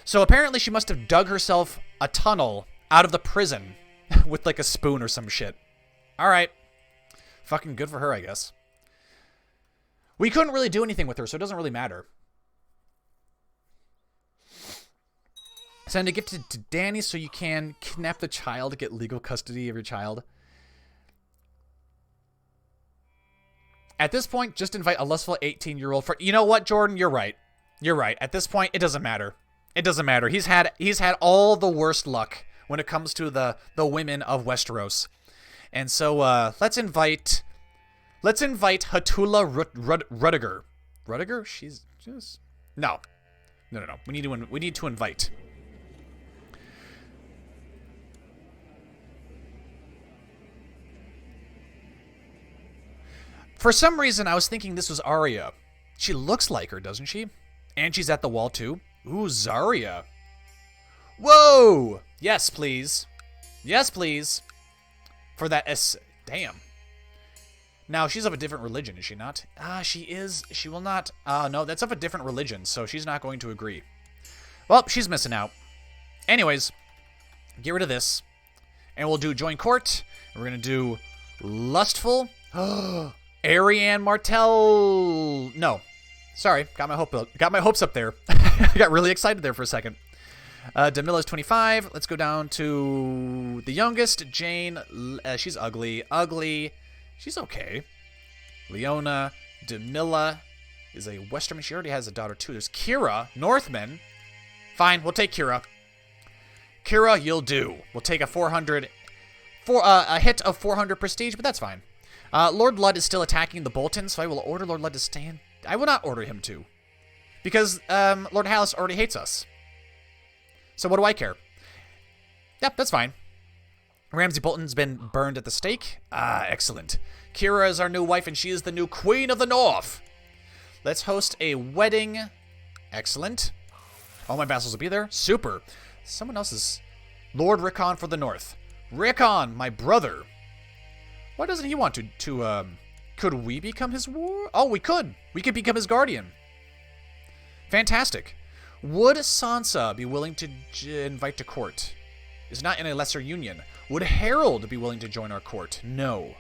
So apparently she must have dug herself a tunnel out of the prison with like a spoon or some shit. All right. Fucking good for her, I guess. We couldn't really do anything with her, so it doesn't really matter. Send a gift to Dany so you can kidnap the child to get legal custody of your child. At this point, just invite a lustful 18-year-old for... You know what, Jordan? You're right. You're right. At this point, it doesn't matter. It doesn't matter. He's had all the worst luck when it comes to the women of Westeros. And so let's invite Hatula Rudiger. Rudiger? She's just... No. We need to invite. For some reason, I was thinking this was Arya. She looks like her, doesn't she? And she's at the wall, too. Ooh, Zarya. Whoa! Yes, please. Yes, please. For that damn. Now, she's of a different religion, is she not? She is. She will not. No, that's of a different religion, so she's not going to agree. Well, she's missing out. Anyways, get rid of this. And we'll do join court. And we're going to do lustful. Arianne Martell. No. Sorry, got my hopes up there. I got really excited there for a second. Damila's 25. Let's go down to the youngest, Jane. She's ugly. She's okay. Leona. Damila is a Westerman. She already has a daughter, too. There's Kira. Northman. Fine, we'll take Kira. Kira, you'll do. We'll take a 400... a hit of 400 prestige, but that's fine. Lord Ludd is still attacking the Boltons, so I will order Lord Ludd to stand... I will not order him to. Because Lord Hallis already hates us. So what do I care? Yep, that's fine. Ramsay Bolton's been burned at the stake. Excellent. Kira is our new wife, and she is the new Queen of the North. Let's host a wedding. Excellent. All my vassals will be there. Super. Someone else is... Lord Rickon for the North. Rickon, my brother. Why doesn't he want to could we become his war? Oh, we could. We could become his guardian. Fantastic. Would Sansa be willing to invite to court? Is not in a lesser union. Would Harold be willing to join our court? No.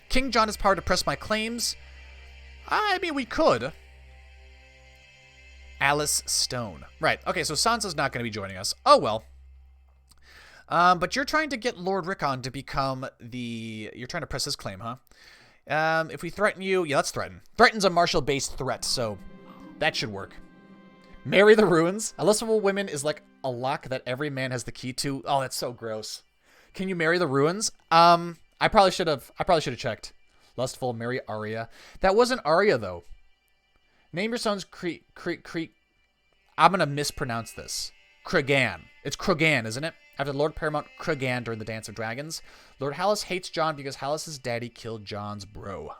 King John has power to press my claims. I mean, we could. Alice Stone. Right. Okay, so Sansa's not going to be joining us. Oh, well. But you're trying to get Lord Rickon to become the... You're trying to press his claim, huh? If we threaten you... Yeah, let's threaten. Threaten's a martial-based threat, so that should work. Marry the Ruins. A lustful women is like a lock that every man has the key to. Oh, that's so gross. Can you marry the Ruins? I probably should have checked. Lustful, marry Arya. That wasn't Arya, though. Name your sons I'm going to mispronounce this. Cregan. It's Cregan, isn't it? After Lord Paramount Cregan during the Dance of Dragons. Lord Hallis hates Jon because Hallis's daddy killed Jon's bro.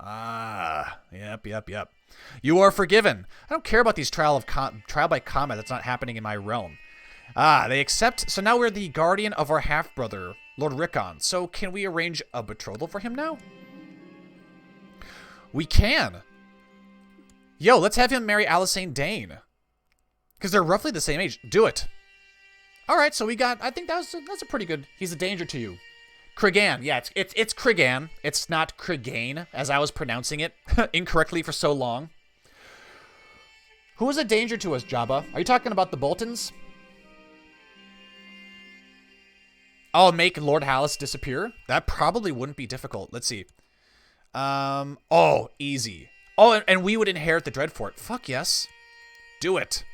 Yep. You are forgiven. I don't care about these trial by combat that's not happening in my realm. They accept. So now we're the guardian of our half-brother, Lord Rickon. So can we arrange a betrothal for him now? We can. Yo, let's have him marry Alysanne Dane. Because they're roughly the same age. Do it. All right, so we got... I think that's a pretty good... He's a danger to you. Cregan. Yeah, it's Cregan. It's not Cregan, as I was pronouncing it incorrectly for so long. Who is a danger to us, Jabba? Are you talking about the Boltons? Oh, make Lord Hallis disappear? That probably wouldn't be difficult. Let's see. Oh, easy. Oh, and we would inherit the Dreadfort. Fuck yes. Do it.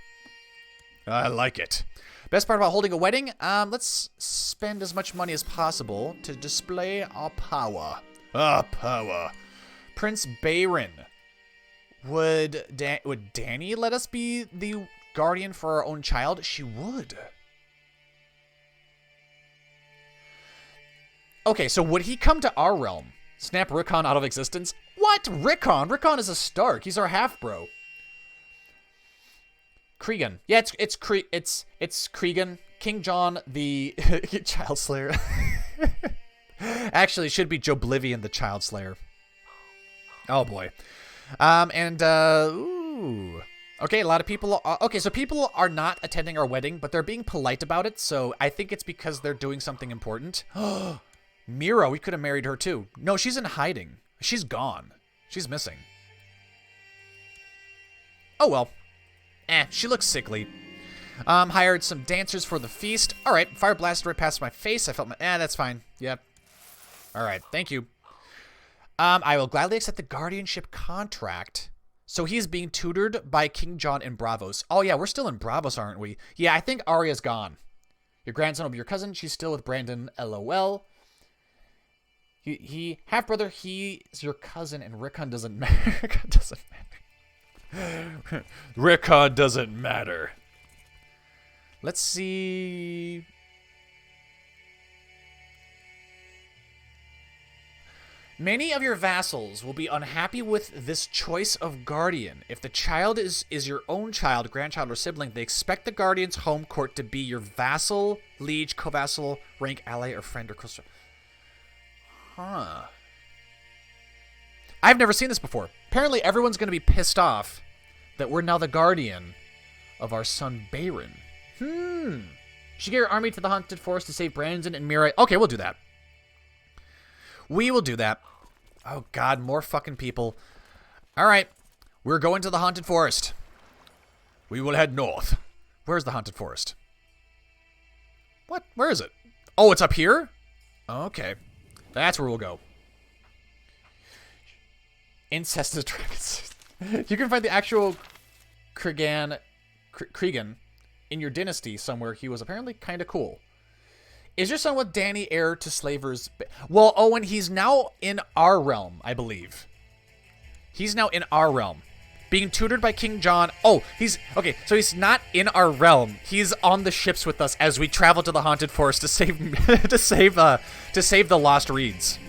I like it. Best part about holding a wedding? Let's spend as much money as possible to display our power. Ah, power. Prince Bayron. Would Dany let us be the guardian for our own child? She would. Okay, so would he come to our realm? Snap Rickon out of existence? What? Rickon? Rickon is a Stark. He's our half-bro. Cregan. Yeah, it's Cregan. King Jon, the Child Slayer. Actually, it should be Joeblivion, the Child Slayer. Oh, boy. Ooh. Okay, a lot of people... okay, so people are not attending our wedding, but they're being polite about it, so I think it's because they're doing something important. Mira, we could have married her, too. No, she's in hiding. She's gone. She's missing. Oh, well. She looks sickly. Hired some dancers for the feast. All right, fire blasted right past my face. I felt my... that's fine. Yep. All right, thank you. I will gladly accept the guardianship contract. So he's being tutored by King Jon in Bravos. Oh, yeah, we're still in Bravos, aren't we? Yeah, I think Arya's gone. Your grandson will be your cousin. She's still with Brandon, LOL. He half-brother, he's your cousin, and Rickon doesn't matter. Rickon doesn't matter. Rickon doesn't matter. Let's see... Many of your vassals will be unhappy with this choice of guardian. If the child is your own child, grandchild, or sibling, they expect the guardian's home court to be your vassal, liege, co-vassal, rank, ally, or friend, or close. Huh. I've never seen this before. Apparently, everyone's going to be pissed off that we're now the guardian of our son, Bayron. Should get your army to the Haunted Forest to save Brandon and Mira. Okay, we'll do that. We will do that. Oh, God, more fucking people. All right, we're going to the Haunted Forest. We will head north. Where's the Haunted Forest? What? Where is it? Oh, it's up here? Okay. That's where we'll go. Incested dragons. You can find the actual Cregan in your dynasty somewhere. He was apparently kind of cool. Is your son with Dany heir to slavers? Well, Owen, he's now in our realm, I believe. He's now in our realm. Being tutored by King Jon. Oh, okay, so he's not in our realm. He's on the ships with us as we travel to the Haunted Forest to save to save the lost reeds.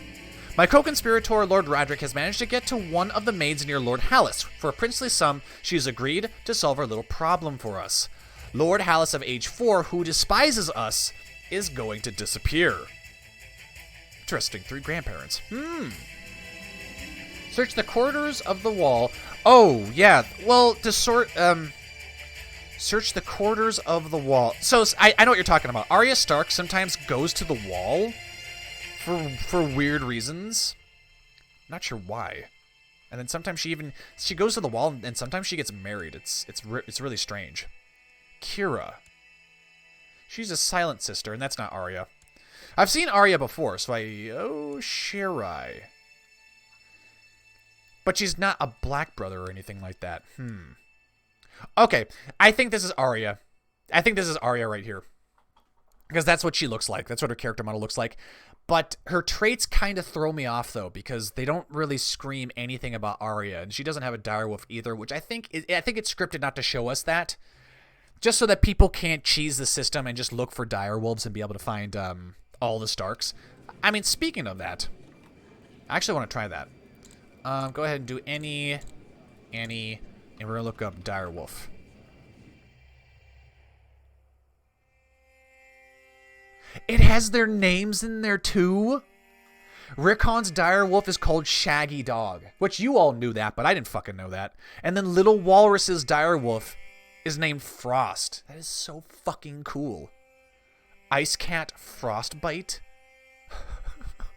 My co-conspirator, Lord Roderick, has managed to get to one of the maids near Lord Hallis. For a princely sum, she has agreed to solve our little problem for us. Lord Hallis of age 4, who despises us, is going to disappear. Interesting. 3 grandparents. Search the corridors of the wall. Oh, yeah. Well, to search the corridors of the wall. So, I know what you're talking about. Arya Stark sometimes goes to the wall for weird reasons. Not sure why. And then sometimes she goes to the wall and sometimes she gets married. It's really strange. Kira. She's a silent sister, and that's not Arya. I've seen Arya before, so Shirai. But she's not a black brother or anything like that. Okay, I think this is Arya. I think this is Arya right here. Because that's what she looks like. That's what her character model looks like. But her traits kind of throw me off, though, because they don't really scream anything about Arya. And she doesn't have a direwolf either, which I think it's scripted not to show us that. Just so that people can't cheese the system and just look for direwolves and be able to find all the Starks. I mean, speaking of that, I actually want to try that. Go ahead and do Annie, and we're going to look up direwolf. It has their names in there, too? Rickon's direwolf is called Shaggy Dog, which you all knew that, but I didn't fucking know that. And then Little Walrus's direwolf is named Frost. That is so fucking cool. Ice Cat Frostbite?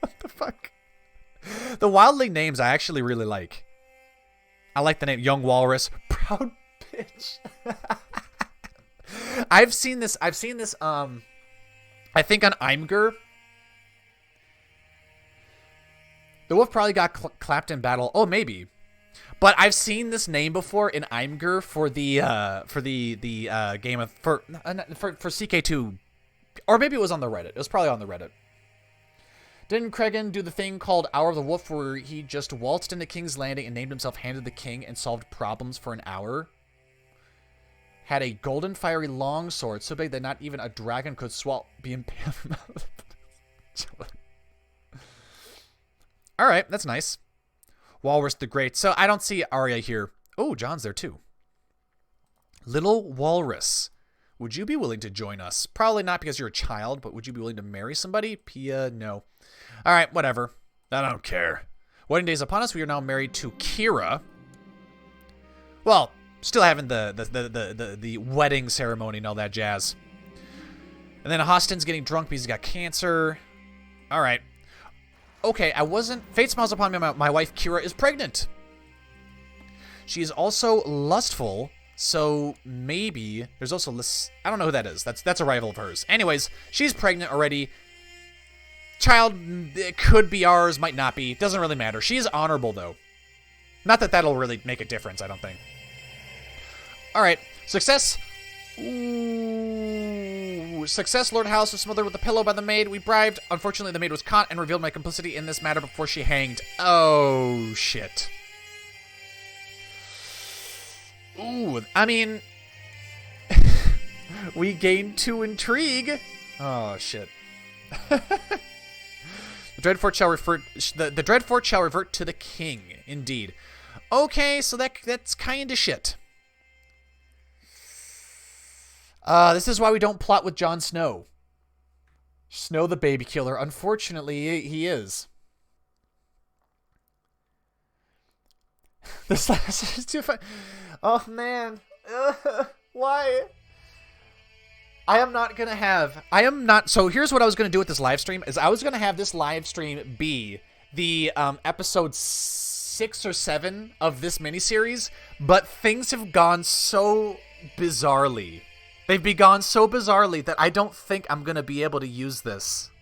What the fuck? The wildling names I actually really like. I like the name Young Walrus. Proud Bitch. I've seen this, I think on Imgur. The wolf probably got clapped in battle. Oh, maybe. But I've seen this name before in Imgur for the game of for CK2, or maybe it was on the Reddit. It was probably on the Reddit. Didn't Cregan do the thing called Hour of the Wolf where he just waltzed into King's Landing and named himself Hand of the King and solved problems for an hour? Had a golden fiery longsword so big that not even a dragon could be impaled. Alright, that's nice. Walrus the Great. So I don't see Arya here. Oh, Jon's there too. Little Walrus. Would you be willing to join us? Probably not because you're a child, but would you be willing to marry somebody? Pia, no. Alright, whatever. I don't care. Wedding day is upon us. We are now married to Kira. Well, still having the wedding ceremony and all that jazz. And then Hostin's getting drunk because he's got cancer. Alright. Okay, Fate smiles upon me. My wife Kira is pregnant. She is also lustful, so maybe there's also I don't know who that is. That's a rival of hers. Anyways, she's pregnant already. Child, it could be ours, might not be. Doesn't really matter. She is honorable though. Not that that'll really make a difference, I don't think. All right, success. Ooh, success. Lord House was smothered with a pillow by the maid we bribed. Unfortunately, the maid was caught and revealed my complicity in this matter before she hanged. Oh, shit. Ooh, I mean, we gained 2 intrigue. Oh, shit. The Dreadfort shall the Dreadfort shall revert to the king. Indeed. Okay, so that's kind of shit. This is why we don't plot with Jon Snow. Snow the baby killer. Unfortunately, he is. This is too fun. Oh, man. Why? So here's what I was going to do with this live stream. Is I was going to have this live stream be the episode 6 or 7 of this miniseries. But things have gone so bizarrely. They've gone so bizarrely that I don't think I'm going to be able to use this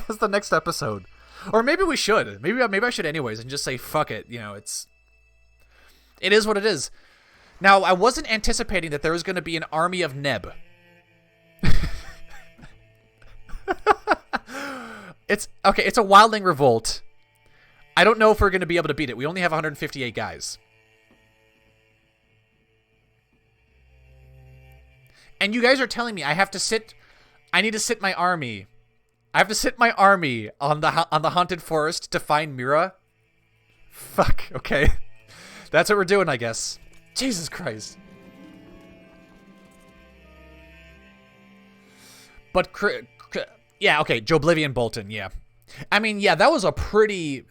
as the next episode. Or maybe we should. Maybe I should anyways and just say, fuck it. You know, it is what it is. Now, I wasn't anticipating that there was going to be an army of Neb. It's a wildling revolt. I don't know if we're going to be able to beat it. We only have 158 guys. And you guys are telling me I need to sit my army. I have to sit my army on the haunted forest to find Mira? Fuck, okay. That's what we're doing, I guess. Jesus Christ. But yeah, okay, Joeblivion Bolton, yeah. I mean, yeah, that was a pretty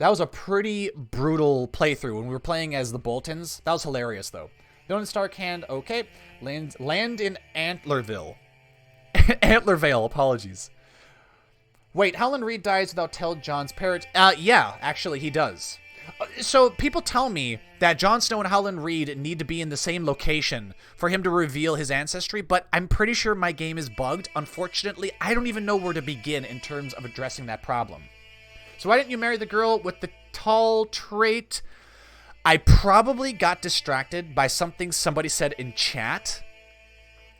brutal playthrough when we were playing as the Boltons. That was hilarious though. Known in Starkhand, okay. Land in Antlerville. Antlervale, apologies. Wait, Howland Reed dies without telling Jon's parents. Yeah, actually, he does. So people tell me that Jon Snow and Howland Reed need to be in the same location for him to reveal his ancestry, but I'm pretty sure my game is bugged. Unfortunately, I don't even know where to begin in terms of addressing that problem. So why didn't you marry the girl with the tall trait? I probably got distracted by something somebody said in chat.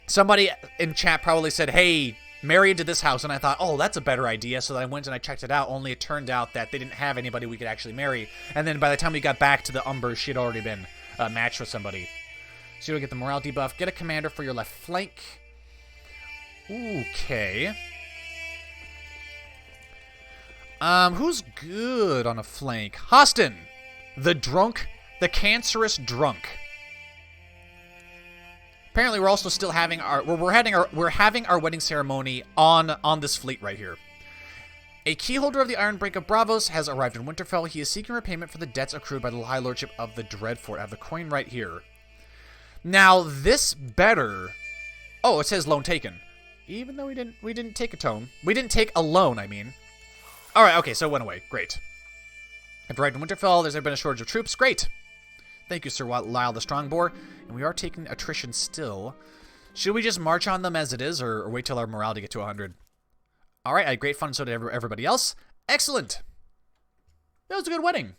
Somebody in chat probably said, hey, marry into this house. And I thought, oh, that's a better idea. So then I went and I checked it out. Only it turned out that they didn't have anybody we could actually marry. And then by the time we got back to the Umbers, she had already been matched with somebody. So you'll get the morale debuff. Get a commander for your left flank. Okay. Who's good on a flank? Hostin, the drunk. The cancerous drunk. Apparently, we're also still having we're having our wedding ceremony on this fleet right here. A keyholder of the Iron Brink of Bravos has arrived in Winterfell. He is seeking repayment for the debts accrued by the High Lordship of the Dreadfort. I have the coin right here. Now this better. Oh, it says loan taken. Even though we didn't take a tone. We didn't take a loan. I mean. All right. Okay. So it went away. Great. I've arrived in Winterfell. There's been a shortage of troops. Great. Thank you, Sir Lyle the Strongboar. And we are taking attrition still. Should we just march on them as it is, or wait till our morale to get to 100? All right, I had great fun, so did everybody else. Excellent. That was a good wedding.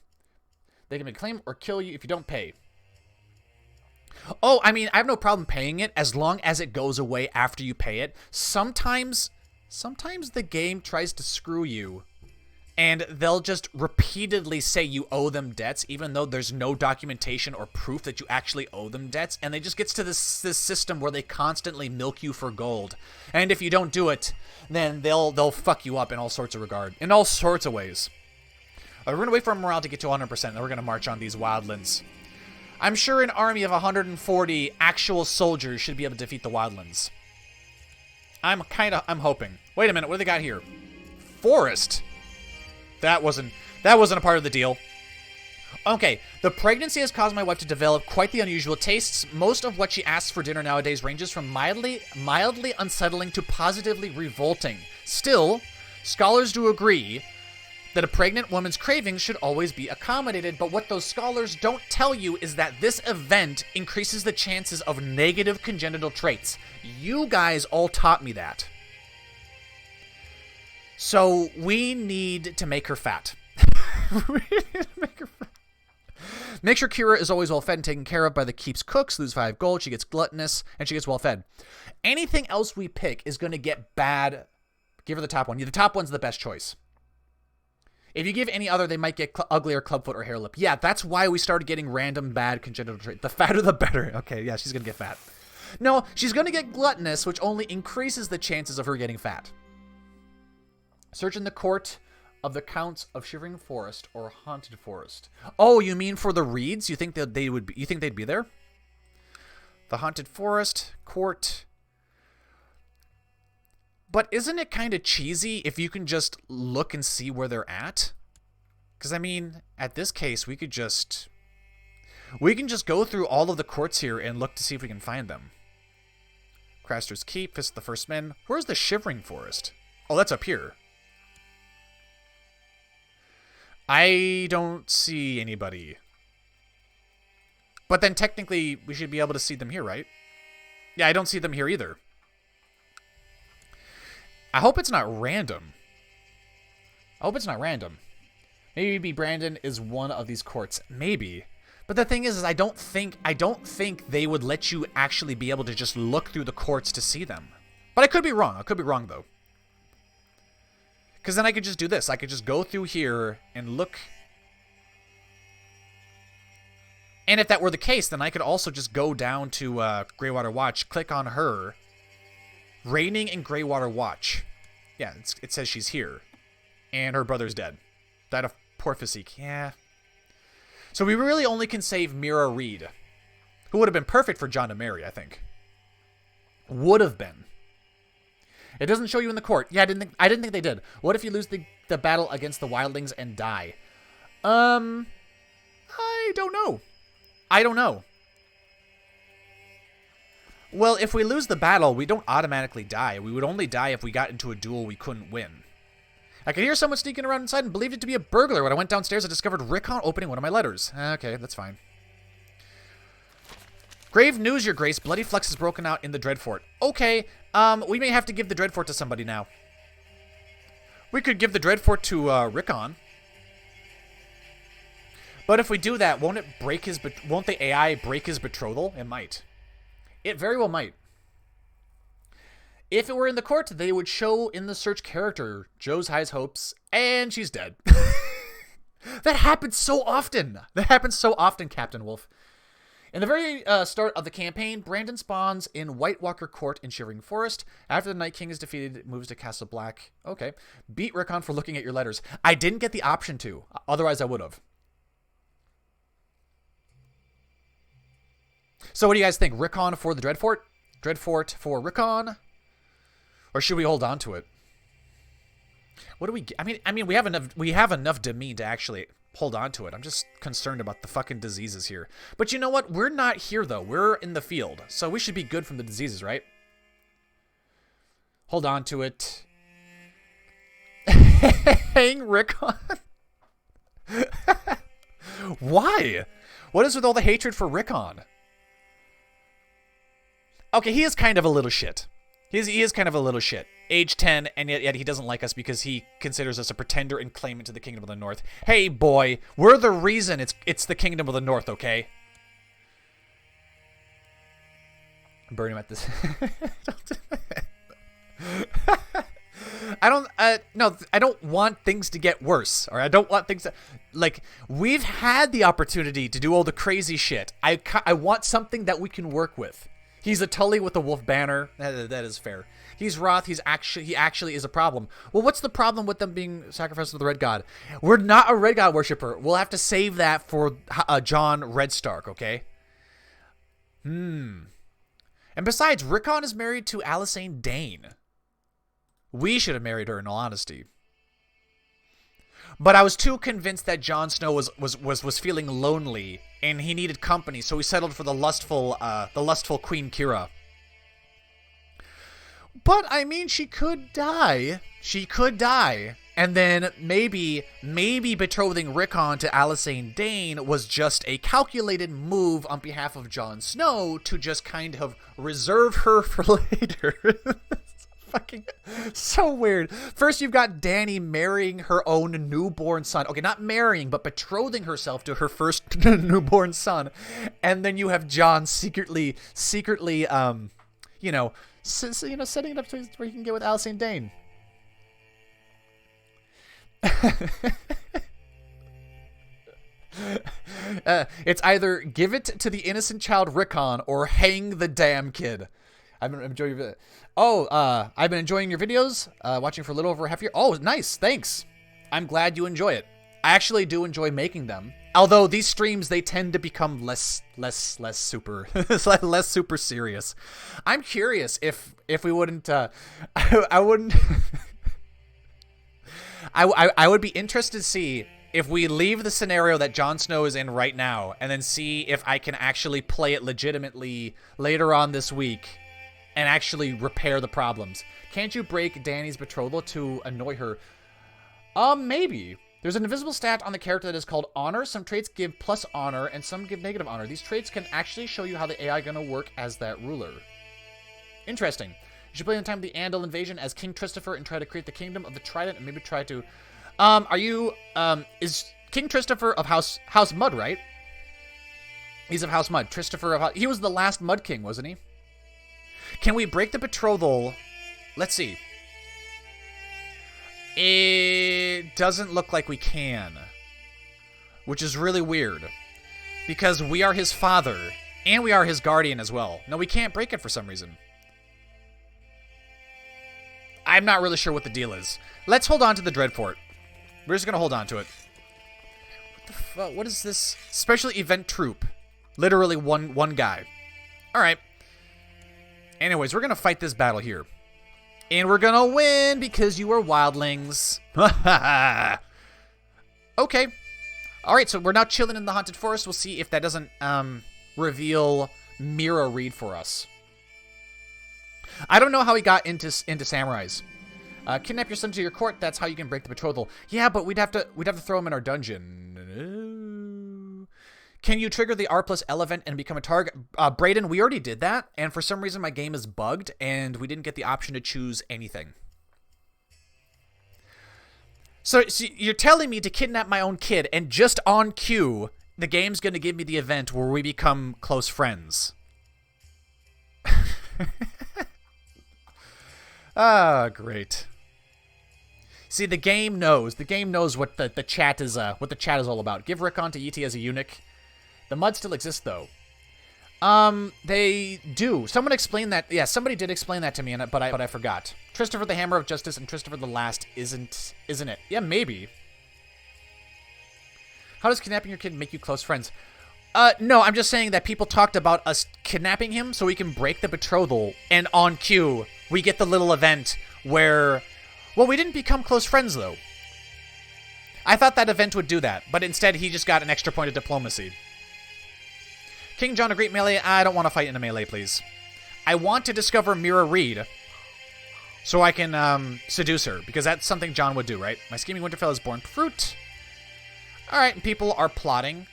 They can make a claim or kill you if you don't pay. Oh, I mean, I have no problem paying it as long as it goes away after you pay it. Sometimes the game tries to screw you And they'll just repeatedly say you owe them debts, even though there's no documentation or proof that you actually owe them debts. And they just gets to this system where they constantly milk you for gold. And if you don't do it, then they'll fuck you up in all sorts of in all sorts of ways. We're going to wait for morale to get to 100%, then we're going to march on these wildlands. I'm sure an army of 140 actual soldiers should be able to defeat the wildlands. I'm hoping. Wait a minute, what do they got here? Forest. That wasn't a part of the deal. Okay, the pregnancy has caused my wife to develop quite the unusual tastes. Most of what she asks for dinner nowadays ranges from mildly unsettling to positively revolting. Still, scholars do agree that a pregnant woman's cravings should always be accommodated, but what those scholars don't tell you is that this event increases the chances of negative congenital traits. You guys all taught me that. So we need to make her fat. Make sure Kira is always well fed and taken care of by the keep's cooks. Lose 5 gold. She gets gluttonous and she gets well fed. Anything else we pick is going to get bad. Give her the top one. The top one's the best choice. If you give any other, they might get uglier clubfoot or hair lip. Yeah, that's why we started getting random bad congenital traits. The fatter the better. Okay, yeah, she's going to get fat. No, she's going to get gluttonous, which only increases the chances of her getting fat. Search in the court of the Counts of Shivering Forest or Haunted Forest. Oh, you mean for the reeds? You think that they would be, you think they'd be there? The Haunted Forest court. But isn't it kind of cheesy if you can just look and see where they're at? Because I mean, at this case, we can just go through all of the courts here and look to see if we can find them. Craster's Keep, Fist of the First Men. Where's the Shivering Forest? Oh, that's up here. I don't see anybody. But then technically, we should be able to see them here, right? Yeah, I don't see them here either. I hope it's not random. Maybe Brandon is one of these courts. Maybe. But the thing is I don't think they would let you actually be able to just look through the courts to see them. But I could be wrong. Though. Because then I could just do this. I could just go through here and look. And if that were the case, then I could also just go down to Greywater Watch, click on her. Reigning in Greywater Watch. Yeah, it says she's here. And her brother's dead. Died of poor physique. Yeah. So we really only can save Mira Reed. Who would have been perfect for Jon to marry, I think. Would have been. It doesn't show you in the court. Yeah, I didn't think they did. What if you lose the battle against the wildlings and die? I don't know. Well, if we lose the battle, we don't automatically die. We would only die if we got into a duel we couldn't win. I could hear someone sneaking around inside and believed it to be a burglar. When I went downstairs, I discovered Rickon opening one of my letters. Okay, that's fine. Grave news, Your Grace. Bloody flux has broken out in the Dreadfort. Okay, we may have to give the Dreadfort to somebody now. We could give the Dreadfort to Rickon. But if we do that, won't the AI break his betrothal? It might. It very well might. If it were in the court, they would show in the search character Joe's highest hopes, and she's dead. That happens so often. Captain Wolf. In the very start of the campaign, Brandon spawns in White Walker Court in Shivering Forest. After the Night King is defeated, it moves to Castle Black. Okay. Beat Rickon for looking at your letters. I didn't get the option to. Otherwise, I would have. So what do you guys think? Rickon for the Dreadfort? Dreadfort for Rickon? Or should we hold on to it? What do we get? I mean we have enough demi to actually hold on to it. I'm just concerned about the fucking diseases here. But you know what? We're not here though. We're in the field. So we should be good from the diseases, right? Hold on to it. Hang Rickon. Why? What is with all the hatred for Rickon? Okay, he is kind of a little shit. He is kind of a little shit. Age 10, and yet he doesn't like us because he considers us a pretender and claimant to the Kingdom of the North. Hey, boy, we're the reason it's the Kingdom of the North, okay? Burn him at this. No, I don't want things to get worse, or I don't want things to, like, we've had the opportunity to do all the crazy shit. I want something that we can work with. He's a Tully with a wolf banner. That is fair. He's Roth. He actually is a problem. Well, what's the problem with them being sacrificed to the Red God? We're not a Red God worshiper. We'll have to save that for Jon Redstark, okay? And besides, Rickon is married to Alysanne Dane. We should have married her, in all honesty. But I was too convinced that Jon Snow was feeling lonely and he needed company, so he settled for the lustful Queen Kira. But I mean, she could die. She could die, and then maybe betrothing Rickon to Alysanne Dane was just a calculated move on behalf of Jon Snow to just kind of reserve her for later. Fucking so weird. First, you've got Dany marrying her own newborn son. Okay, not marrying, but betrothing herself to her first newborn son. And then you have Jon secretly, setting it up to where he can get with Alysanne Dane. It's either give it to the innocent child Rickon or hang the damn kid. I've been enjoying your video. I've been enjoying your videos, watching for a little over a half year. Oh, nice. Thanks. I'm glad you enjoy it. I actually do enjoy making them. Although these streams, they tend to become less super, less super serious. I'm curious if we wouldn't, I wouldn't, I would be interested to see if we leave the scenario that Jon Snow is in right now and then see if I can actually play it legitimately later on this week and actually repair the problems. Can't you break Dany's betrothal to annoy her? Maybe. There's an invisible stat on the character that is called honor. Some traits give plus honor and some give negative honor. These traits can actually show you how the AI gonna work as that ruler. Interesting. You should play in the time of the Andal invasion as King Christopher and try to create the kingdom of the Trident and maybe try to... is King Christopher of House Mud, right? He's of House Mud. Christopher of House... He was the last Mud King, wasn't he? Can we break the betrothal? Let's see. It doesn't look like we can. Which is really weird. Because we are his father. And we are his guardian as well. No, we can't break it for some reason. I'm not really sure what the deal is. Let's hold on to the Dreadfort. We're just going to hold on to it. What the fuck? What is this? Special event troop. Literally one guy. Alright. Anyways, we're going to fight this battle here. And we're going to win because you are wildlings. Okay. Alright, so we're now chilling in the Haunted Forest. We'll see if that doesn't reveal Mira Reed for us. I don't know how he got into samurais. Kidnap your son to your court. That's how you can break the betrothal. Yeah, but we'd have to throw him in our dungeon. Can you trigger the R+L event and become a target? Brayden, we already did that, and for some reason my game is bugged, and we didn't get the option to choose anything. So you're telling me to kidnap my own kid, and just on cue, the game's going to give me the event where we become close friends. Ah, great. See, the game knows. The game knows what the chat is all about. Give Rickon to Yeti as a eunuch. The mud still exists, though. They do. Someone explained that. Yeah, somebody did explain that to me, but I forgot. Christopher the Hammer of Justice and Christopher the Last isn't it? Yeah, maybe. How does kidnapping your kid make you close friends? No, I'm just saying that people talked about us kidnapping him so we can break the betrothal, and on cue, we get the little event where... Well, we didn't become close friends, though. I thought that event would do that, but instead he just got an extra point of diplomacy. King John, a great melee. I don't want to fight in a melee, please. I want to discover Mira Reed so I can seduce her, because that's something John would do, right? My scheming Winterfell is born fruit. All right, and people are plotting.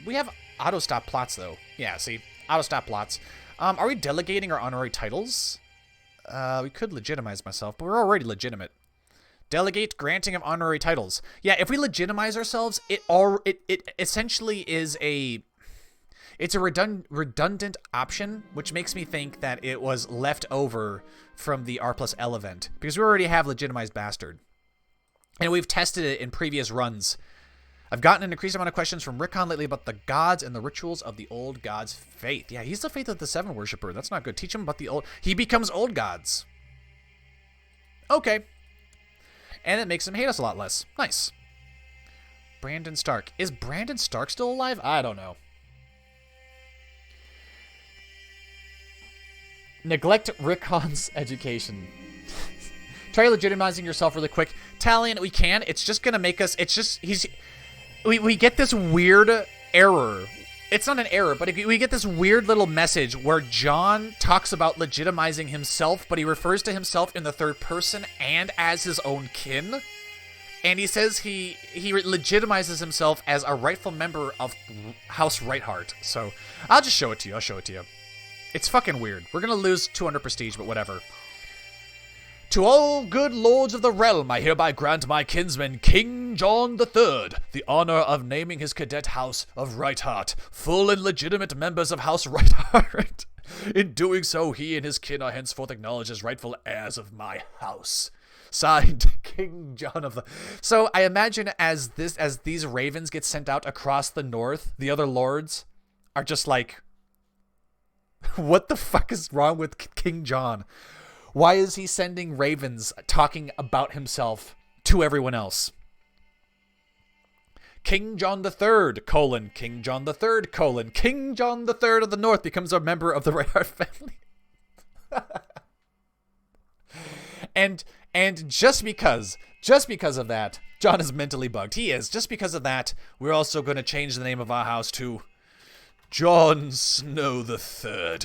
We have auto-stop plots, though. Yeah, see? Auto-stop plots. Are we delegating our honorary titles? We could legitimize myself, but we're already legitimate. Delegate granting of honorary titles. Yeah, if we legitimize ourselves, it essentially is a... It's a redundant option, which makes me think that it was left over from the R+L event, because we already have legitimized bastard. And we've tested it in previous runs. I've gotten an increased amount of questions from Rickon lately about the gods and the rituals of the old gods' faith. Yeah, he's the faith of the Seven Worshipper. That's not good. Teach him about the old... He becomes old gods. Okay. And it makes him hate us a lot less. Nice. Brandon Stark. Is Brandon Stark still alive? I don't know. Neglect Rickon's education. Try legitimizing yourself really quick. Talion, we can. It's just going to make us... It's just... We get this weird error. It's not an error, but we get this weird little message where Jon talks about legitimizing himself, but he refers to himself in the third person and as his own kin. And he says he legitimizes himself as a rightful member of House Rightheart. So I'll just show it to you. I'll show it to you. It's fucking weird. We're going to lose 200 prestige, but whatever. To all good lords of the realm, I hereby grant my kinsman, King Jon III, the honor of naming his cadet house of Rightheart, full and legitimate members of House Rightheart. In doing so, he and his kin are henceforth acknowledged as rightful heirs of my house. Signed, King Jon of the... So I imagine as these ravens get sent out across the north, the other lords are just like, what the fuck is wrong with King Jon? Why is he sending ravens talking about himself to everyone else? King Jon III, King Jon III, King Jon III of the North becomes a member of the Rightheart family. and just because of that, Jon is mentally bugged. He is. Just because of that, we're also going to change the name of our house to Jon Snow III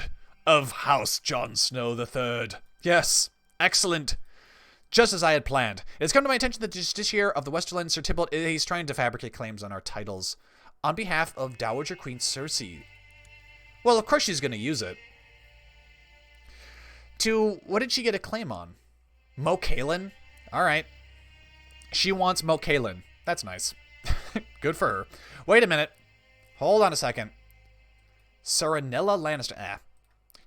of House Jon Snow III. Yes, excellent. Just as I had planned. It's come to my attention that the Justiciar of the Westerland, Sir Tybalt, he's trying to fabricate claims on our titles on behalf of Dowager Queen Cersei. Well, of course she's going to use it. What did she get a claim on? Mo Kalen? All right. She wants Mo Kalen. That's nice. Good for her. Wait a minute. Hold on a second. Serenella Lannister.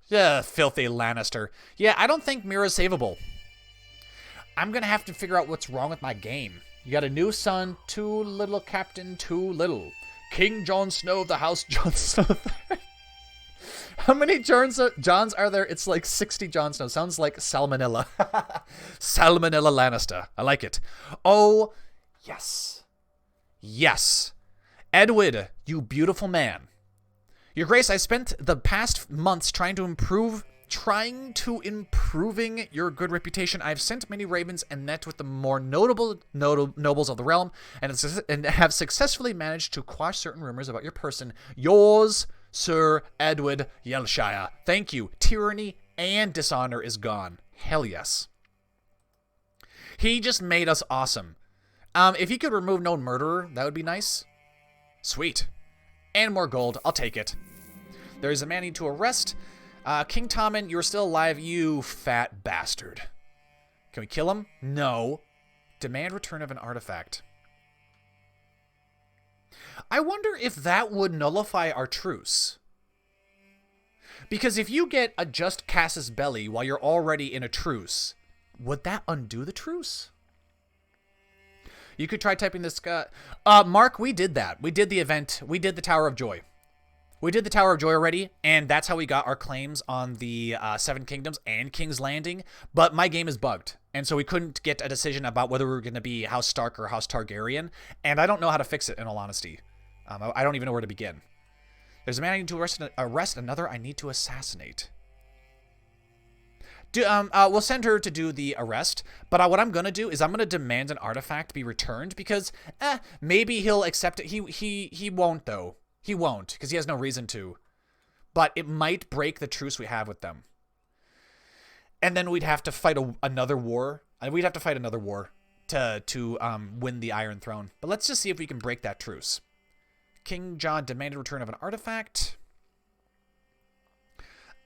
Yeah, filthy Lannister. Yeah, I don't think Mira's savable. I'm going to have to figure out what's wrong with my game. You got a new son, too little captain, too little. King Jon Snow of the House Jon Snow. How many Jons are there? It's like 60 Jon Snow. Sounds like Salmonella. Salmonella Lannister. I like it. Oh, yes. Yes. Edward, you beautiful man. Your Grace, I spent the past months trying to improving your good reputation. I've sent many ravens and met with the more notable nobles of the realm, and have successfully managed to quash certain rumors about your person. Yours, Sir Edward Yelshire. Thank you. Tyranny and dishonor is gone. Hell yes. He just made us awesome. If he could remove known murderer, that would be nice. Sweet. And more gold. I'll take it. There is a man I need to arrest. King Tommen, you're still alive, you fat bastard. Can we kill him? No. Demand return of an artifact. I wonder if that would nullify our truce. Because if you get a just Casus Belli while you're already in a truce, would that undo the truce? You could try typing this. Mark, we did that. We did the event. We did the Tower of Joy. We did the Tower of Joy already, and that's how we got our claims on the Seven Kingdoms and King's Landing. But my game is bugged, and so we couldn't get a decision about whether we were going to be House Stark or House Targaryen, and I don't know how to fix it, in all honesty. I don't even know where to begin. There's a man I need to arrest, another I need to assassinate. We'll send her to do the arrest, but what I'm going to do is I'm going to demand an artifact be returned, because maybe he'll accept it. He won't, though. He won't, because he has no reason to. But it might break the truce we have with them. And then we'd have to fight another war. We'd have to fight another war to win the Iron Throne. But let's just see if we can break that truce. King Jon demanded return of an artifact.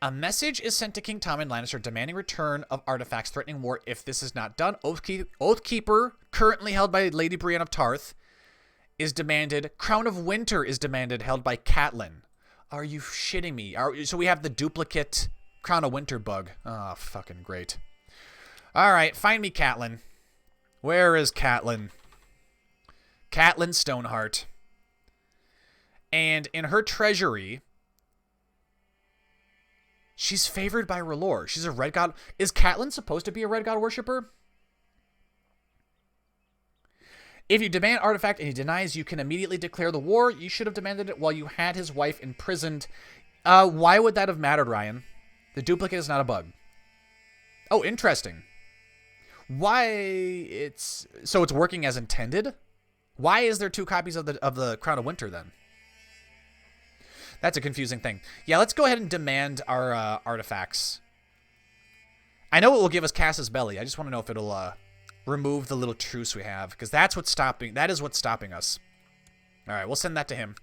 A message is sent to King Tommen Lannister demanding return of artifacts threatening war if this is not done. Oathkeeper, currently held by Lady Brienne of Tarth, is demanded. Crown of Winter is demanded, held by Catelyn. Are you shitting me? So we have the duplicate Crown of Winter bug. Oh, fucking great. All right, find me Catelyn. Where is Catelyn? Catelyn Stoneheart. And in her treasury, she's favored by R'hllor. She's a red god. Is Catelyn supposed to be a red god worshiper? If you demand artifact and he denies, you can immediately declare the war. You should have demanded it while you had his wife imprisoned. Why would that have mattered, Ryan? The duplicate is not a bug. Oh, interesting. Why it's working as intended? Why is there 2 copies of the Crown of Winter then? That's a confusing thing. Yeah, let's go ahead and demand our artifacts. I know it will give us Cass's belly. I just want to know if it'll remove the little truce we have, because that is what's stopping us. All right, we'll send that to him.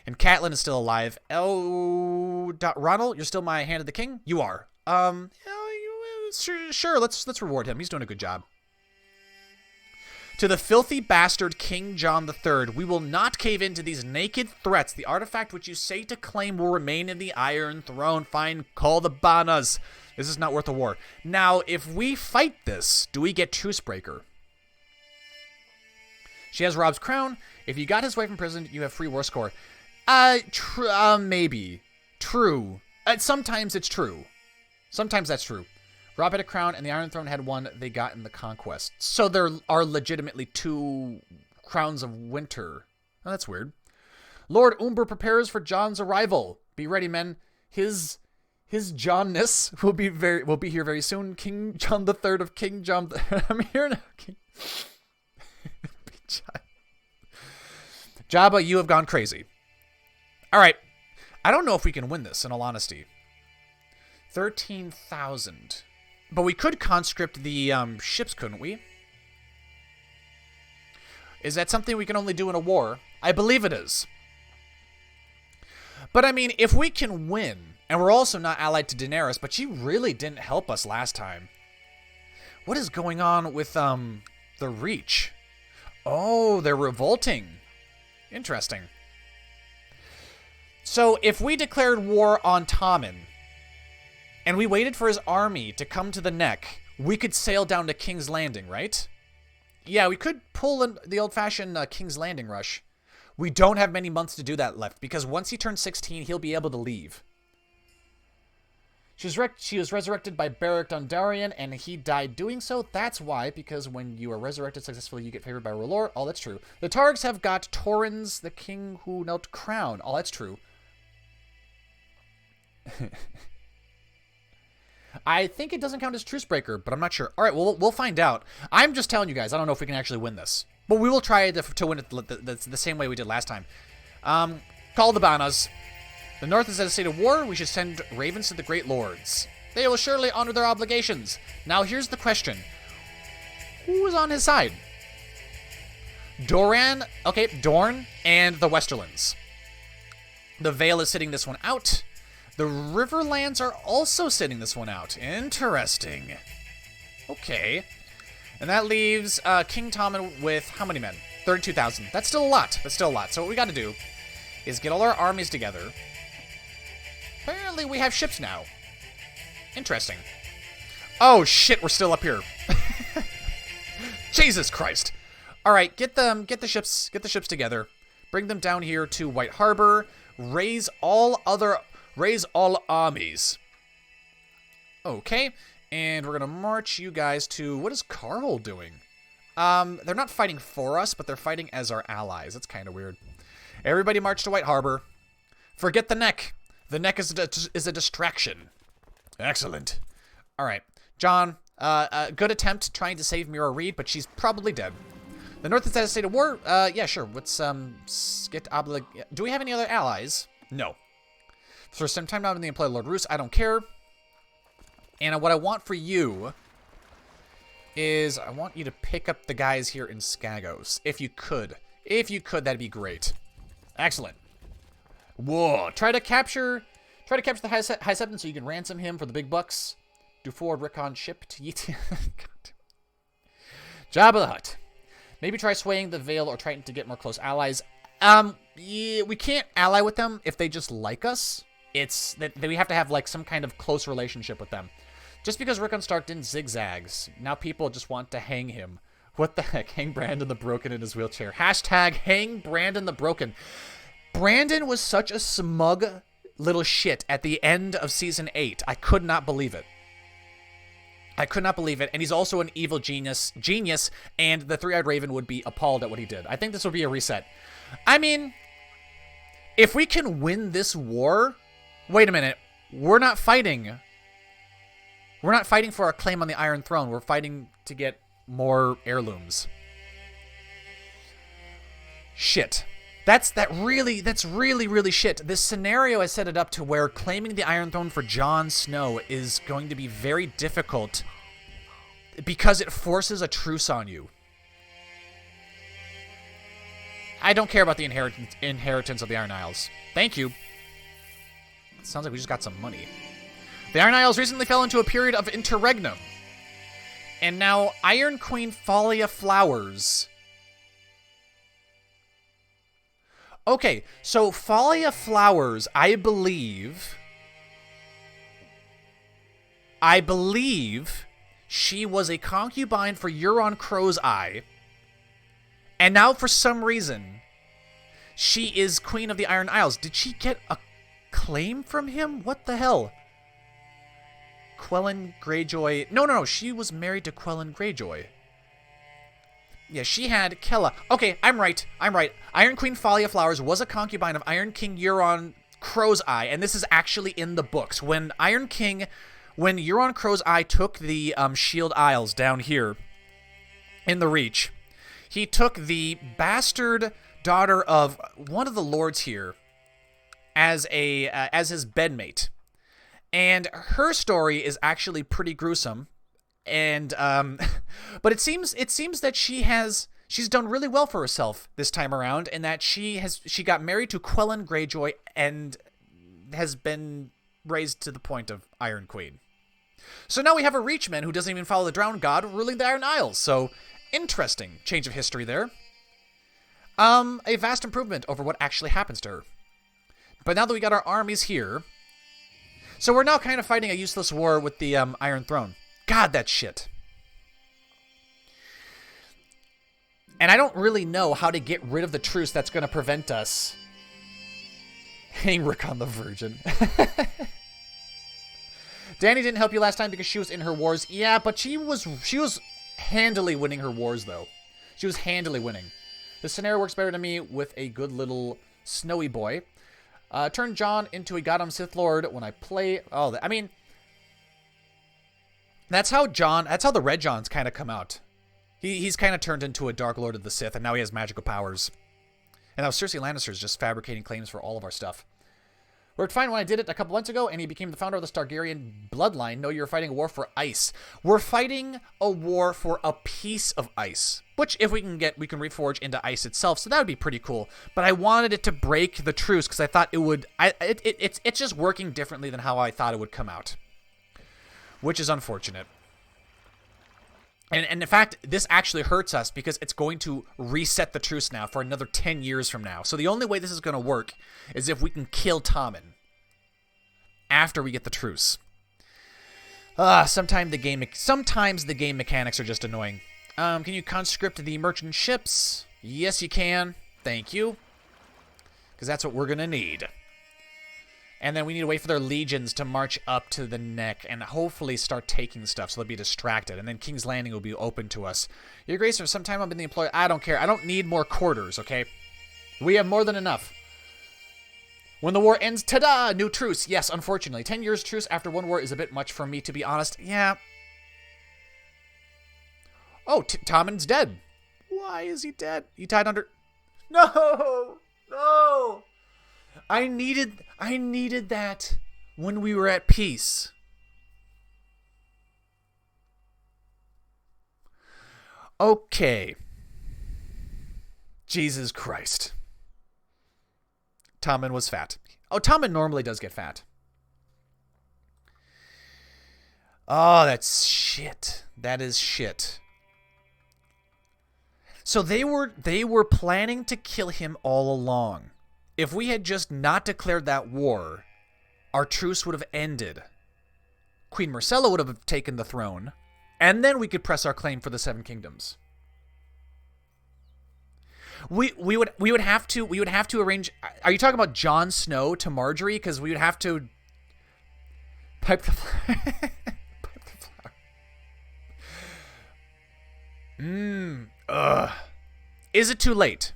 And Catelyn is still alive. Oh, Ronald, you're still my hand of the king? You are. Sure, let's reward him. He's doing a good job. To the filthy bastard King Jon III, we will not cave into these naked threats. The artifact which you say to claim will remain in the Iron Throne. Fine, call the Banas. This is not worth a war. Now, if we fight this, do we get Trucebreaker? She has Robb's crown. If you got his wife imprisoned, you have free war score. Maybe. True. Sometimes it's true. Sometimes that's true. Robb had a crown, and the Iron Throne had one they got in the conquest. So there are legitimately 2 crowns of winter. Oh, that's weird. Lord Umber prepares for Jon's arrival. Be ready, men. His Johnness will be here very soon. King Jon III of King Jon. I'm here now. King. Jabba, you have gone crazy. All right. I don't know if we can win this, in all honesty. 13,000. But we could conscript the ships, couldn't we? Is that something we can only do in a war? I believe it is. But I mean, if we can win, and we're also not allied to Daenerys, but she really didn't help us last time. What is going on with the Reach? Oh, they're revolting. Interesting. So if we declared war on Tommen, and we waited for his army to come to the neck, we could sail down to King's Landing, right? Yeah, we could pull in the old-fashioned King's Landing rush. We don't have many months to do that left, because once he turns 16, he'll be able to leave. She was resurrected by Beric Dondarrion, and he died doing so. That's why, because when you are resurrected successfully, you get favored by R'hllor. Oh, that's true. The Targs have got Torrens, the king who knelt crown. Oh, that's true. I think it doesn't count as Trucebreaker, but I'm not sure. All right, well, we'll find out. I'm just telling you guys, I don't know if we can actually win this. But we will try to win it the same way we did last time. Call the Banas. The North is at a state of war. We should send ravens to the great lords. They will surely honor their obligations. Now, here's the question. Who is on his side? Dorne, and the Westerlands. The Vale is sitting this one out. The Riverlands are also sitting this one out. Interesting. Okay. And that leaves King Tommen with how many men? 32,000. That's still a lot. So what we got to do is get all our armies together. Apparently we have ships now. Interesting. Oh shit, we're still up here. Jesus Christ. All right, get the ships together. Bring them down here to White Harbor. Raise all armies. Okay, and we're gonna march you guys to, what is Carl doing? They're not fighting for us, but they're fighting as our allies. That's kind of weird. Everybody march to White Harbor. Forget the neck. The neck is a distraction. Excellent. All right, John. Good attempt trying to save Mira Reed, but she's probably dead. The North is at a state of war. Yeah, sure. Let's get Do we have any other allies? No. For some time now in the employ of Lord Roose, I don't care. And what I want for you is I want you to pick up the guys here in Skagos, if you could. If you could, that'd be great. Excellent. Whoa! Try to capture the High Septon so you can ransom him for the big bucks. Do forward Rickon ship to Yeet. Jabba the Hutt. Maybe try swaying the Vale or trying to get more close allies. Yeah, we can't ally with them if they just like us. It's that we have to have like some kind of close relationship with them. Just because Rickon Stark didn't zigzags, now people just want to hang him. What the heck? Hang Brandon the Broken in his wheelchair. Hashtag hang Brandon the Broken. Brandon was such a smug little shit at the end of Season 8. I could not believe it. I could not believe it. And he's also an evil genius, and the Three-Eyed Raven would be appalled at what he did. I think this will be a reset. I mean, if we can win this war... Wait a minute. We're not fighting. We're not fighting for our claim on the Iron Throne. We're fighting to get more heirlooms. Shit. That's really shit. This scenario has set it up to where claiming the Iron Throne for Jon Snow is going to be very difficult because it forces a truce on you. I don't care about the inheritance of the Iron Isles. Thank you. Sounds like we just got some money. The Iron Isles recently fell into a period of interregnum. And now Iron Queen Thalia Flowers... Okay, so Thalia Flowers, I believe she was a concubine for Euron Crow's Eye, and now for some reason, she is Queen of the Iron Isles. Did she get a claim from him? What the hell? Quellen Greyjoy... No, she was married to Quellen Greyjoy. Yeah, she had Kella. Okay, I'm right. Iron Queen Thalia Flowers was a concubine of Iron King Euron Crow's Eye, and this is actually in the books. When Euron Crow's Eye took the Shield Isles down here in the Reach, he took the bastard daughter of one of the lords here as his bedmate, and her story is actually pretty gruesome. And but it seems that she's done really well for herself this time around, and that she got married to Quellen Greyjoy and has been raised to the point of Iron Queen. So now we have a Reachman who doesn't even follow the Drowned God ruling the Iron Isles. So interesting change of history there. A vast improvement over what actually happens to her. But now that we got our armies here, so we're now kind of fighting a useless war with the Iron Throne. God, that shit. And I don't really know how to get rid of the truce that's going to prevent us. Hang Rick on the Virgin. Dany didn't help you last time because she was in her wars. Yeah, but she was handily winning her wars, though. She was handily winning. The scenario works better to me with a good little snowy boy. Turn Jon into a goddamn Sith Lord when I play... Oh, I mean... That's how the Red Jons kind of come out. He's kind of turned into a Dark Lord of the Sith, and now he has magical powers. And now Cersei Lannister's just fabricating claims for all of our stuff. Worked fine when I did it a couple months ago, and he became the founder of the Stargaryen bloodline. No, you're fighting a war for ice. We're fighting a war for a piece of ice, which if we can get, we can reforge into ice itself, so that would be pretty cool. But I wanted it to break the truce, because I thought it would... It's just working differently than how I thought it would come out. Which is unfortunate. And in fact, this actually hurts us because it's going to reset the truce now for another 10 years from now. So the only way this is going to work is if we can kill Tommen after we get the truce. Sometimes the game mechanics are just annoying. Can you conscript the merchant ships? Yes, you can. Thank you. Because that's what we're going to need. And then we need to wait for their legions to march up to the neck and hopefully start taking stuff so they'll be distracted. And then King's Landing will be open to us. Your Grace, for some time I've been the employee. I don't care. I don't need more quarters, okay? We have more than enough. When the war ends, ta-da! New truce. Yes, unfortunately. 10 years truce after one war is a bit much for me, to be honest. Yeah. Oh, Tommen's dead. Why is he dead? He died under... No! No! I needed that when we were at peace. Okay. Jesus Christ. Tommen was fat. Oh, Tommen normally does get fat. Oh, that's shit. That is shit. So they were planning to kill him all along. If we had just not declared that war, our truce would have ended. Queen Myrcella would have taken the throne, and then we could press our claim for the Seven Kingdoms. We would have to arrange. Are you talking about Jon Snow to Marjorie? Because we would have to pipe the flower. Pipe the flower. Ugh. Is it too late?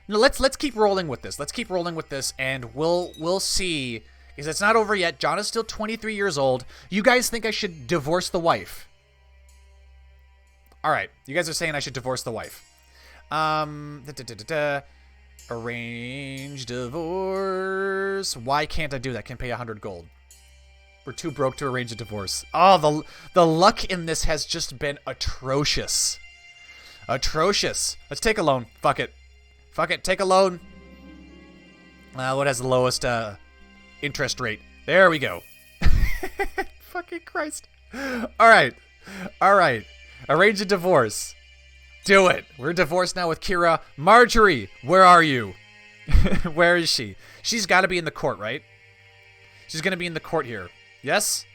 No, let's keep rolling with this. Let's keep rolling with this, and we'll see. Because it's not over yet. Jon is still 23 years old. You guys think I should divorce the wife? All right, you guys are saying I should divorce the wife. Arrange divorce. Why can't I do that? Can pay 100 gold. We're too broke to arrange a divorce. Oh, the luck in this has just been atrocious. Atrocious. Let's take a loan. Fuck it. Fuck it. Take a loan. What has the lowest interest rate? There we go. Fucking Christ. All right. All right. Arrange a divorce. Do it. We're divorced now with Kira. Marjorie, where are you? Where is she? She's got to be in the court, right? She's going to be in the court here. Yes?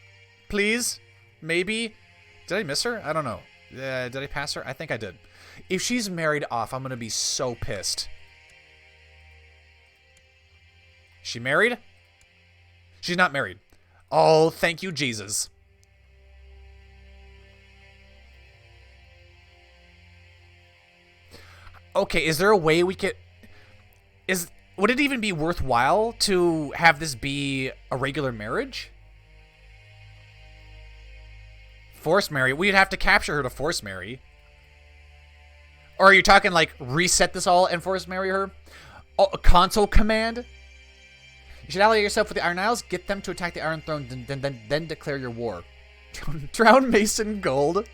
Please? Maybe? Did I miss her? I don't know. Did I pass her? I think I did. If she's married off, I'm going to be so pissed. She married? She's not married. Oh, thank you, Jesus. Okay, is there a way we could... Would it even be worthwhile to have this be a regular marriage? Force marry? We'd have to capture her to force marry. Or are you talking like reset this all and force marry her? Oh, a console command? You should ally yourself with the Iron Isles, get them to attack the Iron Throne, then declare your war. Drown Mason Gold.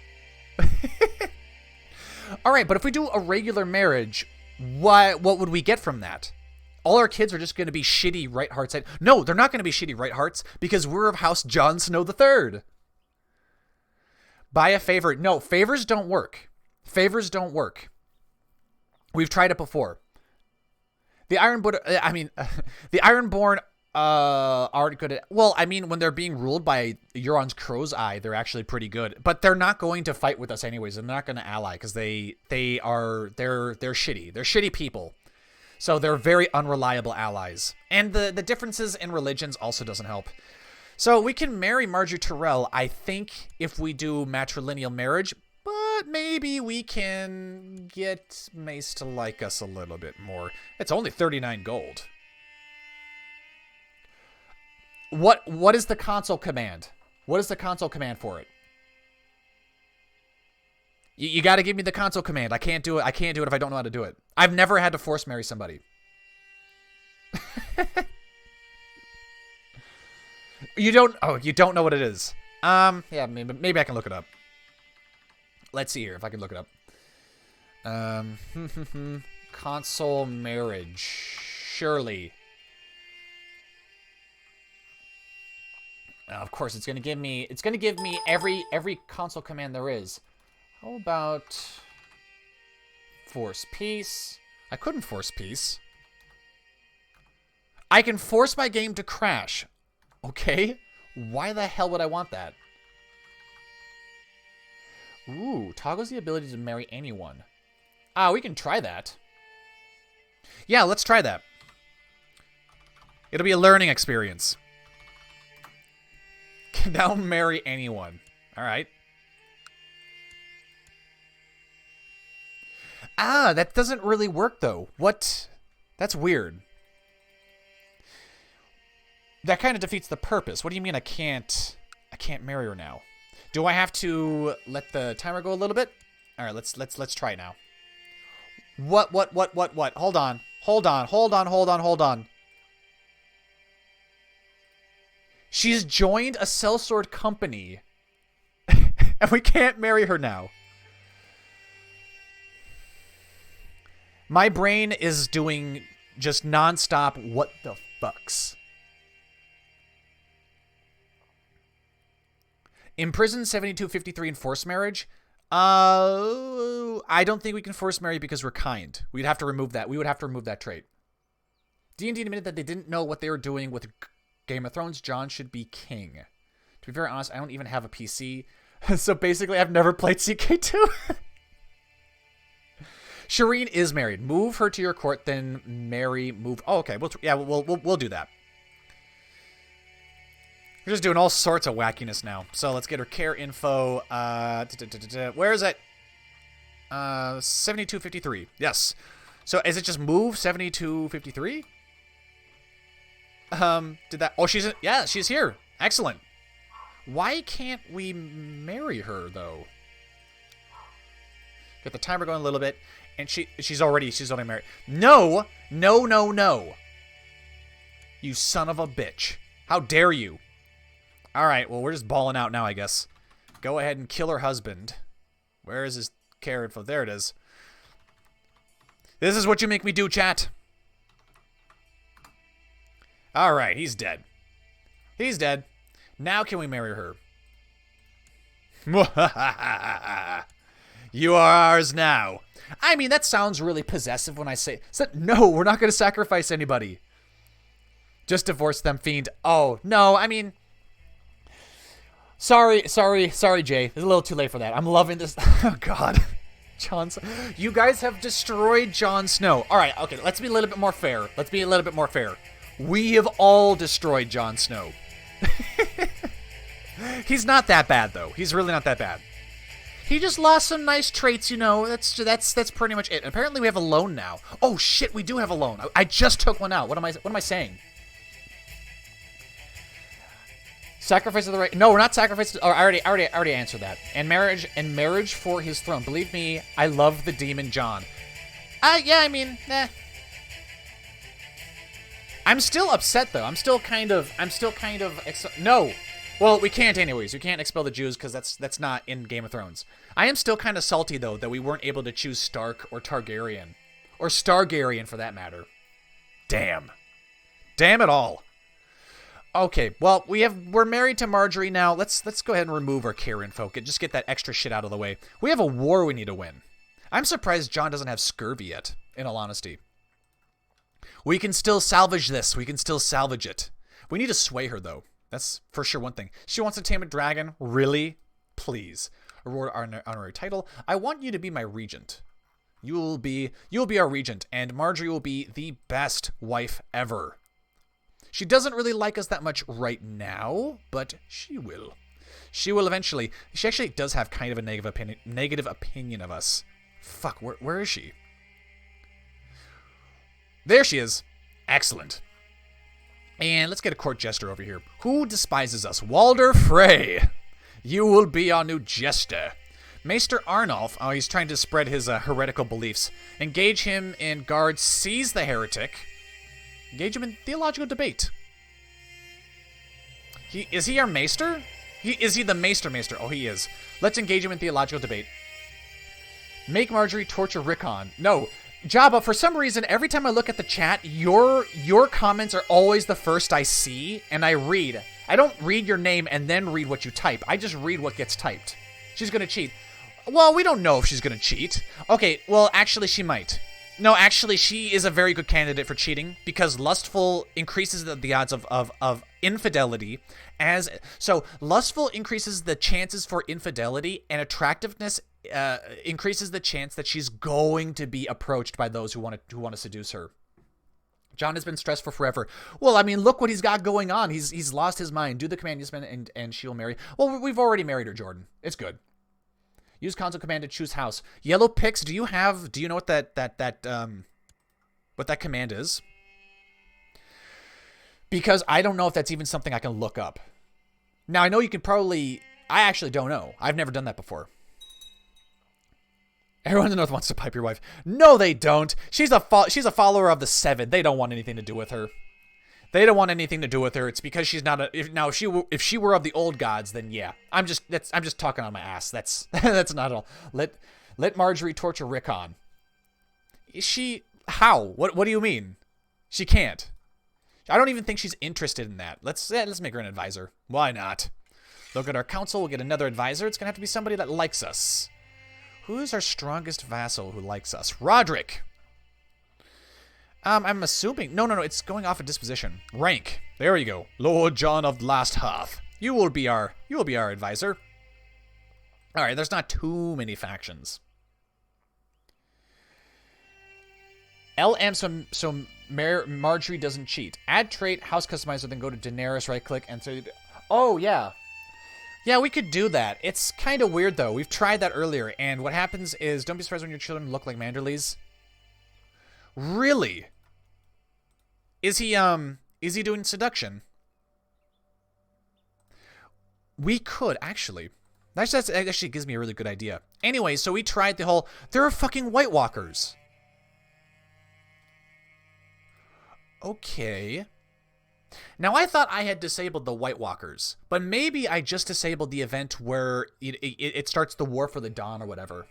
Alright, but if we do a regular marriage, what would we get from that? All our kids are just going to be shitty right hearts. No, they're not going to be shitty right hearts because we're of House Jon Snow III. Buy a favor. No, favors don't work. Favors don't work. We've tried it before. The the Ironborn aren't good at... Well, I mean, when they're being ruled by Euron's Crow's Eye, they're actually pretty good. But they're not going to fight with us anyways. They're not going to ally because they're shitty. They're shitty people. So they're very unreliable allies. And the differences in religions also doesn't help. So we can marry Marjorie Tyrell, I think, if we do matrilineal marriage. But maybe we can get Mace to like us a little bit more. It's only 39 gold. What is the console command? What is the console command for it? You got to give me the console command. I can't do it. I can't do it if I don't know how to do it. I've never had to force marry somebody. You don't know what it is. Yeah, maybe I can look it up. Let's see here if I can look it up. Console marriage. Surely. Of course, it's gonna give me every console command there is. How about force peace? I couldn't force peace. I can force my game to crash. Okay. Why the hell would I want that? Ooh, toggles the ability to marry anyone. We can try that. Yeah, let's try that. It'll be a learning experience. Can now marry anyone. All right. That doesn't really work, though. What? That's weird. That kind of defeats the purpose. What do you mean I can't marry her now? Do I have to let the timer go a little bit? All right, let's try it now. What? Hold on. She's joined a sellsword company, and we can't marry her now. My brain is doing just nonstop what the fucks. Imprisoned 7253 and forced marriage. I don't think we can force marry because we're kind. We'd have to remove that. We would have to remove that trait. D&D admitted that they didn't know what they were doing with Game of Thrones. Jon should be king. To be very honest, I don't even have a PC. So basically, I've never played CK2. Shireen is married. Move her to your court, then marry. Move. Oh, okay. We'll do that. We're just doing all sorts of wackiness now. So let's get her care info. Where is it? 7253. Yes. So is it just move 7253? Did that? Oh, yeah, she's here. Excellent. Why can't we marry her though? Get the timer going a little bit, and she's already married. No. You son of a bitch. How dare you? All right, well, we're just balling out now, I guess. Go ahead and kill her husband. Where is his care info? There it is. This is what you make me do, chat. All right, he's dead. He's dead. Now can we marry her? You are ours now. I mean, that sounds really possessive when I say... No, we're not going to sacrifice anybody. Just divorce them, fiend. Oh, no, I mean... Sorry, Jay. It's a little too late for that. I'm loving this. Oh, God. Jon Snow. You guys have destroyed Jon Snow. All right, okay, let's be a little bit more fair. We have all destroyed Jon Snow. He's not that bad, though. He's really not that bad. He just lost some nice traits, you know. That's pretty much it. And apparently we have a loan now. Oh, shit, we do have a loan. I just took one out. What am I saying? Sacrifice of the right. No, we're not sacrificing. Oh, I already answered that. And marriage for his throne. Believe me, I love the demon Jon. Yeah, I mean, I'm still upset though. I'm still kind of. No. Well, we can't anyways. We can't expel the Jews because that's not in Game of Thrones. I am still kind of salty though that we weren't able to choose Stark or Targaryen, or Stargaryen for that matter. Damn it all. Okay, well, we're married to Marjorie now. Let's go ahead and remove our care info. Just get that extra shit out of the way. We have a war we need to win. I'm surprised Jon doesn't have scurvy yet, in all honesty. We can still salvage this. We can still salvage it. We need to sway her, though. That's for sure one thing. She wants to tame a dragon. Really? Please. Reward our honorary title. I want you to be my regent. You'll be our regent, and Marjorie will be the best wife ever. She doesn't really like us that much right now, but she will. She will eventually. She actually does have kind of a negative opinion of us. Fuck, where is she? There she is. Excellent. And let's get a court jester over here. Who despises us? Walder Frey. You will be our new jester. Maester Arnulf. Oh, he's trying to spread his heretical beliefs. Engage him in guard. Seize the heretic. Engage him in theological debate. Is he our maester? Is he the maester? Oh, he is. Let's engage him in theological debate. Make Marjorie torture Rickon. No, Jabba, for some reason, every time I look at the chat, your comments are always the first I see, and I read. I don't read your name and then read what you type. I just read what gets typed. She's gonna cheat. Well, we don't know if she's gonna cheat. Okay, well, actually, she might. No, actually, she is a very good candidate for cheating because lustful increases the odds of infidelity. So lustful increases the chances for infidelity, and attractiveness increases the chance that she's going to be approached by those who want to seduce her. Jon has been stressed for forever. Well, I mean, look what he's got going on. He's lost his mind. Do the command you spend, and she'll marry. Well, we've already married her, Jordan. It's good. Use console command to choose house. Yellow picks. Do you know what that command is? Because I don't know if that's even something I can look up. Now I know you can probably. I actually don't know. I've never done that before. Everyone in the North wants to pipe your wife. No, they don't. She's a follower of the Seven. They don't want anything to do with her. They don't want anything to do with her. It's because she's not a. If she were of the old gods, then yeah. I'm just talking on my ass. That's not all. Let Marjorie torture Rickon. How? What do you mean? She can't. I don't even think she's interested in that. Let's make her an advisor. Why not? Look at our council. We'll get another advisor. It's gonna have to be somebody that likes us. Who's our strongest vassal who likes us? Roderick. I'm assuming... No, it's going off a disposition. Rank. There we go. Lord Jon of Last Hearth. You will be our advisor. Alright, there's not too many factions. LM so Marjorie doesn't cheat. Add trait, house customizer, then go to Daenerys, right click, and so... Oh, yeah. Yeah, we could do that. It's kind of weird, though. We've tried that earlier, and what happens is, don't be surprised when your children look like Manderleys. Really? Is he doing seduction? We could, actually. That actually gives me a really good idea. Anyway, so we tried the whole, there are fucking White Walkers. Okay. Now, I thought I had disabled the White Walkers, but maybe I just disabled the event where it starts the War for the Dawn or whatever.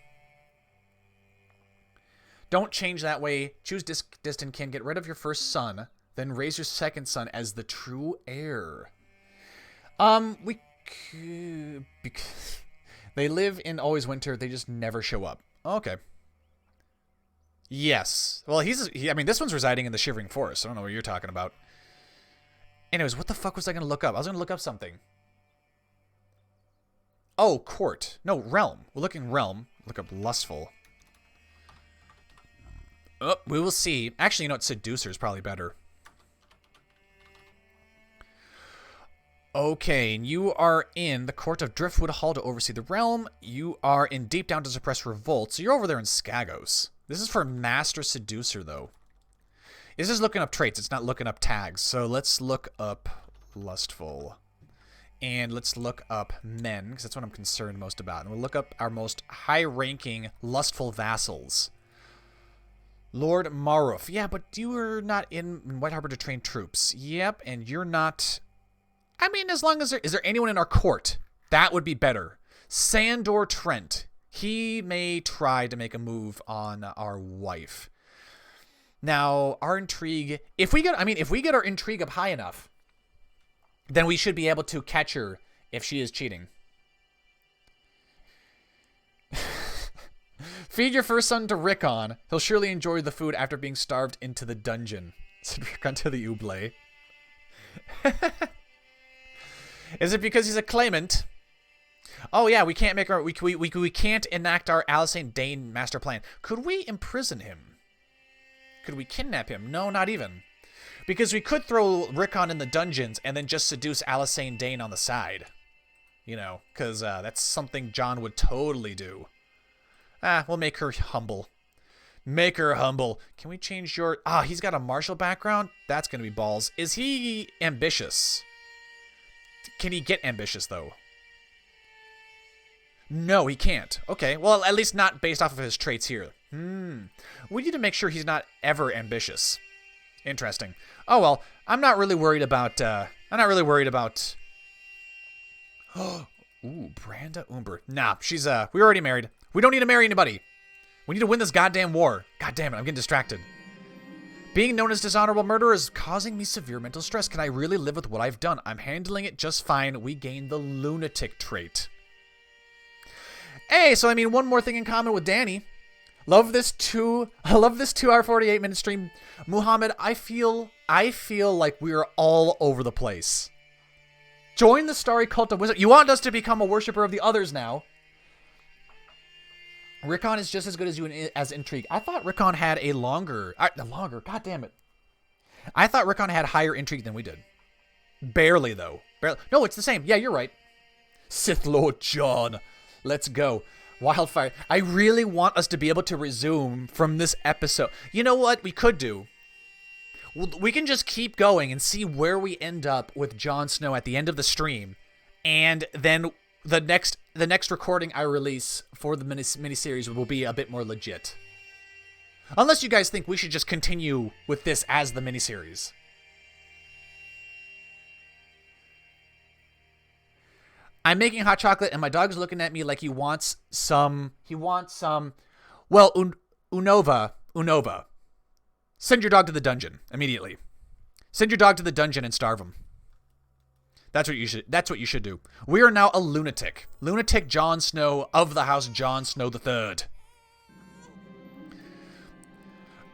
Don't change that way. Choose distant kin. Get rid of your first son, then raise your second son as the true heir. We could... Because they live in Always Winter. They just never show up. Okay. Yes. Well, I mean, this one's residing in the Shivering Forest. I don't know what you're talking about. Anyways, what the fuck was I going to look up? I was going to look up something. Oh, court. No, realm. We're looking realm. Look up lustful. Oh, we will see. Actually, you know what? Seducer is probably better. Okay, and you are in the court of Driftwood Hall to oversee the realm. You are in Deep Down to suppress revolt. So you're over there in Skagos. This is for Master Seducer, though. This is looking up traits. It's not looking up tags. So let's look up lustful. And let's look up men, because that's what I'm concerned most about. And we'll look up our most high-ranking lustful vassals. Lord Maruf. Yeah, but you are not in White Harbor to train troops. Yep, and you're not... I mean, as long as is there anyone in our court? That would be better. Sandor Trent. He may try to make a move on our wife. Now, our intrigue, if we get our intrigue up high enough, then we should be able to catch her if she is cheating. Feed your first son to Rickon. He'll surely enjoy the food after being starved into the dungeon. Said Rickon to the Oubliette. Is it because he's a claimant? Oh yeah, we can't make our we can't enact our Alysanne Dane master plan. Could we imprison him? Could we kidnap him? No, not even. Because we could throw Rickon in the dungeons and then just seduce Alysanne Dane on the side. You know, because that's something Jon would totally do. We'll make her humble. Make her humble. Can we change your... he's got a martial background? That's going to be balls. Is he ambitious? Can he get ambitious, though? No, he can't. Okay, well, at least not based off of his traits here. We need to make sure he's not ever ambitious. Interesting. Oh, well, I'm not really worried about... Ooh, Branda Umber. Nah, she's, we're already married. We don't need to marry anybody. We need to win this goddamn war. God damn it, I'm getting distracted. Being known as dishonorable murderer is causing me severe mental stress. Can I really live with what I've done? I'm handling it just fine. We gain the lunatic trait. Hey, so I mean, one more thing in common with Danny. Love this 2-hour 48-minute stream. Muhammad, I feel like we are all over the place. Join the starry cult of wizard. You want us to become a worshiper of the others now. Rickon is just as good as you as intrigue. I thought Rickon had a longer, god damn it. I thought Rickon had higher intrigue than we did. Barely, though. Barely. No, it's the same. Yeah, you're right. Sith Lord Jon. Let's go. Wildfire. I really want us to be able to resume from this episode. You know what we could do? We can just keep going and see where we end up with Jon Snow at the end of the stream. And then the next recording I release for the miniseries will be a bit more legit. Unless you guys think we should just continue with this as the miniseries. I'm making hot chocolate and my dog's looking at me like he wants some, well, Unova. Send your dog to the dungeon immediately. Send your dog to the dungeon and starve him. That's what you should do. We are now a lunatic. Lunatic Jon Snow of the House Jon Snow III.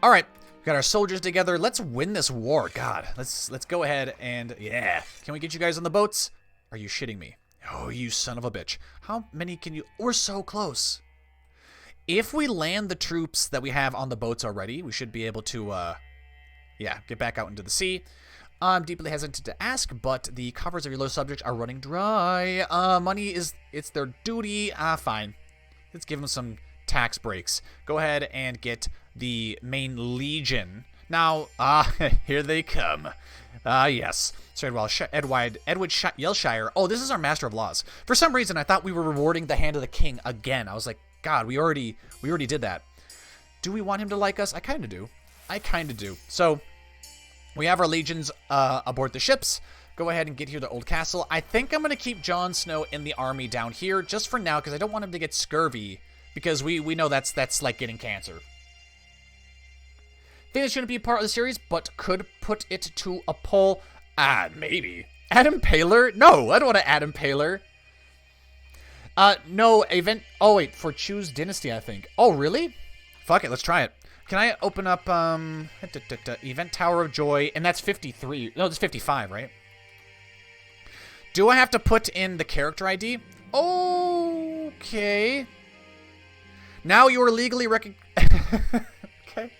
All right, we got our soldiers together. Let's win this war. God, let's go ahead and yeah. Can we get you guys on the boats? Are you shitting me? Oh, you son of a bitch. How many can you... We're so close. if we land the troops that we have on the boats already, we should be able to, yeah, get back out into the sea. I'm deeply hesitant to ask, but the coffers of your low subjects are running dry. Money it's their duty. Fine. Let's give them some tax breaks. Go ahead and get the main legion. Now, here they come. Yes. Edward Yellshire. Oh, this is our Master of Laws. For some reason, I thought we were rewarding the Hand of the King again. I was like, God, we already did that. Do we want him to like us? I kind of do. So, we have our legions aboard the ships. Go ahead and get here to Old Castle. I think I'm going to keep Jon Snow in the army down here just for now because I don't want him to get scurvy because we know that's like getting cancer. Think it shouldn't be a part of the series, but could put it to a poll. Maybe. Adam Paler? No, I don't want to Adam Paler. No, event... Oh, wait, for Choose Dynasty, I think. Oh, really? Fuck it, let's try it. Can I open up, Event Tower of Joy, and that's 53. No, it's 55, right? Do I have to put in the character ID? Okay. Now you are legally Okay.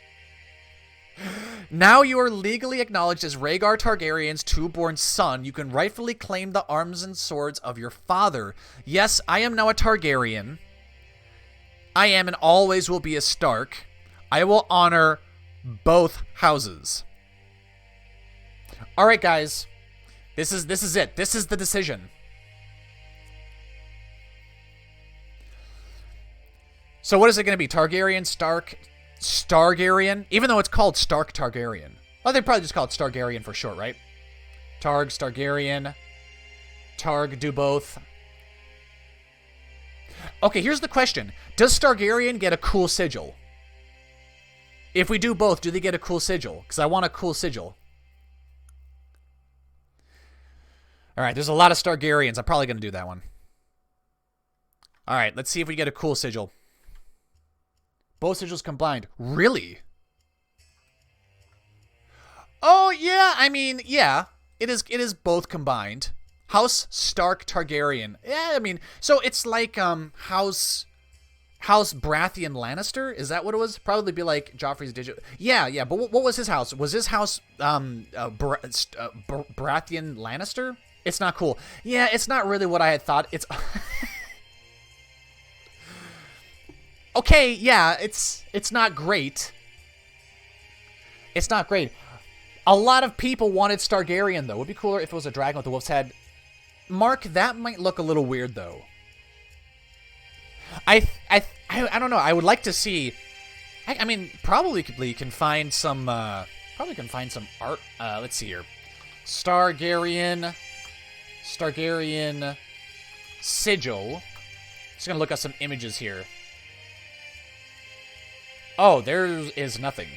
Now you are legally acknowledged as Rhaegar Targaryen's two-born son. You can rightfully claim the arms and swords of your father. Yes, I am now a Targaryen. I am and always will be a Stark. I will honor both houses. All right, guys. This is it. This is the decision. So what is it going to be? Targaryen, Stark, Stargaryen? Even though it's called Stark Targaryen. Well, they probably just call it Stargaryen for short, right? Targ, Stargaryen. Targ, do both. Okay, here's the question. Does Stargaryen get a cool sigil? If we do both, do they get a cool sigil? Because I want a cool sigil. Alright, there's a lot of Stargaryens. I'm probably going to do that one. Alright, let's see if we get a cool sigil. Both sigils combined. Really? Oh, yeah. I mean, yeah. It is both combined. House Stark Targaryen. Yeah, I mean, so it's like House Baratheon Lannister? Is that what it was? Probably be like Joffrey's digit. Yeah, but what was his house? Was his house Baratheon Lannister? It's not cool. Yeah, it's not really what I had thought. It's okay, yeah, it's not great. It's not great. A lot of people wanted Stargaryen, though. It would be cooler if it was a dragon with a wolf's head. Mark, that might look a little weird, though. I don't know. I would like to see... I mean, probably can find some... probably can find some art. Let's see here. Stargaryen sigil. Just gonna look at some images here. Oh, there is nothing.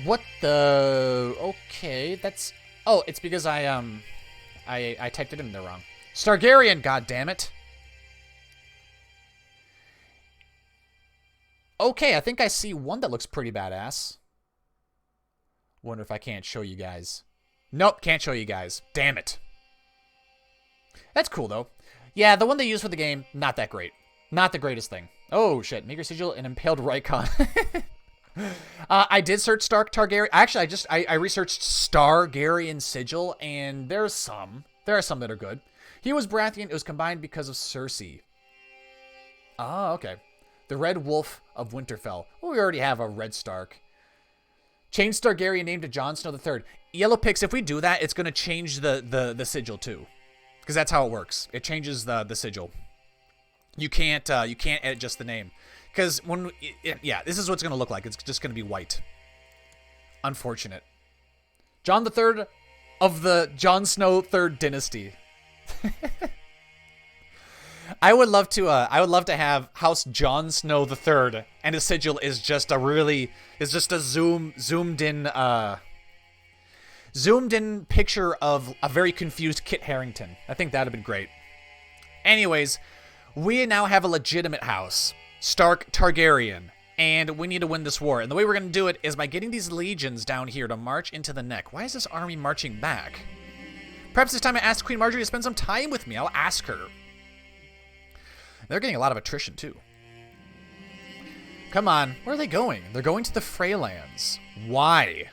What the... Okay, that's... Oh, it's because I typed it in there wrong. Stargaryen, goddammit. Okay, I think I see one that looks pretty badass. Wonder if I can't show you guys. Nope, can't show you guys. Damn it. That's cool, though. Yeah, the one they used for the game, not that great. Not the greatest thing. Oh, shit. Maker Sigil and Impaled Rykon. I did search Stark Targaryen. Actually, I researched Stargaryen Sigil, and there are some that are good. He was Baratheon. It was combined because of Cersei. Ah, okay. The Red Wolf of Winterfell. Well, we already have a Red Stark. Change Targaryen name to Jon Snow III. Yellow Pix, if we do that, it's going to change the sigil too. Because that's how it works. It changes the sigil. You can't edit just the name. Because yeah, this is what it's going to look like. It's just going to be white. Unfortunate. Jon III of the Jon Snow III dynasty. I would love to have House Jon Snow III, and his sigil is just a zoomed in picture of a very confused Kit Harington. I think that'd have been great. Anyways, we now have a legitimate house, Stark Targaryen, and we need to win this war. And the way we're going to do it is by getting these legions down here to march into the neck. Why is this army marching back? Perhaps it's time I ask Queen Marjorie to spend some time with me. I'll ask her. They're getting a lot of attrition, too. Come on. Where are they going? They're going to the Freylands. Why?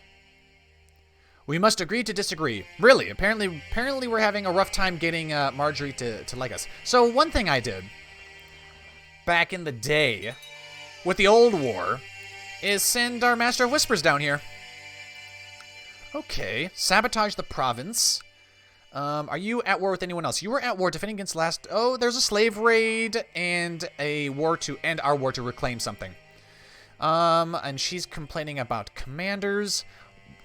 We must agree to disagree. Really? Apparently we're having a rough time getting Marjorie to like us. So one thing I did back in the day with the old war is send our Master of Whispers down here. Okay. Sabotage the province. Are you at war with anyone else? You were at war defending against last... Oh, there's a slave raid and a war to end our war to reclaim something. And she's complaining about commanders.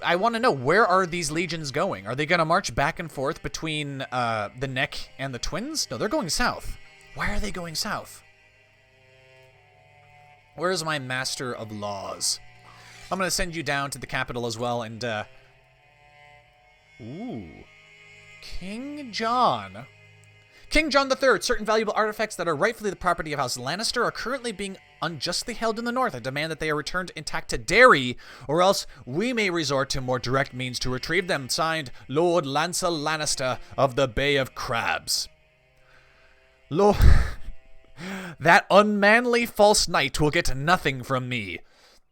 I want to know, where are these legions going? Are they going to march back and forth between the Neck and the Twins? No, they're going south. Why are they going south? Where's my Master of Laws? I'm going to send you down to the capital as well, and, Ooh. King Jon. King Jon III, certain valuable artifacts that are rightfully the property of House Lannister are currently being unjustly held in the north. I demand that they are returned intact to Derry, or else we may resort to more direct means to retrieve them. Signed, Lord Lancel Lannister of the Bay of Crabs. Lord... That unmanly false knight will get nothing from me.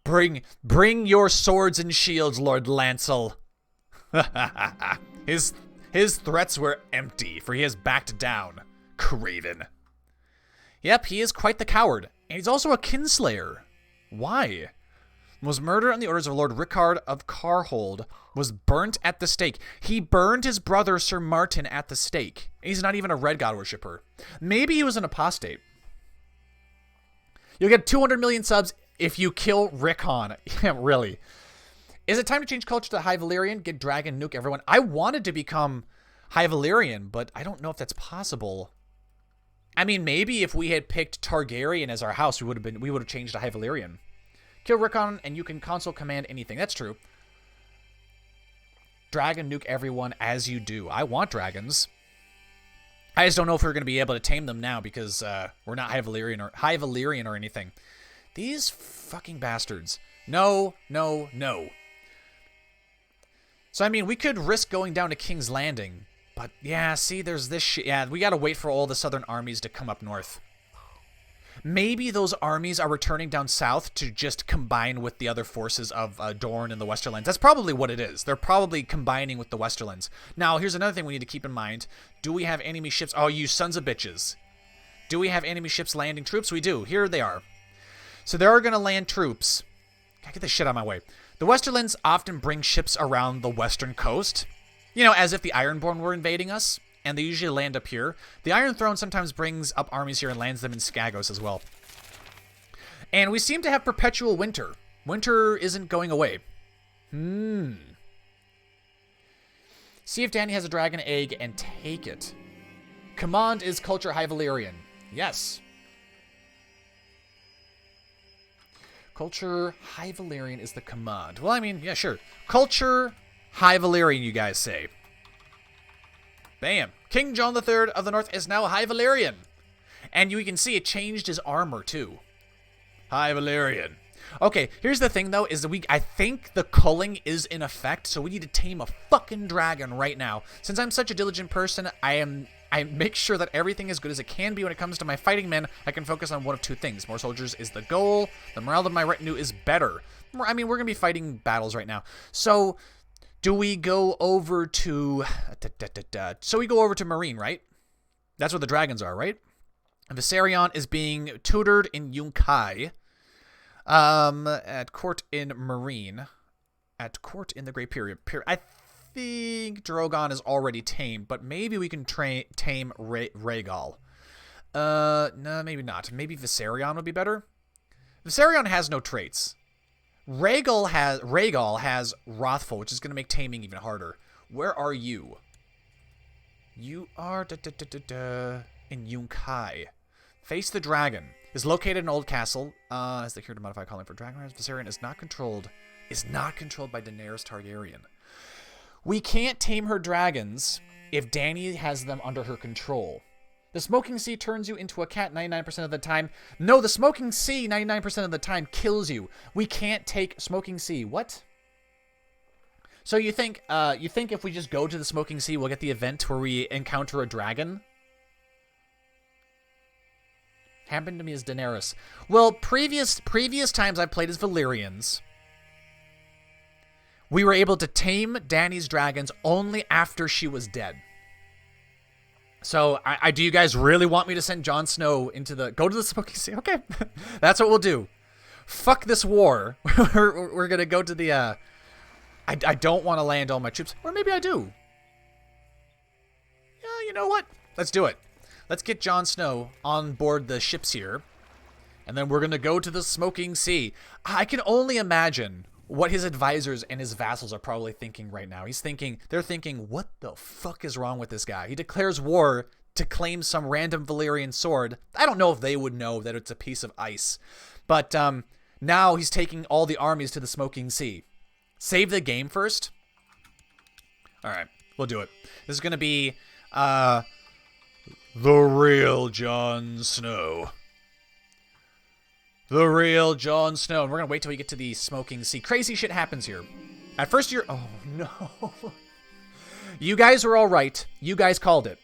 Bring your swords and shields, Lord Lancel. His threats were empty, for he has backed down. Craven. Yep, he is quite the coward, and he's also a kinslayer. Why? Was murdered on the orders of Lord Rickard of Carhold, was burnt at the stake. He burned his brother Sir Martin at the stake. He's not even a Red God worshipper. Maybe he was an apostate. You'll get 200 million subs if you kill Rickon. Yeah, really. Is it time to change culture to High Valyrian? Get dragon, nuke everyone. I wanted to become High Valyrian, but I don't know if that's possible. I mean, maybe if we had picked Targaryen as our house, we would have changed to High Valyrian. Kill Rickon, and you can console command anything. That's true. Dragon, nuke everyone as you do. I want dragons. I just don't know if we're going to be able to tame them now because we're not High Valyrian or anything. These fucking bastards. No, no, no. So, I mean, we could risk going down to King's Landing. But, yeah, see, there's this shit. Yeah, we got to wait for all the southern armies to come up north. Maybe those armies are returning down south to just combine with the other forces of Dorne and the Westerlands. That's probably what it is. They're probably combining with the Westerlands. Now, here's another thing we need to keep in mind. Do we have enemy ships? Oh, you sons of bitches. Do we have enemy ships landing troops? We do. Here they are. So they're going to land troops. Gotta get this shit out of my way. The Westerlands often bring ships around the western coast. You know, as if the Ironborn were invading us. And they usually land up here. The Iron Throne sometimes brings up armies here and lands them in Skagos as well. And we seem to have perpetual winter. Winter isn't going away. See if Dany has a dragon egg and take it. Command is culture High Valyrian. Yes. Culture High Valyrian is the command. Well, I mean, yeah, sure. Culture High Valyrian, you guys say. Bam. King Jon III of the North is now High Valyrian. And you can see it changed his armor, too. High Valyrian. Okay, here's the thing, though, is that I think the culling is in effect, so we need to tame a fucking dragon right now. Since I'm such a diligent person, I make sure that everything is good as it can be when it comes to my fighting men. I can focus on one of two things. More soldiers is the goal. The morale of my retinue is better. I mean, we're going to be fighting battles right now. So... do we go over to... So we go over to Marine, right? That's where the dragons are, right? Viserion is being tutored in Yunkai. At court in Marine. At court in the Great Period. I think Drogon is already tamed, but maybe we can tame Rhaegal. No, maybe not. Maybe Viserion would be better. Viserion has no traits. Rhaegal has Wrathful, which is going to make taming even harder. Where are you? You are in Yunkai. Face the Dragon. Is located in Old Castle. Is the here to modify calling for Dragon Riders. Viserion is not controlled by Daenerys Targaryen. We can't tame her dragons if Dany has them under her control. The Smoking Sea turns you into a cat 99% of the time. No, the Smoking Sea 99% of the time kills you. We can't take Smoking Sea. What? So you think if we just go to the Smoking Sea, we'll get the event where we encounter a dragon? Happened to me as Daenerys. Well, previous times I've played as Valyrians, we were able to tame Dany's dragons only after she was dead. So, do you guys really want me to send Jon Snow go to the Smoking Sea? Okay, that's what we'll do. Fuck this war. we're gonna go to the, I don't want to land all my troops. Or maybe I do. Yeah, you know what? Let's do it. Let's get Jon Snow on board the ships here. And then we're gonna go to the Smoking Sea. I can only imagine what his advisors and his vassals are probably thinking right now. They're thinking, what the fuck is wrong with this guy? He declares war to claim some random Valyrian sword. I don't know if they would know that it's a piece of ice. But now he's taking all the armies to the Smoking Sea. Save the game first. All right, we'll do it. This is going to be the real Jon Snow. The real Jon Snow. And we're going to wait till we get to the Smoking Sea. Crazy shit happens here. At first you're... Oh, no. You guys were all right. You guys called it.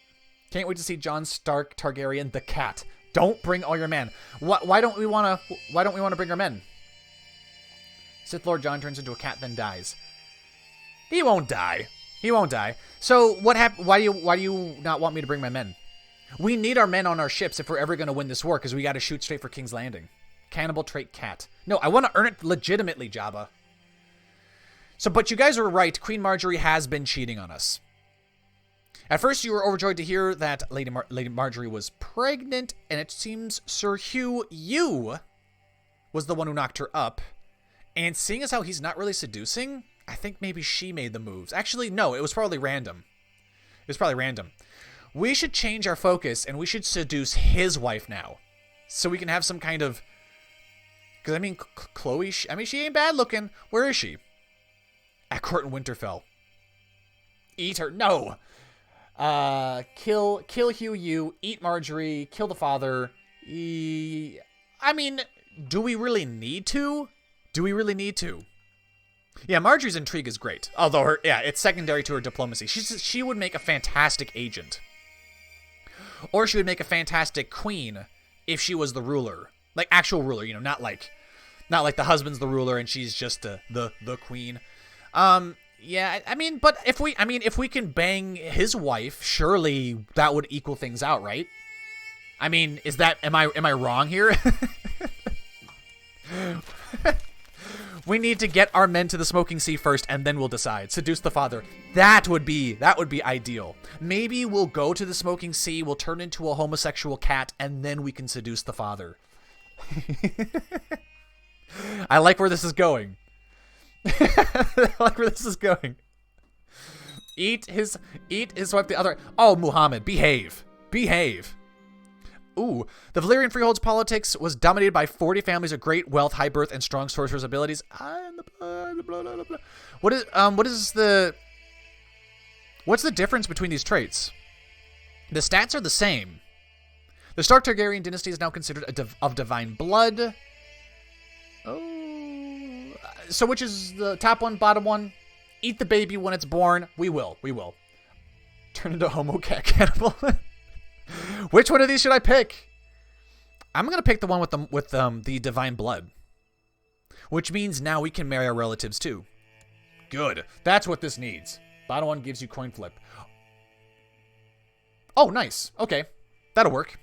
Can't wait to see Jon Targaryen, the cat. Don't bring all your men. Why don't we want to bring our men? Sith Lord Jon turns into a cat, then dies. He won't die. He won't die. So what happened? Why do you not want me to bring my men? We need our men on our ships if we're ever going to win this war, because we got to shoot straight for King's Landing. Cannibal trait cat. No, I want to earn it legitimately, Jabba. So, but you guys are right. Queen Marjorie has been cheating on us. At first, you were overjoyed to hear that Lady Marjorie was pregnant, and it seems Sir Hugh, you was the one who knocked her up. And seeing as how he's not really seducing, I think maybe she made the moves. Actually, no, it was probably random. We should change our focus, and we should seduce his wife now. So we can have some kind of... Because, I mean, Chloe, she ain't bad looking. Where is she? At court in Winterfell. Eat her. No. Kill Hugh, you. Eat Marjorie. Kill the father. I mean, do we really need to? Yeah, Marjorie's intrigue is great. Although, it's secondary to her diplomacy. She would make a fantastic agent. Or she would make a fantastic queen if she was the ruler. Like, actual ruler, not like the husband's the ruler and she's just the queen. Yeah, I mean, but if we can bang his wife, surely that would equal things out, right? I mean, am I wrong here? We need to get our men to the Smoking Sea first, and then we'll decide. Seduce the father. That would be ideal. Maybe we'll go to the Smoking Sea, we'll turn into a homosexual cat, and then we can seduce the father. I like where this is going. Eat his wife, the other. Oh, Muhammad, behave. Ooh, the Valyrian freehold's politics was dominated by 40 families of great wealth, high birth, and strong sorcerer's abilities. What's the difference between these traits? The stats are the same. The Stark Targaryen dynasty is now considered of divine blood. Oh, so which is the top one, bottom one? Eat the baby when it's born. We will. Turn into homo cat cannibal. Which one of these should I pick? I'm gonna pick the one with the divine blood, which means now we can marry our relatives too. Good. That's what this needs. Bottom one gives you coin flip. Oh, nice. Okay, that'll work.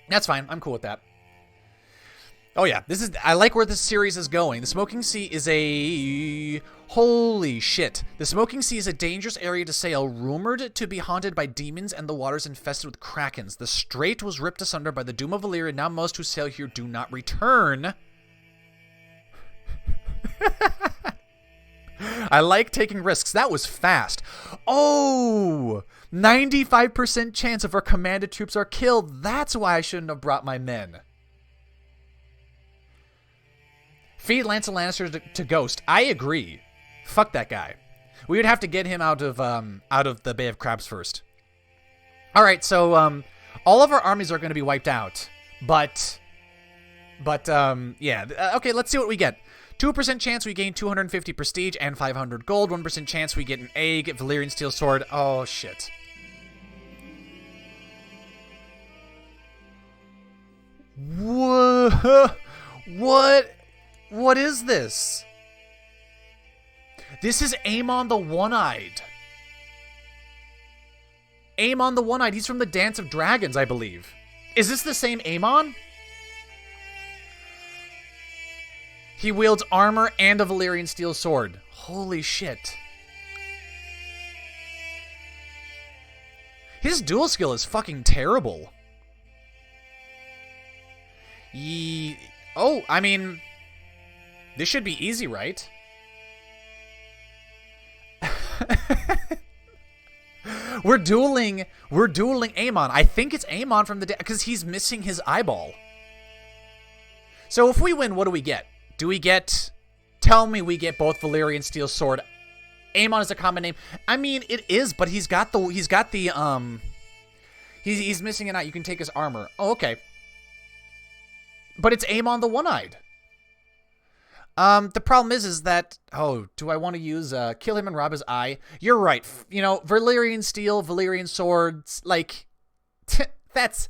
That's fine. I'm cool with that. Oh yeah, I like where this series is going. The Smoking Sea is holy shit. The Smoking Sea is a dangerous area to sail, rumored to be haunted by demons and the waters infested with krakens. The strait was ripped asunder by the doom of Valyria. Now most who sail here do not return. I like taking risks. That was fast. Oh, 95% chance of our commanded troops are killed. That's why I shouldn't have brought my men. Feed Lancel Lannister to Ghost. I agree. Fuck that guy. We would have to get him out of the Bay of Crabs first. All right, so all of our armies are going to be wiped out, but yeah. Okay, let's see what we get. 2% chance we gain 250 prestige and 500 gold. 1% chance we get an egg, Valyrian steel sword. Oh shit. What is this? This is Aemon the One-Eyed. Aemon the One-Eyed. He's from the Dance of Dragons, I believe. Is this the same Aemon? He wields armor and a Valyrian steel sword. Holy shit. His dual skill is fucking terrible. Oh, I mean, this should be easy, right? We're dueling Aemon. I think it's Aemon from the because he's missing his eyeball. So if we win, what do we get? Do we get? Tell me we get both Valyrian steel sword. Aemon is a common name. I mean, it is, but he's missing an eye. You can take his armor. Oh, okay. But it's Aemon the One-Eyed. The problem is that, oh, do I want to use, kill him and rob his eye? You're right. You know, Valyrian steel, Valyrian swords, like, that's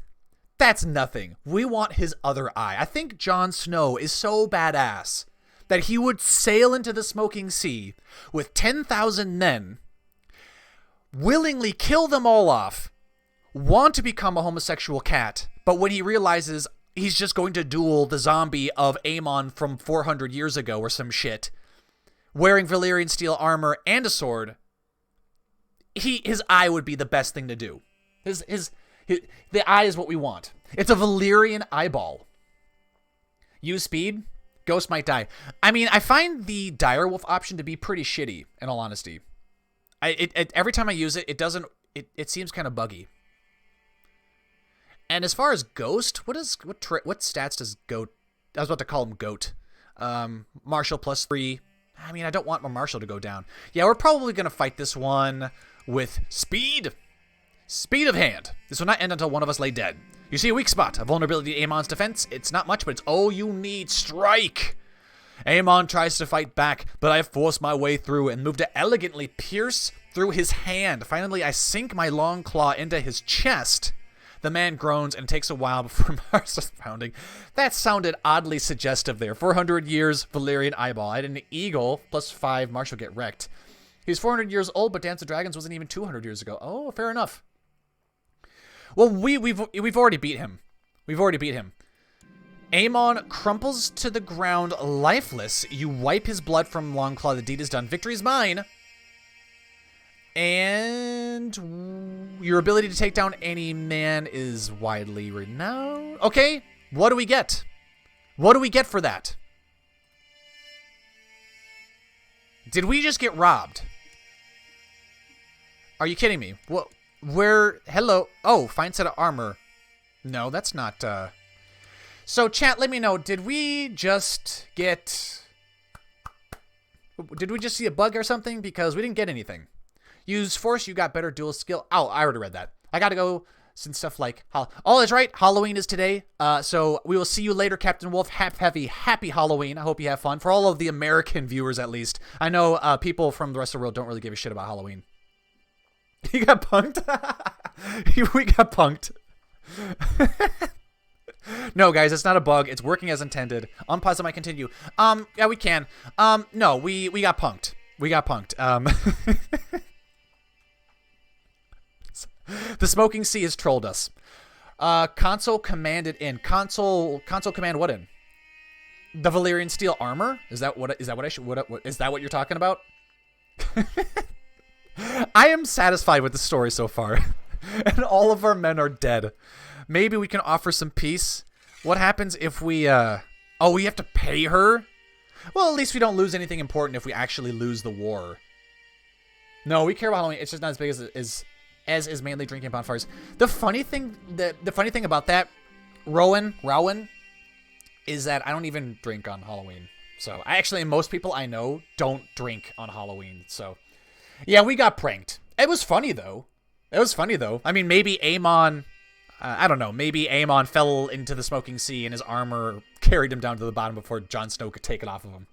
nothing. We want his other eye. I think Jon Snow is so badass that he would sail into the smoking sea with 10,000 men, willingly kill them all off, want to become a homosexual cat, but when he realizes he's just going to duel the zombie of Aemon from 400 years ago or some shit, wearing Valyrian steel armor and a sword, his eye would be the best thing to do. The eye is what we want. It's a Valyrian eyeball. Use speed. Ghost might die. I mean, I find the direwolf option to be pretty shitty, in all honesty. Every time I use it, it seems kind of buggy. And as far as Ghost, what stats does Goat? I was about to call him Goat. Martial +3. I mean, I don't want my Martial to go down. Yeah, we're probably going to fight this one with Speed. Speed of hand. This will not end until one of us lay dead. You see a weak spot, a vulnerability to Aemon's defense. It's not much, but it's all you need. Strike! Aemon tries to fight back, but I force my way through and move to elegantly pierce through his hand. Finally, I sink my long claw into his chest. The man groans and takes a while before Mars starts pounding. That sounded oddly suggestive there. 400 years, Valyrian eyeball. I had an eagle, +5, Marshall get wrecked. He's 400 years old, but Dance of Dragons wasn't even 200 years ago. Oh, fair enough. Well, we've already beat him. We've already beat him. Aemon crumples to the ground lifeless. You wipe his blood from Longclaw. The deed is done. Victory is mine. And your ability to take down any man is widely renowned. Okay, what do we get? What do we get for that? Did we just get robbed? Are you kidding me? What? Hello? Oh, fine set of armor. No, that's not, So, chat, let me know. Did we just see a bug or something? Because we didn't get anything. Use force, you got better dual skill. Oh, I already read that. I gotta go since stuff like... Oh, that's right. Halloween is today. So we will see you later, Captain Wolf. Happy Halloween. I hope you have fun. For all of the American viewers, at least. I know people from the rest of the world don't really give a shit about Halloween. You got punked? We got punked. No, guys, it's not a bug. It's working as intended. Unpause, I might continue. Yeah, we can. No, we got punked. We got punked. The Smoking Sea has trolled us. Console commanded in. Console command what in? The Valyrian steel armor? Is that what I should? What is that what you're talking about? I am satisfied with the story so far. And all of our men are dead. Maybe we can offer some peace. What happens if we, oh, we have to pay her? Well, at least we don't lose anything important if we actually lose the war. No, we care about Halloween. It's just not as big as is mainly drinking bonfires. The funny thing about that, Rowan, is that I don't even drink on Halloween. So, most people I know don't drink on Halloween. So, yeah, we got pranked. It was funny, though. I mean, maybe Aemon... I don't know. Maybe Aemon fell into the Smoking Sea and his armor carried him down to the bottom before Jon Snow could take it off of him.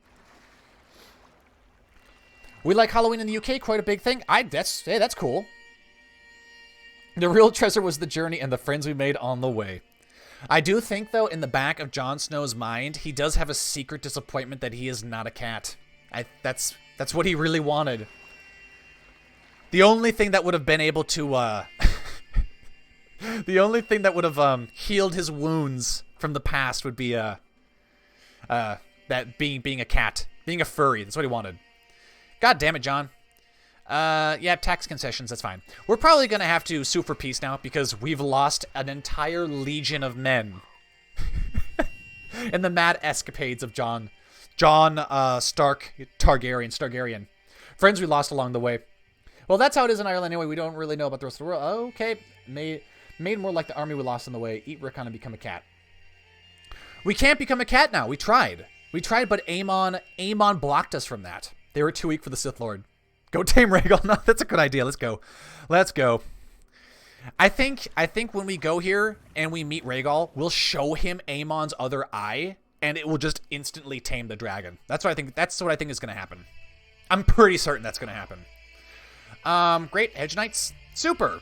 We like Halloween in the UK. Quite a big thing. That's cool. The real treasure was the journey and the friends we made on the way. I do think, though, in the back of Jon Snow's mind, he does have a secret disappointment that he is not a cat. That's what he really wanted. The only thing that would have been able to, the only thing that would have healed his wounds from the past would be that being a cat, being a furry. That's what he wanted. God damn it, Jon. Yeah, tax concessions, that's fine. We're probably going to have to sue for peace now because we've lost an entire legion of men in the mad escapades of Jon Stargaryen. Friends we lost along the way. Well, that's how it is in Ireland anyway. We don't really know about the rest of the world. Okay, made more like the army we lost on the way. Eat Rickon and become a cat. We can't become a cat now. We tried, but Aemon blocked us from that. They were too weak for the Sith Lord. Go tame Rhaegal. No, that's a good idea. Let's go. I think when we go here and we meet Rhaegal, we'll show him Aemon's other eye, and it will just instantly tame the dragon. That's what I think. That's what I think is going to happen. I'm pretty certain that's going to happen. Great. Hedge Knights. Super.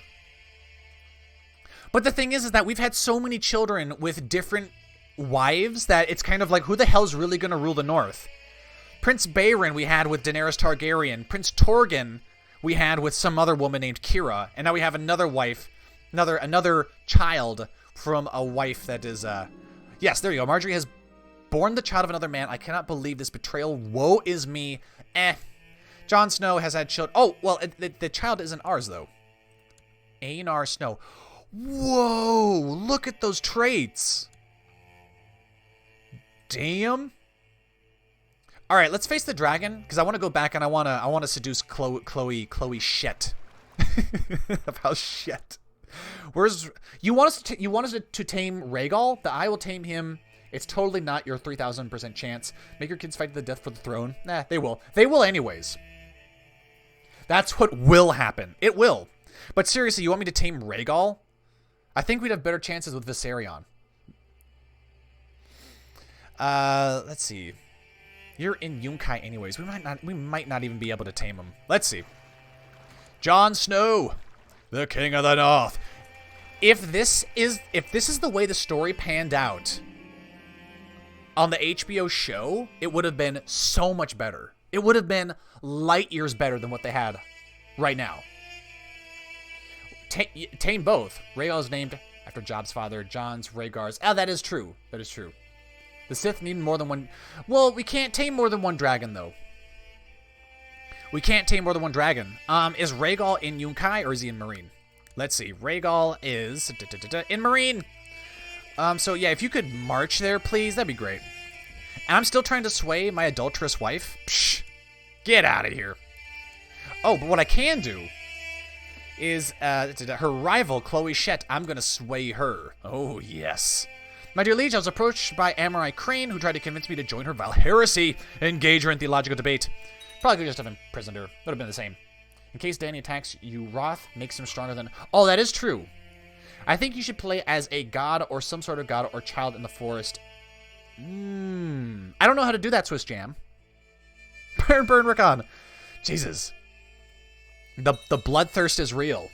But the thing is that we've had so many children with different wives that it's kind of like, who the hell's really going to rule the North? Prince Baron we had with Daenerys Targaryen. Prince Torgon we had with some other woman named Kira. And now we have another wife, another child from a wife that is, yes, there you go. Marjorie has born the child of another man. I cannot believe this betrayal. Woe is me. Jon Snow has had children. Oh, well, the child isn't ours, though. Aenar Snow. Whoa, look at those traits. Damn. All right, let's face the dragon, because I want to go back and I want to seduce Chloe Shet. Of House Shet. Where's you want us to tame Rhaegal? The I will tame him. It's totally not your 3,000% chance. Make your kids fight to the death for the throne. Nah, they will. They will anyways. That's what will happen. It will. But seriously, you want me to tame Rhaegal? I think we'd have better chances with Viserion. Let's see. You're in Yunkai anyways. We might not even be able to tame him. Let's see. Jon Snow, the King of the North. If this is the way the story panned out on the HBO show, it would have been so much better. It would have been light years better than what they had right now. Tame both. Rhaegal is named after Job's father. Jon's Rhaegar's. Oh, that is true. That is true. The Sith need more than one. Well, we can't tame more than one dragon, though. We can't tame more than one dragon. Is Rhaegal in Yunkai or is he in Meereen? Let's see. Rhaegal is in Meereen. So yeah, if you could march there, please, that'd be great. And I'm still trying to sway my adulterous wife. Psh, get out of here. Oh, but what I can do is her rival, Chloe Shet. I'm going to sway her. Oh, yes. My dear liege, I was approached by Amorai Crane, who tried to convince me to join her vile heresy, engage her in theological debate. Probably could just have imprisoned her. Would have been the same. In case Dany attacks you, Roth makes him stronger than... Oh, that is true. I think you should play as a god or some sort of god or child in the forest. I don't know how to do that, Swiss Jam. Burn, Rickon. Jesus. The bloodthirst is real.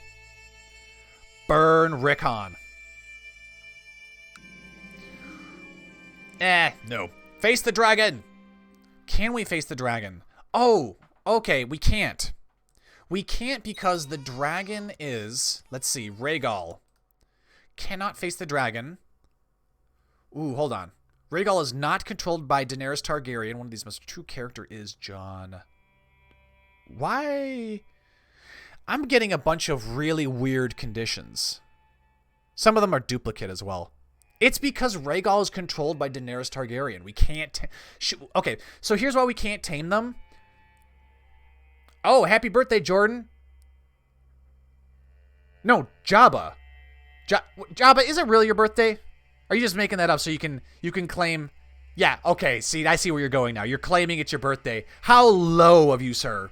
Burn, Rickon. No. Face the dragon. Can we face the dragon? Oh, okay, we can't. We can't because the dragon is... Let's see, Rhaegal. Cannot face the dragon. Ooh, hold on. Rhaegal is not controlled by Daenerys Targaryen. One of these most true character is Jon. Why? I'm getting a bunch of really weird conditions. Some of them are duplicate as well. It's because Rhaegal is controlled by Daenerys Targaryen. We can't... Okay, so here's why we can't tame them. Oh, happy birthday, Jordan. No, Jabba. Jabba, is it really your birthday? Are you just making that up so you can claim... Yeah, okay, see, I see where you're going now. You're claiming it's your birthday. How low of you, sir.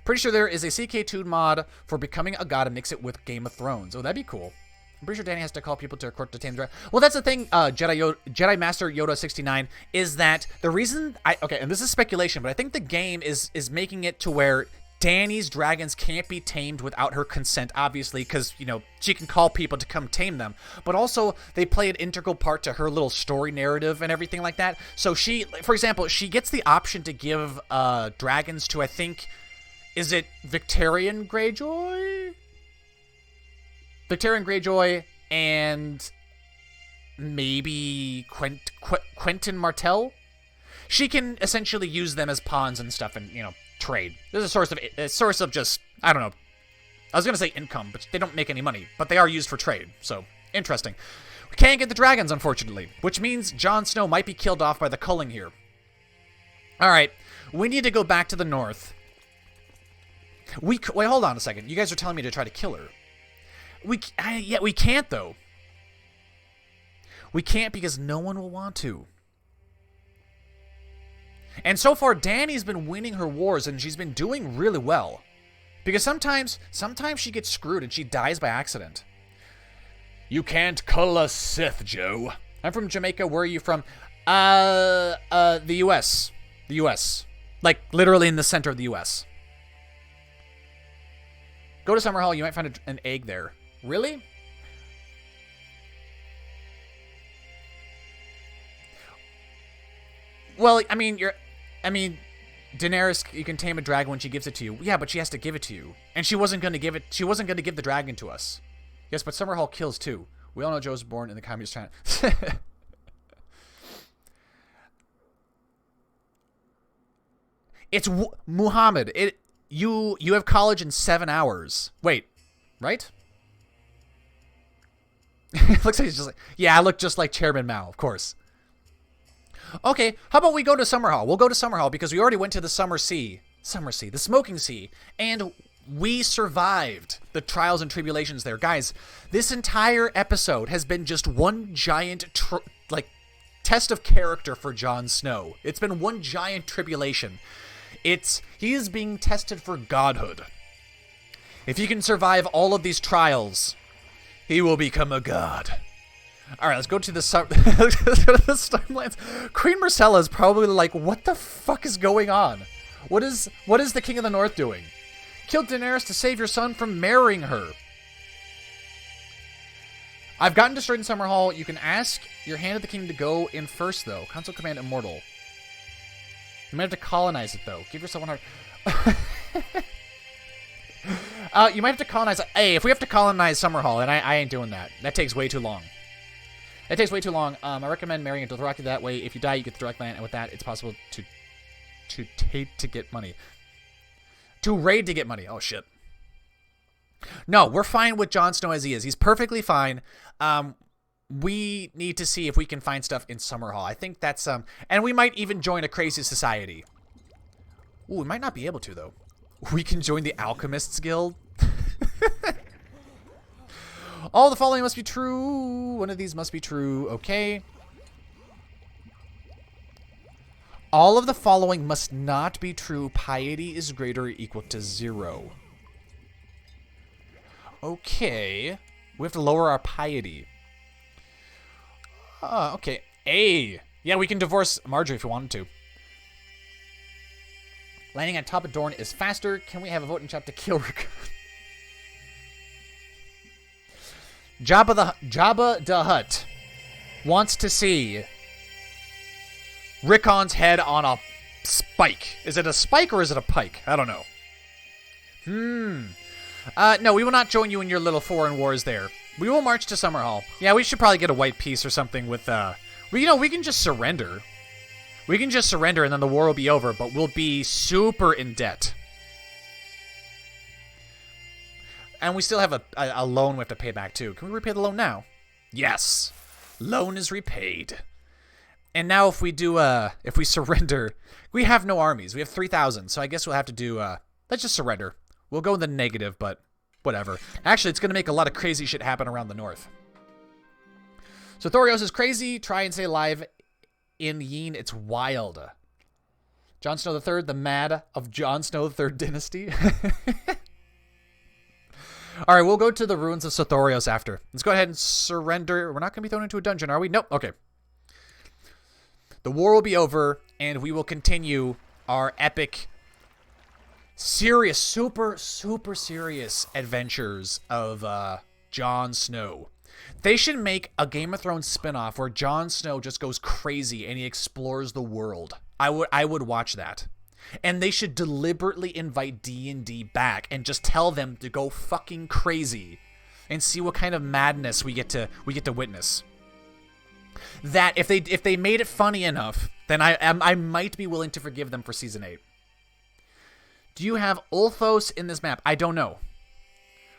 Pretty sure there is a CK2 mod for becoming a god and mix it with Game of Thrones. Oh, that'd be cool. I'm pretty sure Dany has to call people to her court to tame the dragon. Well, that's the thing, Jedi Master Yoda 69, is that the reason... Okay, and this is speculation, but I think the game is making it to where Dany's dragons can't be tamed without her consent, obviously, because, you know, she can call people to come tame them. But also, they play an integral part to her little story narrative and everything like that. So she, for example, she gets the option to give dragons to, I think, is it Victorian Greyjoy? Victorian Greyjoy and maybe Quentin Martell? She can essentially use them as pawns and stuff and, you know, trade. There's a source of just, I don't know. I was going to say income, but they don't make any money. But they are used for trade, so interesting. We can't get the dragons, unfortunately, which means Jon Snow might be killed off by the culling here. Alright, we need to go back to the north. Wait, hold on a second. You guys are telling me to try to kill her. Yeah, we can't, though. We can't because no one will want to. And so far, Dany's been winning her wars, and she's been doing really well. Because sometimes she gets screwed and she dies by accident. You can't cull a Sith, Joe. I'm from Jamaica. Where are you from? The U.S. The U.S. Like, literally in the center of the U.S. Go to Summerhall. You might find an egg there. Really? Well, I mean, Daenerys, you can tame a dragon when she gives it to you. Yeah, but she has to give it to you. And she wasn't going to give the dragon to us. Yes, but Summerhall kills too. We all know Joe's born in the communist China. It's Muhammad. You have college in 7 hours. Wait, right? It looks like he's just like, yeah, I look just like Chairman Mao, of course. Okay, how about we go to Summerhall? We'll go to Summerhall because we already went to the the Smoking Sea, and we survived the trials and tribulations there. Guys, this entire episode has been just one giant, test of character for Jon Snow. It's been one giant tribulation. He is being tested for godhood. If he can survive all of these trials, he will become a god. All right, let's go to the Stormlands. Queen Myrcella is probably like, what the fuck is going on? What is the King of the North doing? Killed Daenerys to save your son from marrying her. I've gotten destroyed in Summerhall. You can ask your Hand of the King to go in first, though. Console Command Immortal. You might have to colonize it, though. Give yourself 100. You might have to colonize. Hey, if we have to colonize Summerhall, and I ain't doing that. That takes way too long. That takes way too long. I recommend marrying a Dothraki that way. If you die, you get the direct land, and with that, it's possible to get money. To raid to get money. Oh, shit. No, we're fine with Jon Snow as he is. He's perfectly fine. We need to see if we can find stuff in Summerhall. I think that's, and we might even join a crazy society. Ooh, we might not be able to, though. We can join the Alchemists Guild. All the following must be true. One of these must be true. Okay. All of the following must not be true. Piety is greater or equal to 0. Okay. We have to lower our piety. Okay. A. Yeah, we can divorce Marjorie if we wanted to. Landing on top of Dorne is faster. Can we have a vote in chat to kill Rick? Jabba the Hutt wants to see Rickon's head on a spike. Is it a spike or is it a pike? I don't know. No, we will not join you in your little foreign wars there. We will march to Summerhall. Yeah, we should probably get a white peace or something with, we can just surrender. We can just surrender and then the war will be over, but we'll be super in debt. And we still have a loan we have to pay back, too. Can we repay the loan now? Yes. Loan is repaid. And now if we do, if we surrender, we have no armies. We have 3,000, so I guess we'll have to do, let's just surrender. We'll go in the negative, but whatever. Actually, it's going to make a lot of crazy shit happen around the north. So Thorios is crazy. Try and stay alive in Yeen. It's wild. Jon Snow III, the mad of Jon Snow III dynasty. All right, we'll go to the ruins of Sothorios after. Let's go ahead and surrender. We're not going to be thrown into a dungeon, are we? Nope. Okay. The war will be over, and we will continue our epic serious, super serious adventures of Jon Snow. They should make a Game of Thrones spinoff where Jon Snow just goes crazy and he explores the world. I would watch that. And they should deliberately invite D&D back and just tell them to go fucking crazy and see what kind of madness we get to witness. That if they made it funny enough, then I might be willing to forgive them for season 8. Do you have Ulthos in this map? I don't know.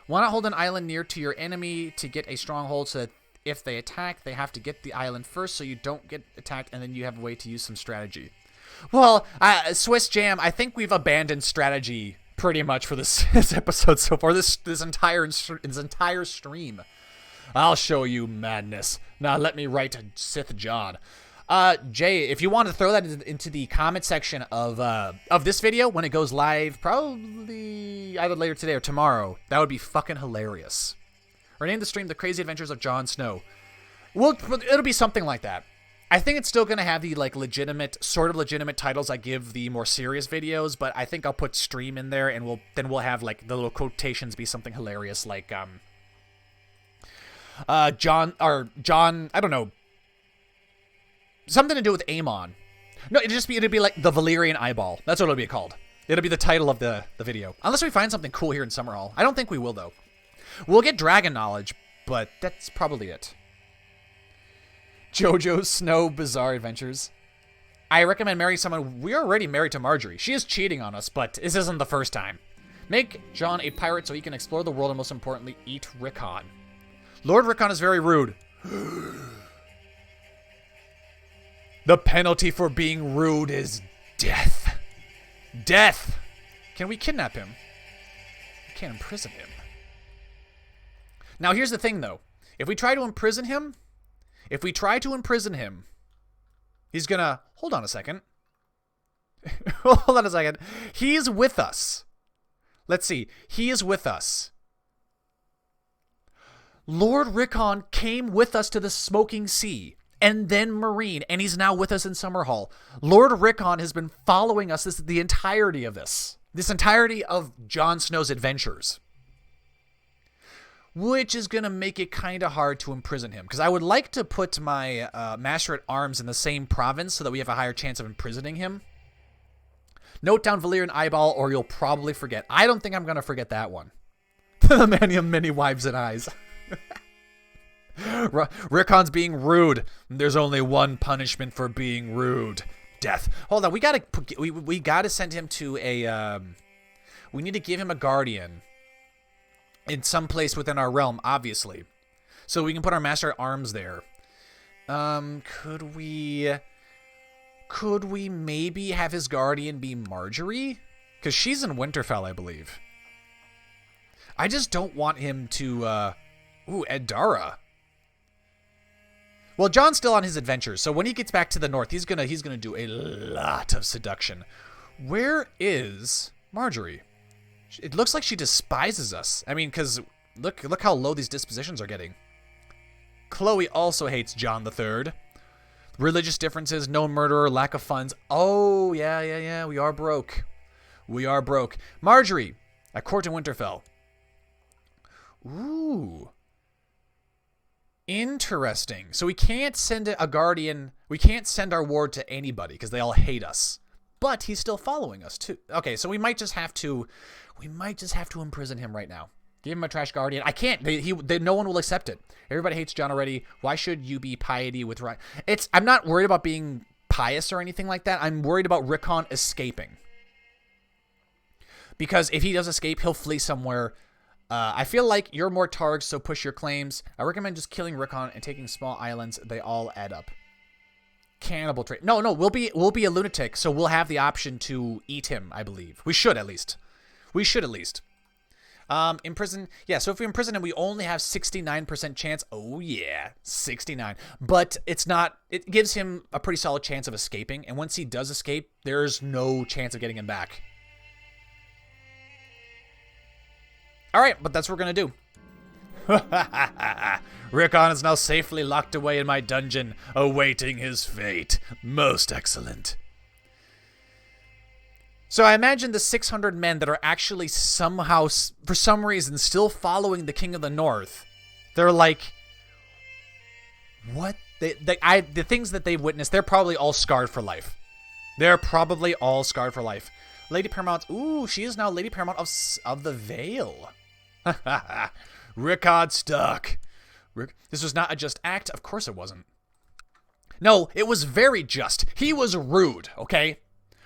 Want to hold an island near to your enemy to get a stronghold so that if they attack, they have to get the island first so you don't get attacked and then you have a way to use some strategy. Well, Swiss Jam, I think we've abandoned strategy pretty much for this episode so far, this entire stream. I'll show you madness. Now let me write Sith John. Jay, if you want to throw that into the comment section of this video when it goes live, probably either later today or tomorrow, that would be fucking hilarious. Rename the stream The Crazy Adventures of Jon Snow. Well, it'll be something like that. I think it's still going to have the like sort of legitimate titles I give the more serious videos, but I think I'll put stream in there and we'll have like the little quotations be something hilarious like John, I don't know. Something to do with Aemon. No, it'd be like the Valyrian eyeball. That's what it'll be called. It'll be the title of the video. Unless we find something cool here in Summerhall. I don't think we will, though. We'll get dragon knowledge, but that's probably it. Jon Snow Bizarre Adventures. I recommend marrying someone. We're already married to Marjorie. She is cheating on us, but this isn't the first time. Make Jon a pirate so he can explore the world and most importantly, eat Rickon. Lord Rickon is very rude. The penalty for being rude is death. Death! Can we kidnap him? We can't imprison him. Now, here's the thing, though. If we try to imprison him, he's gonna... Hold on a second. Hold on a second. He's with us. Let's see. He is with us. Lord Rickon came with us to the Smoking Sea. And then Marine, and he's now with us in Summerhall. Lord Rickon has been following us the entirety of this. This entirety of Jon Snow's adventures. Which is going to make it kind of hard to imprison him. Because I would like to put my Master-at-Arms in the same province so that we have a higher chance of imprisoning him. Note down Valyrian eyeball or you'll probably forget. I don't think I'm going to forget that one. The man of many wives and eyes. Rickon's being rude. There's only one punishment for being rude. Death. Hold on, we gotta send him to a we need to give him a guardian in some place within our realm, obviously. So we can put our Master-at-Arms there. Could we maybe have his guardian be Marjorie? Because she's in Winterfell, I believe. I just don't want him to Edara. Well, Jon's still on his adventures, so when he gets back to the north, he's gonna do a lot of seduction. Where is Marjorie? It looks like she despises us. I mean, because look how low these dispositions are getting. Chloe also hates Jon III. Religious differences, no murderer, lack of funds. Oh, yeah. We are broke. We are broke. Marjorie, at court in Winterfell. Ooh. Interesting. So we can't send a guardian. We can't send our ward to anybody because they all hate us. But he's still following us too. Okay, so we might just have to imprison him right now. Give him a trash guardian. I can't. No one will accept it. Everybody hates Jon already. Why should you be piety with right? I'm not worried about being pious or anything like that. I'm worried about Rickon escaping. Because if he does escape, he'll flee somewhere. I feel like you're more Targs, so push your claims. I recommend just killing Rickon and taking small islands. They all add up. Cannibal trade. No, we'll be a lunatic, so we'll have the option to eat him, I believe. We should at least. Imprison. Yeah, so if we imprison him, we only have 69% chance. Oh, yeah. 69. But it's not... It gives him a pretty solid chance of escaping. And once he does escape, there's no chance of getting him back. All right, but that's what we're going to do. Rickon is now safely locked away in my dungeon, awaiting his fate. Most excellent. So I imagine the 600 men that are actually somehow, for some reason, still following the King of the North. They're like, what? The things that they've witnessed, they're probably all scarred for life. They're probably all scarred for life. Lady Paramount, ooh, she is now Lady Paramount of the Vale. Rickard Stark. This was not a just act. Of course it wasn't. No, it was very just. He was rude, okay?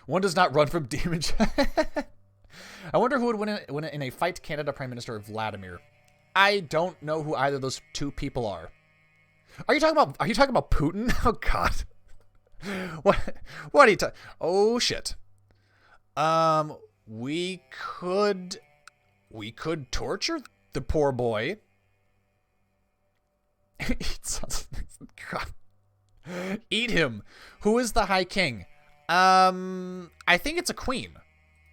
One does not run from demons. I wonder who would win in a fight, Canada Prime Minister Vladimir. I don't know who either of those two people are. Are you talking about Putin? Oh God. What are you talking? Oh shit. We could torture the poor boy. Eat him. Who is the High King? I think it's a queen.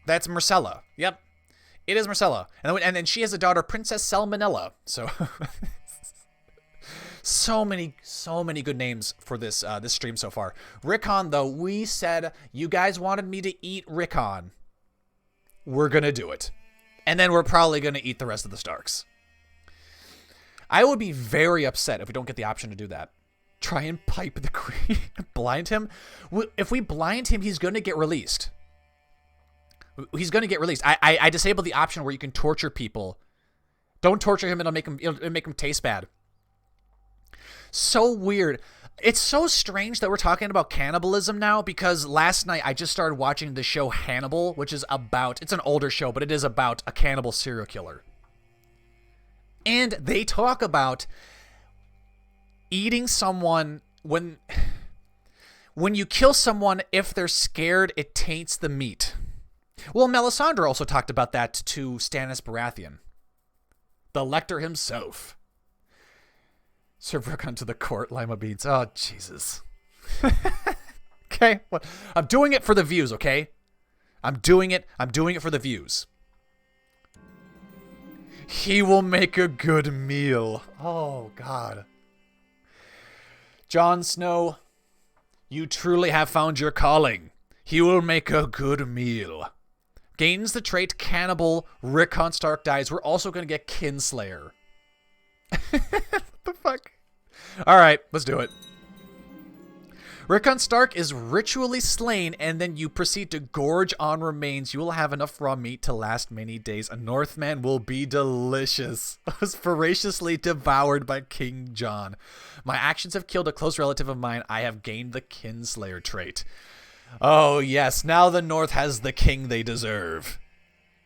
That's Marcella. Yep. It is Marcella. And then she has a daughter, Princess Salmonella. So so many good names for this this stream so far. Rickon, though, we said you guys wanted me to eat Rickon. We're gonna do it. And then we're probably gonna eat the rest of the Starks. I would be very upset if we don't get the option to do that. Try and pipe the queen. Blind him? If we blind him, he's going to get released. He's going to get released. I disabled the option where you can torture people. Don't torture him. It'll make him taste bad. So weird. It's so strange that we're talking about cannibalism now, because last night I just started watching the show Hannibal, which is about, it's an older show, but it is about a cannibal serial killer. And they talk about eating someone when you kill someone, if they're scared, it taints the meat. Well, Melisandre also talked about that to Stannis Baratheon. The Lector himself. Serve Rickon to the court, lima beans. Oh, Jesus. Okay, well, I'm doing it for the views, okay? I'm doing it for the views. He will make a good meal. Oh, God. Jon Snow, you truly have found your calling. He will make a good meal. Gains the trait Cannibal. Rickon Stark dies. We're also going to get Kinslayer. What the fuck? Alright, let's do it. Rickon Stark is ritually slain, and then you proceed to gorge on remains. You will have enough raw meat to last many days. A Northman will be delicious. Was voraciously devoured by King Jon. My actions have killed a close relative of mine. I have gained the Kinslayer trait. Oh yes, now the North has the king they deserve.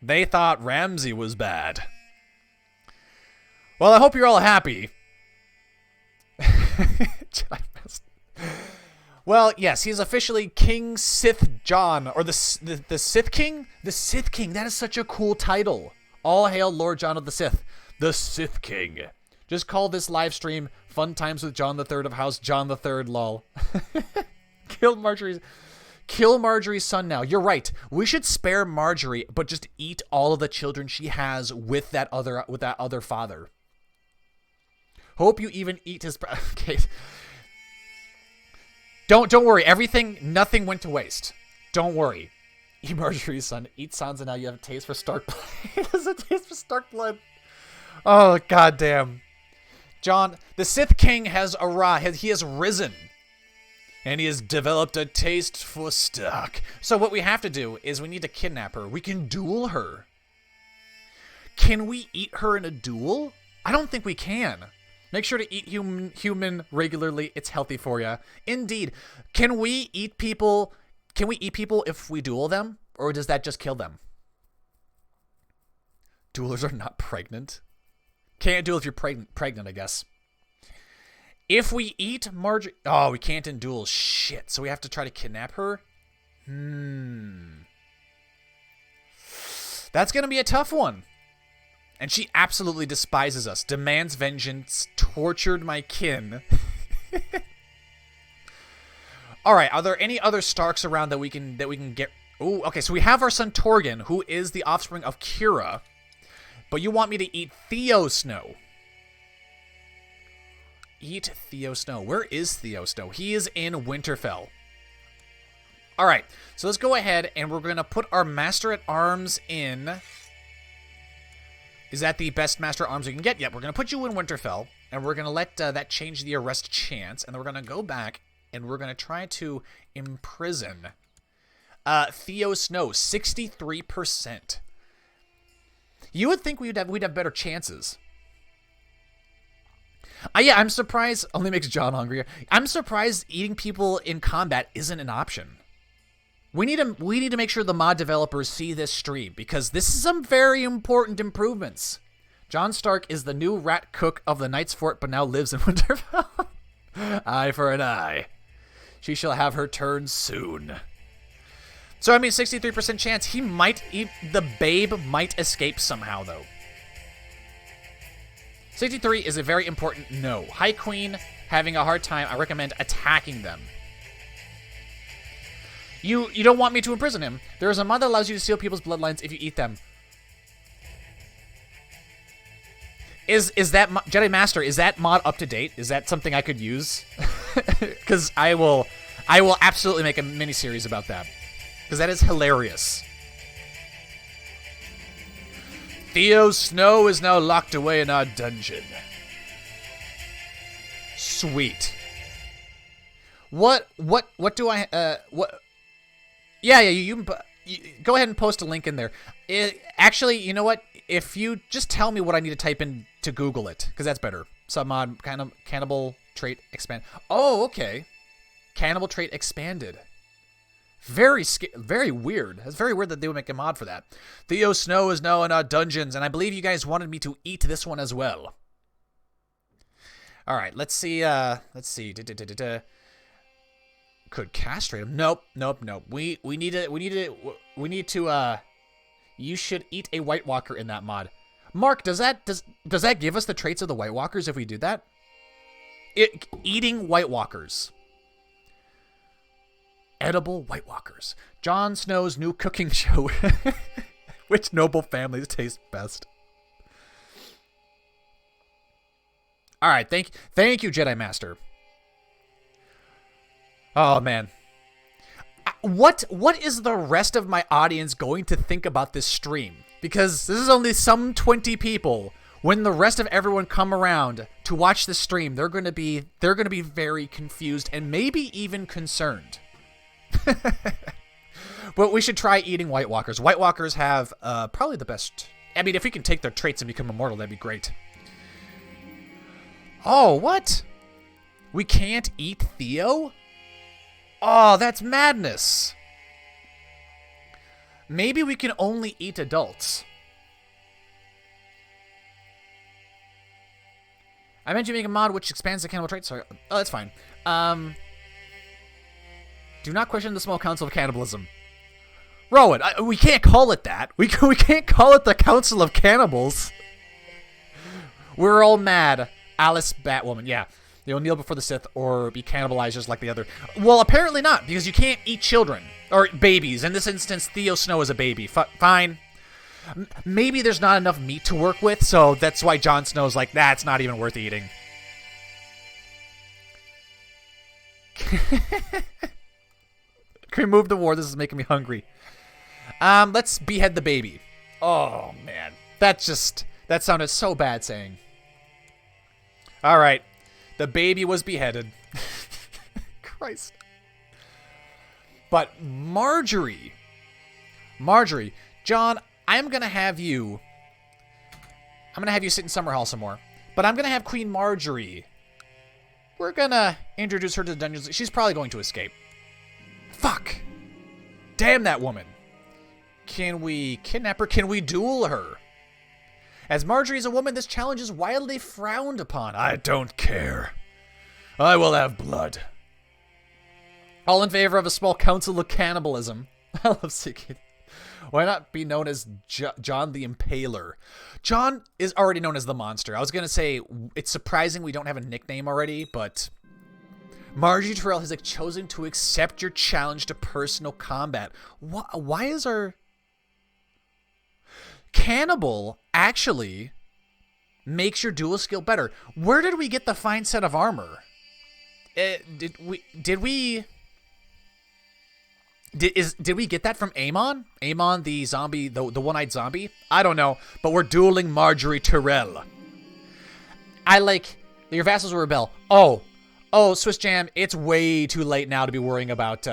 They thought Ramsay was bad. Well, I hope you're all happy. Well, yes, he's officially King Sith Jon, or the Sith King? The Sith King, that is such a cool title. All hail Lord Jon of the Sith. The Sith King. Just call this live stream Fun Times with Jon the Third of House Jon the Third, lol. Kill Marjorie's son now. You're right. We should spare Marjorie, but just eat all of the children she has with that other father. Hope you even eat his... Okay. Don't worry. Nothing went to waste. Don't worry. Eat Marjorie's son. Eat Sansa now. You have a taste for Stark blood. He has a taste for Stark blood. Oh, goddamn. Jon, the Sith King has arrived. He has risen. And he has developed a taste for Stark. So what we have to do is we need to kidnap her. We can duel her. Can we eat her in a duel? I don't think we can. Make sure to eat human regularly. It's healthy for you. Indeed. Can we eat people? Can we eat people if we duel them? Or does that just kill them? Duelers are not pregnant. Can't duel if you're pregnant, I guess. If we eat Marjorie... Oh, we can't in duels. Shit. So we have to try to kidnap her? That's going to be a tough one. And she absolutely despises us. Demands vengeance. Tortured my kin. Alright, are there any other Starks around that we can get... Ooh, okay, so we have our son Torgon, who is the offspring of Kira. But you want me to eat Theo Snow. Eat Theo Snow. Where is Theo Snow? He is in Winterfell. All right, so let's go ahead and we're going to put our Master at Arms in. Is that the best Master at Arms we can get? Yep, we're going to put you in Winterfell, and we're going to let that change the arrest chance, and then we're going to go back, and we're going to try to imprison Theo Snow, 63%. You would think we'd have better chances. Yeah, I'm surprised. Only makes John hungrier. I'm surprised eating people in combat isn't an option. We need to make sure the mod developers see this stream, because this is some very important improvements. Jon Stark is the new rat cook of the Knight's Fort, but now lives in Winterfell. Eye for an eye. She shall have her turn soon. So, I mean, 63% chance the babe might escape somehow, though. 63 is a very important no. High Queen having a hard time. I recommend attacking them. You don't want me to imprison him. There is a mod that allows you to steal people's bloodlines if you eat them. Is that Jedi Master? Is that mod up to date? Is that something I could use? Because I will absolutely make a miniseries about that. Because that is hilarious. Theo Snow is now locked away in our dungeon. Sweet. What do I what? Yeah, you go ahead and post a link in there. Actually, you know what? If you just tell me what I need to type in to Google it, because that's better. Submod cannibal trait expand. Oh, okay. Cannibal trait expanded. Very weird. It's very weird that they would make a mod for that. Theo Snow is now in our dungeons, and I believe you guys wanted me to eat this one as well. All right, let's see. Could castrate him? Nope. We need to. You should eat a White Walker in that mod. Mark, does that give us the traits of the White Walkers if we do that? Eating White Walkers. Edible White Walkers. Jon Snow's new cooking show. Which noble families taste best? All right, thank you, Jedi Master. Oh man, what is the rest of my audience going to think about this stream? Because this is only some 20 people. When the rest of everyone come around to watch the stream, they're going to be very confused and maybe even concerned. But we should try eating White Walkers. White Walkers have probably the best. I mean, if we can take their traits and become immortal, that'd be great. Oh, what? We can't eat Theo? Oh, that's madness. Maybe we can only eat adults. I mentioned making a mod which expands the cannibal trait. Sorry. Oh, that's fine. Do not question the small council of cannibalism. Rowan, we can't call it that. We can't call it the Council of Cannibals. We're all mad. Alice Batwoman, yeah. They'll kneel before the Sith or be cannibalized just like the other. Well, apparently not, because you can't eat children. Or babies. In this instance, Theo Snow is a baby. Fine. Maybe there's not enough meat to work with, so that's why Jon Snow's like, nah, it's not even worth eating. Can we move the war? This is making me hungry. Let's behead the baby. Oh, man. That sounded so bad saying. All right. The baby was beheaded. Christ. But Marjorie, John, I'm going to have you sit in Summerhall some more. But I'm going to have Queen Marjorie. We're going to introduce her to the dungeons. She's probably going to escape. Fuck. Damn that woman. Can we kidnap her? Can we duel her? As Marjorie is a woman, this challenge is wildly frowned upon. I don't care. I will have blood. All in favor of a small council of cannibalism. I love seeking. Why not be known as John the Impaler? John is already known as the Monster. I was going to say, it's surprising we don't have a nickname already, but Marjorie Terrell has chosen to accept your challenge to personal combat. Why is our... Cannibal actually makes your dual skill better. Where did we get the fine set of armor? Did we Did we get that from Aemon? Aemon, the zombie, the one-eyed zombie? I don't know, but we're dueling Marjorie Tyrell. I like your vassals will rebel. Oh, Swiss Jam, it's way too late now to be worrying about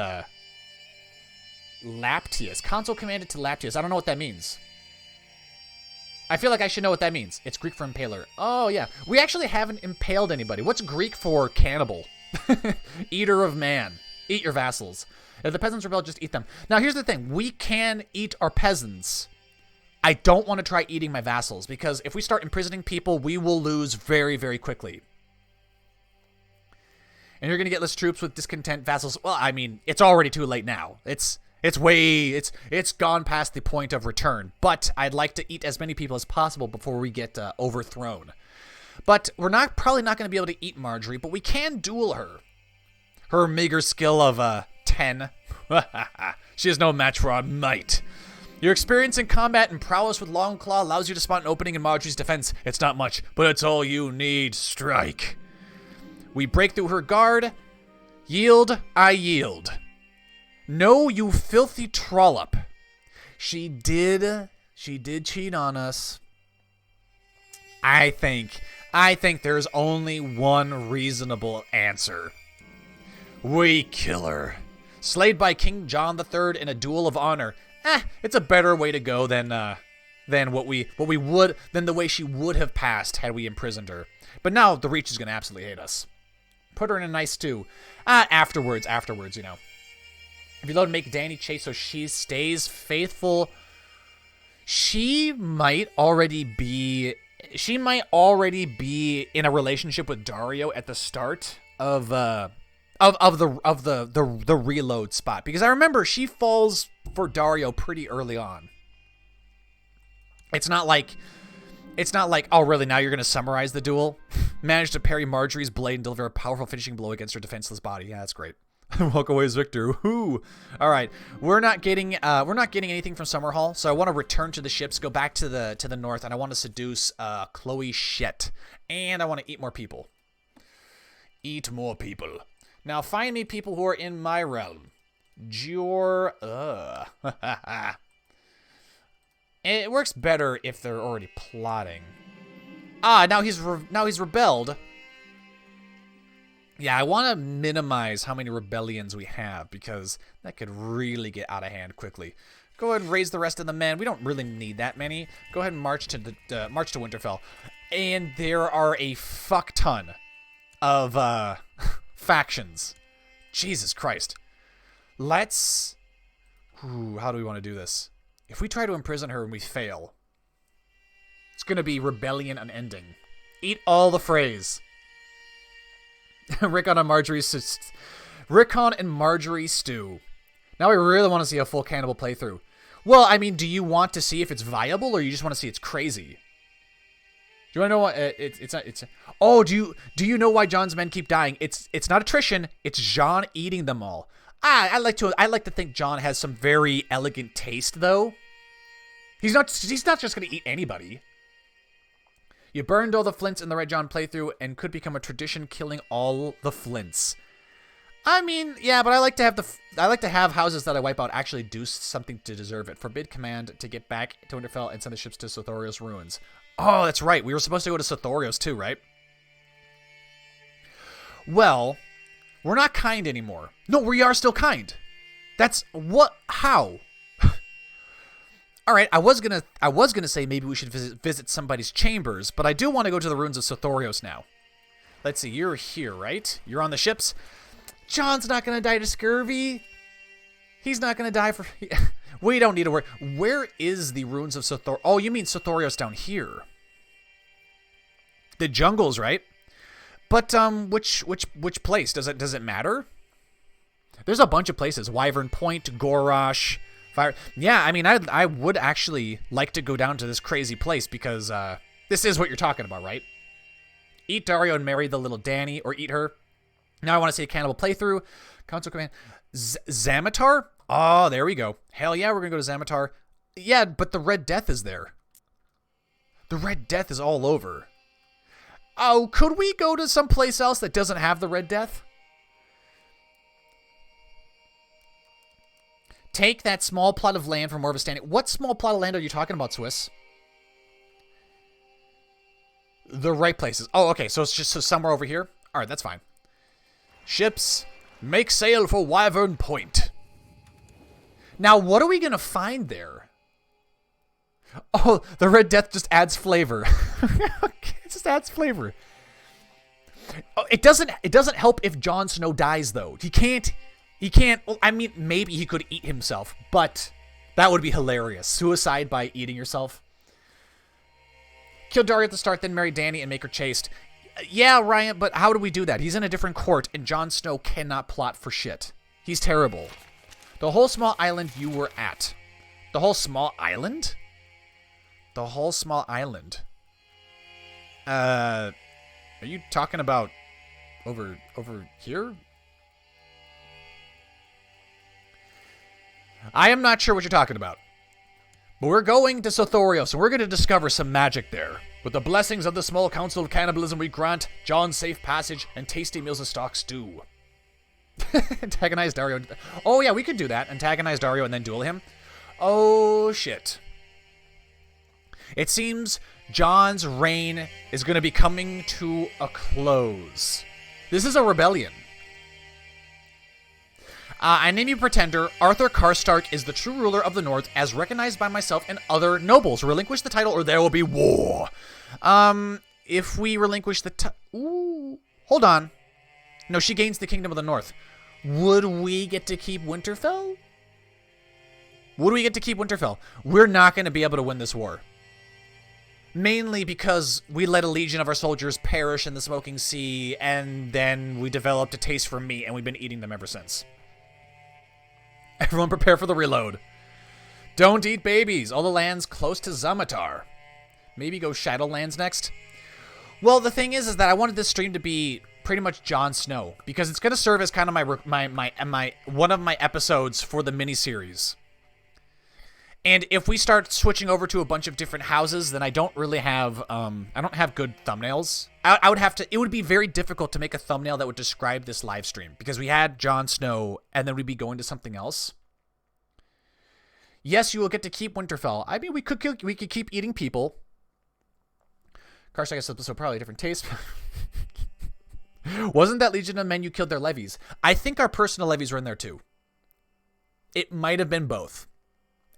Laptius. Consul commanded to Laptius. I don't know what that means. I feel like I should know what that means. It's Greek for impaler. Oh, yeah. We actually haven't impaled anybody. What's Greek for cannibal? Eater of man. Eat your vassals. If the peasants rebel, just eat them. Now, here's the thing. We can eat our peasants. I don't want to try eating my vassals, because if we start imprisoning people, we will lose very, very quickly. And you're going to get less troops with discontent vassals. Well, I mean, it's already too late now. It's gone past the point of return. But I'd like to eat as many people as possible before we get overthrown. But we're probably not going to be able to eat Marjorie, but we can duel her. Her meager skill of 10. She has no match for our might. Your experience in combat and prowess with Longclaw allows you to spot an opening in Marjorie's defense. It's not much, but it's all you need. Strike. We break through her guard. Yield, I yield. No, you filthy trollop. She did cheat on us. I think there's only one reasonable answer. We kill her. Slayed by King John III in a duel of honor. It's a better way to go than the way she would have passed had we imprisoned her. But now the Reach is gonna absolutely hate us. Put her in a nice stew. Afterwards, you know. If you load make Dany chase so she stays faithful, she might already be in a relationship with Daario at the start of the reload spot, because I remember she falls for Daario pretty early on. It's not like, oh really, now you're going to summarize the duel? Managed to parry Marjorie's blade and deliver a powerful finishing blow against her defenseless body. Yeah, that's great. Walk away as victor. Woohoo! All right, we're not getting anything from Summerhall, so I want to return to the ships, go back to the north, and I want to seduce Chloe Shet, and I want to eat more people. Eat more people. Now find me people who are in my realm. It works better if they're already plotting. Now he's rebelled. Yeah, I want to minimize how many rebellions we have, because that could really get out of hand quickly. Go ahead and raise the rest of the men. We don't really need that many. Go ahead and march to Winterfell. And there are a fuck ton of factions. Jesus Christ. Let's... how do we want to do this? If we try to imprison her and we fail, it's going to be rebellion unending. Eat all the phrase. Rickon and Marjorie stew. Now we really want to see a full cannibal playthrough. Well, I mean, do you want to see if it's viable, or you just want to see it's crazy? Do you want to know what oh, do you know why Jon's men keep dying? It's not attrition. It's Jon eating them all. I like to think Jon has some very elegant taste, though. He's not just going to eat anybody. You burned all the flints in the Red Jon playthrough and could become a tradition, killing all the flints. I mean, yeah, but I like to have houses that I wipe out actually do something to deserve it. Forbid command to get back to Winterfell and send the ships to Sothorios ruins. Oh, that's right. We were supposed to go to Sothorios too, right? Well, we're not kind anymore. No, we are still kind. That's what? How? All right, I was gonna say maybe we should visit somebody's chambers, but I do want to go to the ruins of Sothorios now. Let's see, you're here, right? You're on the ships. Jon's not gonna die to scurvy. He's not gonna die for. We don't need to worry. Where is the ruins of Sothorios? Oh, you mean Sothorios down here? The jungles, right? But which place does it matter? There's a bunch of places: Wyvern Point, Gorosh. Fire. Yeah, I mean, I would actually like to go down to this crazy place, because this is what you're talking about, right? Eat Daario and marry the little Dany, or eat her. Now I want to see a cannibal playthrough. Console command. Zamatar? Oh, there we go. Hell yeah, we're going to go to Zamatar. Yeah, but the Red Death is there. The Red Death is all over. Oh, could we go to some place else that doesn't have the Red Death? Take that small plot of land for more of a standing. What small plot of land are you talking about, Swiss? The right places. Oh, okay. So it's just somewhere over here. All right, that's fine. Ships, make sail for Wyvern Point. Now, what are we gonna find there? Oh, the Red Death just adds flavor. Okay, it just adds flavor. Oh, it doesn't help if Jon Snow dies though. He can't. Well, I mean, maybe he could eat himself, but that would be hilarious. Suicide by eating yourself. Kill Daria at the start, then marry Dany and make her chaste. Yeah, Ryan, but how do we do that? He's in a different court, and Jon Snow cannot plot for shit. He's terrible. The whole small island you were at. The whole small island? The whole small island. Are you talking about over here? I am not sure what you're talking about. But we're going to Sothorios, and we're going to discover some magic there. With the blessings of the small council of cannibalism, we grant Jon safe passage and tasty meals of stock stew. Antagonize Dario. Oh, yeah, we could do that. Antagonize Dario and then duel him. Oh, shit. It seems Jon's reign is going to be coming to a close. This is a rebellion. I name you Pretender. Arthur Karstark is the true ruler of the North, as recognized by myself and other nobles. Relinquish the title, or there will be war. If we relinquish the ooh, hold on. No, she gains the Kingdom of the North. Would we get to keep Winterfell? Would we get to keep Winterfell? We're not going to be able to win this war. Mainly because we let a legion of our soldiers perish in the Smoking Sea, and then we developed a taste for meat, and we've been eating them ever since. Everyone prepare for the reload. Don't eat babies. All the lands close to Zamatar. Maybe go Shadowlands next. Well, the thing is that I wanted this stream to be pretty much Jon Snow, because it's going to serve as kind of my one of my episodes for the miniseries. And if we start switching over to a bunch of different houses, then I don't really have I don't have good thumbnails. I would have to. It would be very difficult to make a thumbnail that would describe this live stream, because we had Jon Snow, and then we'd be going to something else. Yes, you will get to keep Winterfell. I mean, we could keep eating people. Karstark has so probably a different taste. Wasn't that Legion of Men you killed their levies? I think our personal levies were in there too. It might have been both.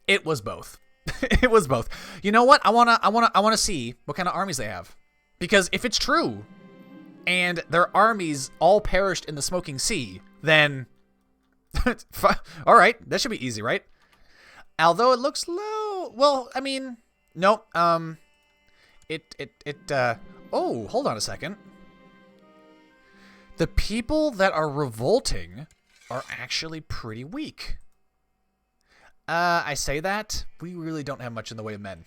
It was both. It was both. You know what? I wanna see what kind of armies they have. Because if it's true, and their armies all perished in the Smoking Sea, then all right, that should be easy, right? Although it looks low. Well, I mean, no. Oh, hold on a second. The people that are revolting are actually pretty weak. I say that. We really don't have much in the way of men.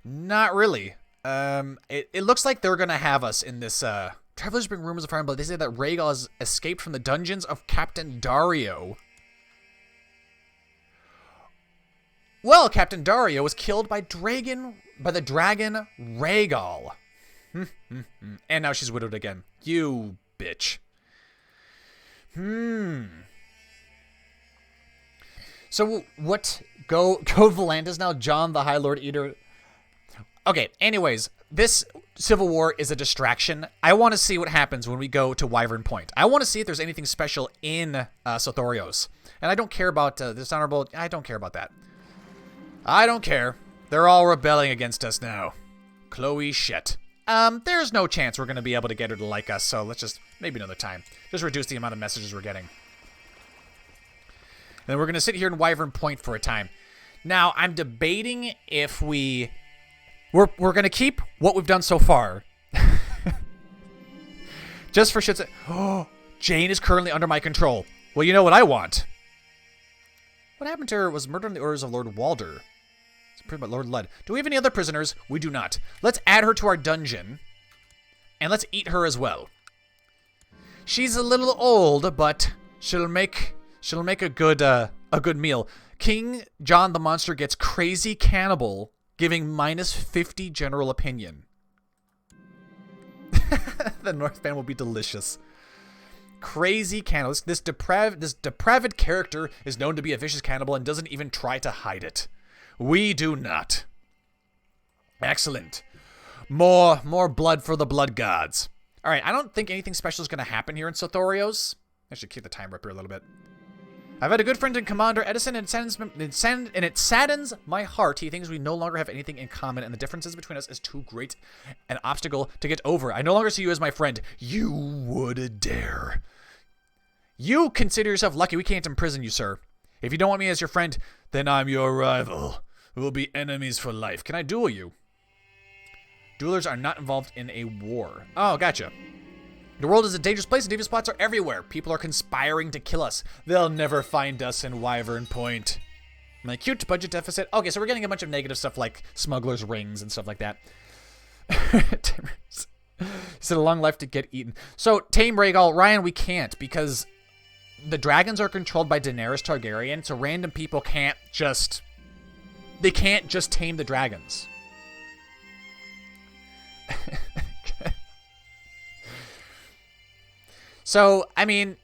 Not really. It looks like they're gonna have us in this, Travelers bring rumors of fire, but they say that Rhaegal has escaped from the dungeons of Captain Dario. Well, Captain Dario was killed by the dragon Rhaegal. And now she's widowed again. You bitch. So what? Go Volantis now, Jon the High Lord Eater. Okay, anyways, this civil war is a distraction. I want to see what happens when we go to Wyvern Point. I want to see if there's anything special in Sothorios. And I don't care about dishonorable. I don't care about that. I don't care. They're all rebelling against us now. Chloe shit. There's no chance we're going to be able to get her to like us, so let's just, maybe another time. Just reduce the amount of messages we're getting. And then we're going to sit here in Wyvern Point for a time. Now, I'm debating if we're going to keep what we've done so far. Just for shit's sake. Oh, Jane is currently under my control. Well, you know what I want. What happened to her was murdered on the orders of Lord Walder. It's pretty much Lord Ludd. Do we have any other prisoners? We do not. Let's add her to our dungeon. And let's eat her as well. She's a little old, but she'll make a good meal. King John the Monster gets crazy cannibal, giving -50 general opinion. The Northman will be delicious. crazy cannibal. This depraved character is known to be a vicious cannibal and doesn't even try to hide it. We do not. Excellent. More blood for the blood gods. All right, I don't think anything special is going to happen here in Sothorios. I should keep the timer up here a little bit. I've had a good friend in Commander Edison, and it saddens my heart. He thinks we no longer have anything in common, and the differences between us is too great an obstacle to get over. I no longer see you as my friend. You would dare. You consider yourself lucky we can't imprison you, sir. If you don't want me as your friend, then I'm your rival. We'll be enemies for life. Can I duel you? Duelers are not involved in a war. Oh, gotcha. The world is a dangerous place, and devious plots are everywhere. People are conspiring to kill us. They'll never find us in Wyvern Point. My cute budget deficit. Okay, so we're getting a bunch of negative stuff like smugglers' rings and stuff like that. Said a long life to get eaten. So, tame Rhaegal. Ryan, we can't because the dragons are controlled by Daenerys Targaryen, so random people can't just... They can't just tame the dragons. So, I mean,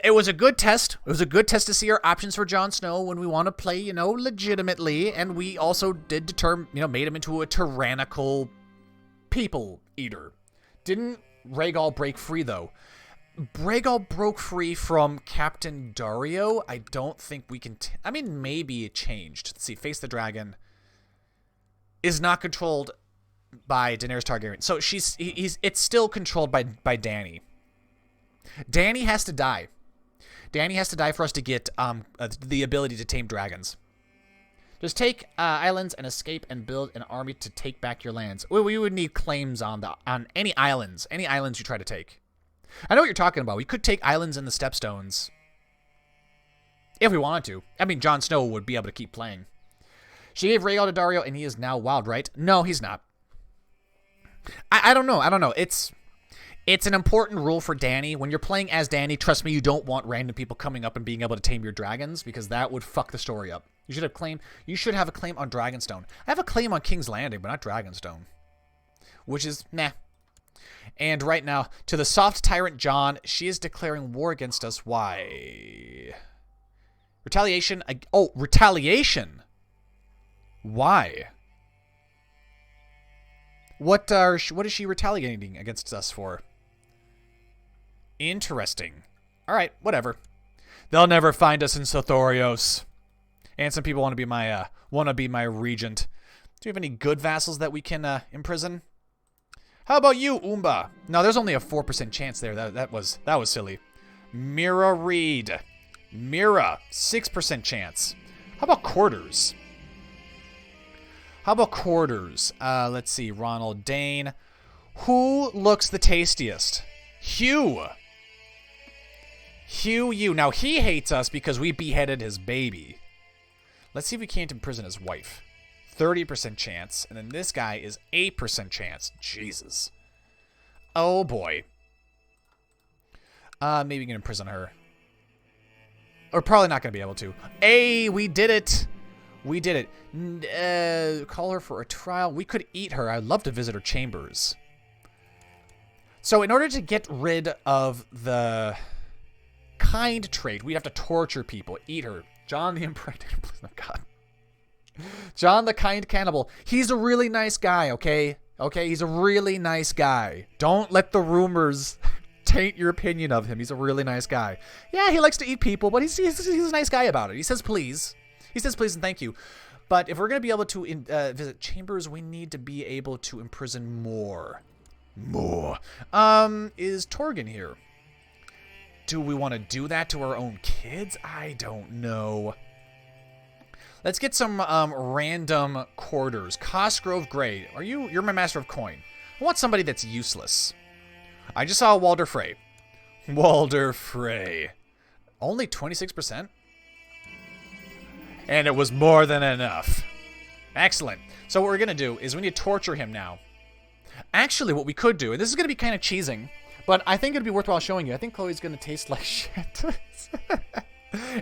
it was a good test. It was a good test to see our options for Jon Snow when we want to play, you know, legitimately. And we also did determine, you know, made him into a tyrannical people eater. Didn't Rhaegal break free, though? Rhaegal broke free from Captain Dario. I don't think we can... I mean, maybe it changed. Let's see. Face the Dragon is not controlled by Daenerys Targaryen. So it's still controlled by Dany. Dany has to die. Dany has to die for us to get the ability to tame dragons. Just take islands and escape and build an army to take back your lands. We would need claims on any islands you try to take. I know what you're talking about. We could take islands in the Stepstones if we wanted to. I mean, Jon Snow would be able to keep playing. She gave Rhaegal to Dario, and he is now wild, right? No, he's not. I don't know. It's an important rule for Dany. When you're playing as Dany, trust me, you don't want random people coming up and being able to tame your dragons because that would fuck the story up. You should have a claim on Dragonstone. I have a claim on King's Landing, but not Dragonstone. Which is meh. And right now, to the soft tyrant Jon, she is declaring war against us. Why? Retaliation. Oh, retaliation. Why? What is she retaliating against us for? Interesting. All right, whatever. They'll never find us in Sothorios. And some people want to be my regent. Do you have any good vassals that we can imprison? How about you, Umba? No, there's only a 4% chance there. That was silly. Mira Reed. Mira, 6% chance. How about Quarters? Let's see. Ronald Dane. Who looks the tastiest? Hugh. Hugh. Now, he hates us because we beheaded his baby. Let's see if we can't imprison his wife. 30% chance. And then this guy is 8% chance. Jesus. Oh, boy. Maybe we can imprison her. Or probably not going to be able to. Hey, we did it. We did it. Call her for a trial. We could eat her. I'd love to visit her chambers. So in order to get rid of the kind trait, we'd have to torture people. Eat her. Jon the Impregnated. Please, no, God. Jon the Kind Cannibal. He's a really nice guy, okay? Okay, he's a really nice guy. Don't let the rumors taint your opinion of him. He's a really nice guy. Yeah, he likes to eat people, but he's a nice guy about it. He says please. He says please and thank you. But if we're going to be able to visit chambers, we need to be able to imprison more. Is Torgon here? Do we want to do that to our own kids? I don't know. Let's get some random quarters. Cosgrove Grey. You're my master of coin. I want somebody that's useless. I just saw Walder Frey. Walder Frey. Only 26%? And it was more than enough. Excellent. So what we're going to do is we need to torture him now. Actually, what we could do, and this is going to be kind of cheesing, but I think it'd be worthwhile showing you. I think Chloe's going to taste like shit.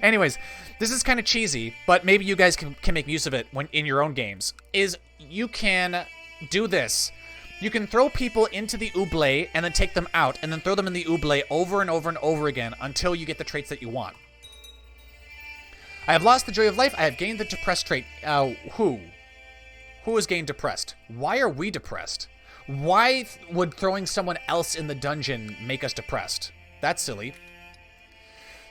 Anyways, this is kind of cheesy, but maybe you guys can make use of it when in your own games. Is you can do this. You can throw people into the oubliette and then take them out, and then throw them in the oubliette over and over and over again until you get the traits that you want. I have lost the joy of life. I have gained the depressed trait. Who? Who has gained depressed? Why are we depressed? Why would throwing someone else in the dungeon make us depressed? That's silly.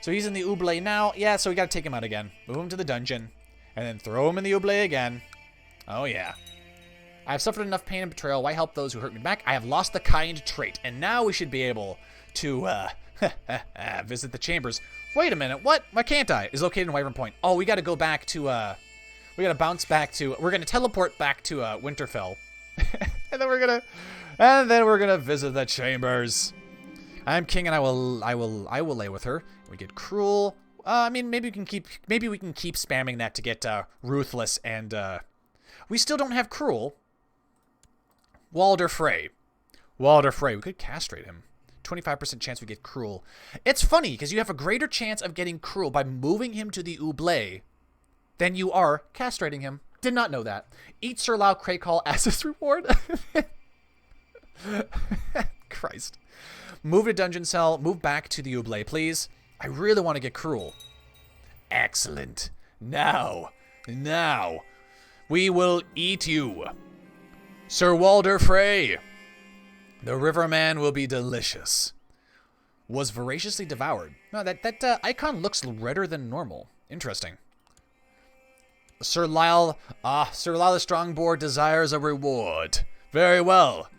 So he's in the oubliette now. Yeah, so we gotta take him out again. Move him to the dungeon. And then throw him in the oubliette again. Oh, yeah. I have suffered enough pain and betrayal. Why help those who hurt me back? I have lost the kind trait. And now we should be able to, visit the chambers. Wait a minute. What? Why can't I? Is located in Wyvern Point. Oh, we gotta go back to, we gotta bounce back to, we're gonna teleport back to, Winterfell. and then we're gonna visit the chambers. I am king and I will lay with her. We get cruel. I mean, maybe we can keep spamming that to get, ruthless and, we still don't have cruel. Walder Frey. Walder Frey. We could castrate him. 25% chance we get cruel. It's funny, because you have a greater chance of getting cruel by moving him to the oubliette than you are castrating him. Did not know that. Eat Sir Lau Crakehall as his reward. Christ. Move to dungeon cell. Move back to the oubliette, please. I really want to get cruel. Excellent. Now, we will eat you. Sir Walder Frey. The Riverman will be delicious. Was voraciously devoured. No, that icon looks redder than normal. Interesting. Sir Lyle the Strongboard desires a reward. Very well.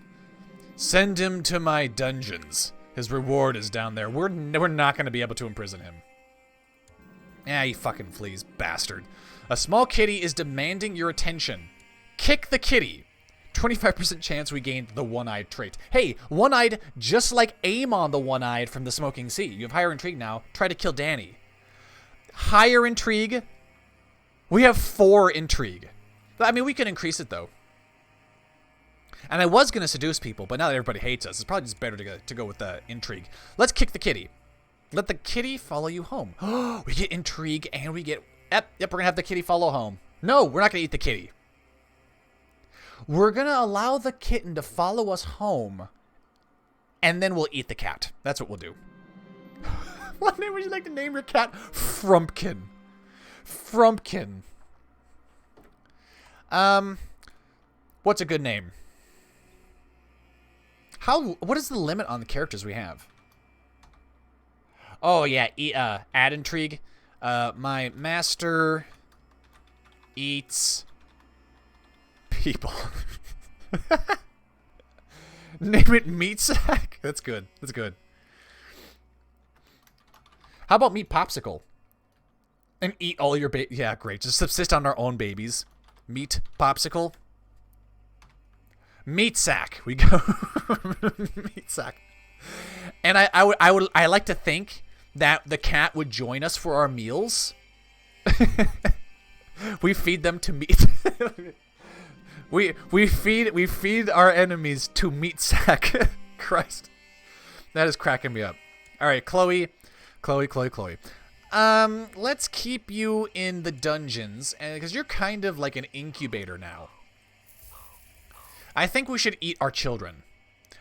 Send him to my dungeons. His reward is down there. We're not going to be able to imprison him. Yeah, he fucking flees, bastard. A small kitty is demanding your attention. Kick the kitty. 25% chance we gained the one-eyed trait. Hey, one-eyed, just like Aemon the one-eyed from the Smoking Sea. You have higher intrigue now. Try to kill Dany. Higher intrigue. We have 4 intrigue. I mean, we can increase it, though. And I was going to seduce people, but now that everybody hates us, it's probably just better to go with the intrigue. Let's kick the kitty. Let the kitty follow you home. We get intrigue and we get... Yep, we're going to have the kitty follow home. No, we're not going to eat the kitty. We're going to allow the kitten to follow us home, and then we'll eat the cat. That's what we'll do. What name would you like to name your cat? Frumpkin. Frumpkin. What's a good name? What is the limit on the characters we have? Oh, yeah, add intrigue. My master eats people. Name it Meat Sack. That's good. That's good. How about Meat Popsicle? And eat all your babies. Yeah, great. Just subsist on our own babies. Meat Popsicle. Meat Sack. We go. Meat Sack. And I like to think that the cat would join us for our meals. We feed them to meat. we feed our enemies to Meat Sack. Christ. That is cracking me up. All right, Chloe. Let's keep you in the dungeons, because you're kind of like an incubator now. I think we should eat our children.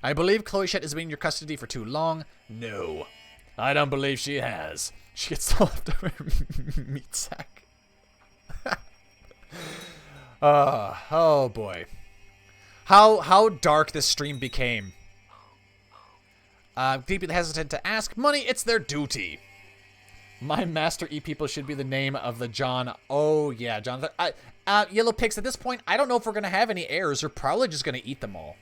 I believe Chloe Shet has been in your custody for too long. No, I don't believe she has. She gets the leftover meat sack. Oh boy. How dark this stream became. People hesitant to ask. Money, it's their duty. My master eat people should be the name of the John. Oh yeah, Jonathan. Yellow Pigs, at this point, I don't know if we're going to have any heirs. We're probably just going to eat them all.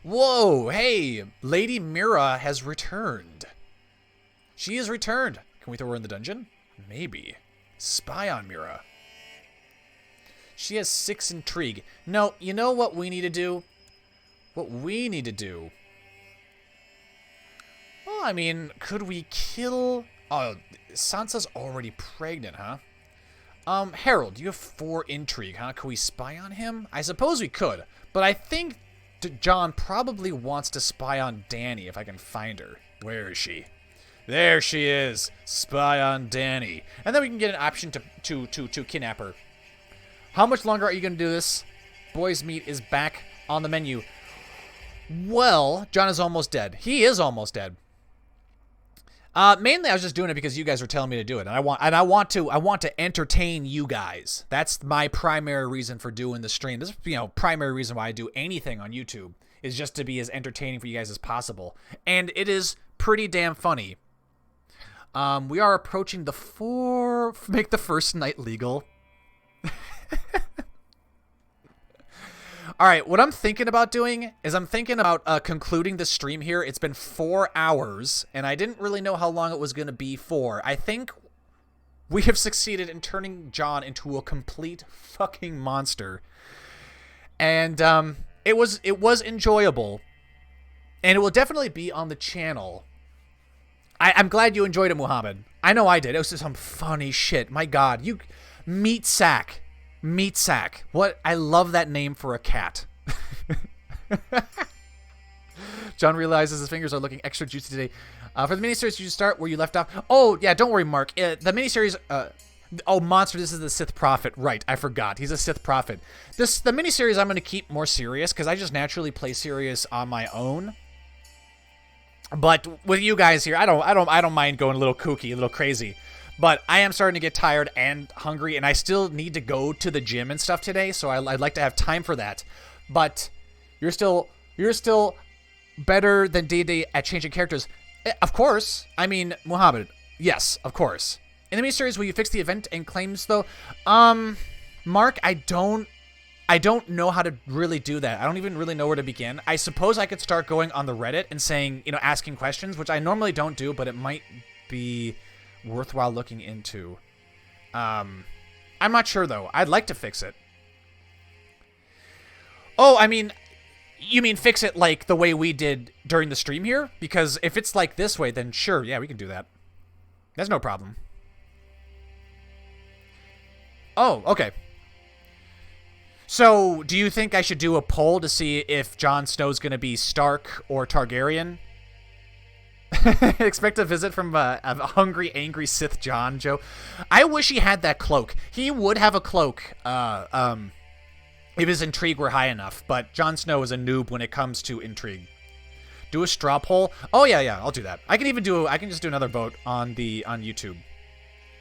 Whoa, hey, Lady Mira has returned. She has returned. Can we throw her in the dungeon? Maybe. Spy on Mira. She has 6 intrigue. No, you know what we need to do? What we need to do... Well, I mean, could we kill... Oh, Sansa's already pregnant, huh? Harold, you have 4 intrigue, huh? Could we spy on him? I suppose we could, but I think Jon probably wants to spy on Dany if I can find her. Where is she? There she is. Spy on Dany. And then we can get an option to kidnap her. How much longer are you going to do this? Boys Meat is back on the menu. Well, Jon is almost dead. He is almost dead. Mainly I was just doing it because you guys were telling me to do it, and I want to entertain you guys. That's my primary reason for doing the stream. This is, primary reason why I do anything on YouTube is just to be as entertaining for you guys as possible. And it is pretty damn funny. We are approaching the make the first night legal. All right, what I'm thinking about doing is I'm thinking about concluding the stream here. It's been 4 hours, and I didn't really know how long it was going to be for. I think we have succeeded in turning Jon into a complete fucking monster. And it was enjoyable, and it will definitely be on the channel. I'm glad you enjoyed it, Muhammad. I know I did. It was just some funny shit. My God, meat sack. Meat sack. What? I love that name for a cat. Jon realizes his fingers are looking extra juicy today. For the miniseries, you start where you left off. Oh, yeah, don't worry, Mark. The miniseries... oh, Monster, this is the Sith Prophet. Right, I forgot. He's a Sith Prophet. The miniseries I'm going to keep more serious, because I just naturally play serious on my own. But with you guys here, I don't mind going a little kooky, a little crazy. But I am starting to get tired and hungry, and I still need to go to the gym and stuff today, so I'd like to have time for that. But you're still better than D&D at changing characters. Of course. I mean, Muhammad, yes, of course. In the miniseries, will you fix the event and claims, though? Mark, I don't know how to really do that. I don't even really know where to begin. I suppose I could start going on the Reddit and saying, asking questions, which I normally don't do, but it might be worthwhile looking into. I'm not sure, though. I'd like to fix it. Oh, I mean, you mean fix it like the way we did during the stream here? Because if it's like this way, then sure, yeah, we can do that. That's no problem. Oh, okay. So, do you think I should do a poll to see if Jon Snow's going to be Stark or Targaryen? Expect a visit from a hungry, angry Sith Jon, Joe. I wish he had that cloak. He would have a cloak if his intrigue were high enough, but Jon Snow is a noob when it comes to intrigue. Do a straw poll? Oh, yeah, I'll do that. I can just do another vote on YouTube.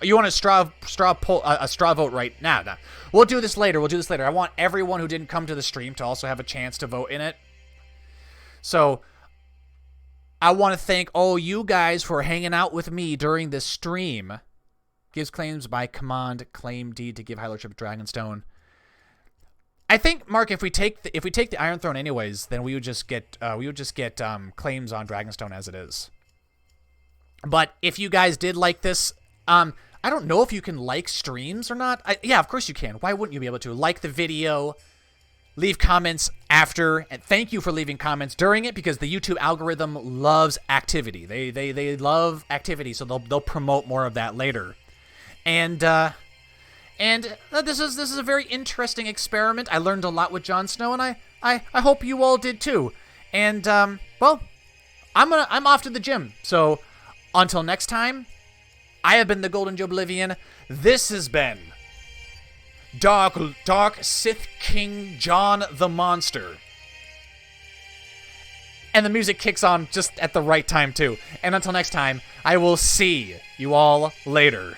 You want a straw poll, a straw vote, right? Nah. We'll do this later. I want everyone who didn't come to the stream to also have a chance to vote in it. So, I want to thank all you guys for hanging out with me during this stream. Gives claims by command, claim deed to give High Lordship Dragonstone. I think, Mark, if we take the Iron Throne anyways, then we would just get claims on Dragonstone as it is. But if you guys did like this, I don't know if you can like streams or not. Yeah, of course you can. Why wouldn't you be able to? Like the video, leave comments after, and thank you for leaving comments during it, because the YouTube algorithm loves activity. They love activity, so they'll promote more of that later. And this is a very interesting experiment. I learned a lot with Jon Snow, and I hope you all did too. And well, I'm off to the gym. So until next time, I have been the Golden Joeblivion. This has been Dark Sith King Jon the Monster. And the music kicks on just at the right time too. And until next time, I will see you all later.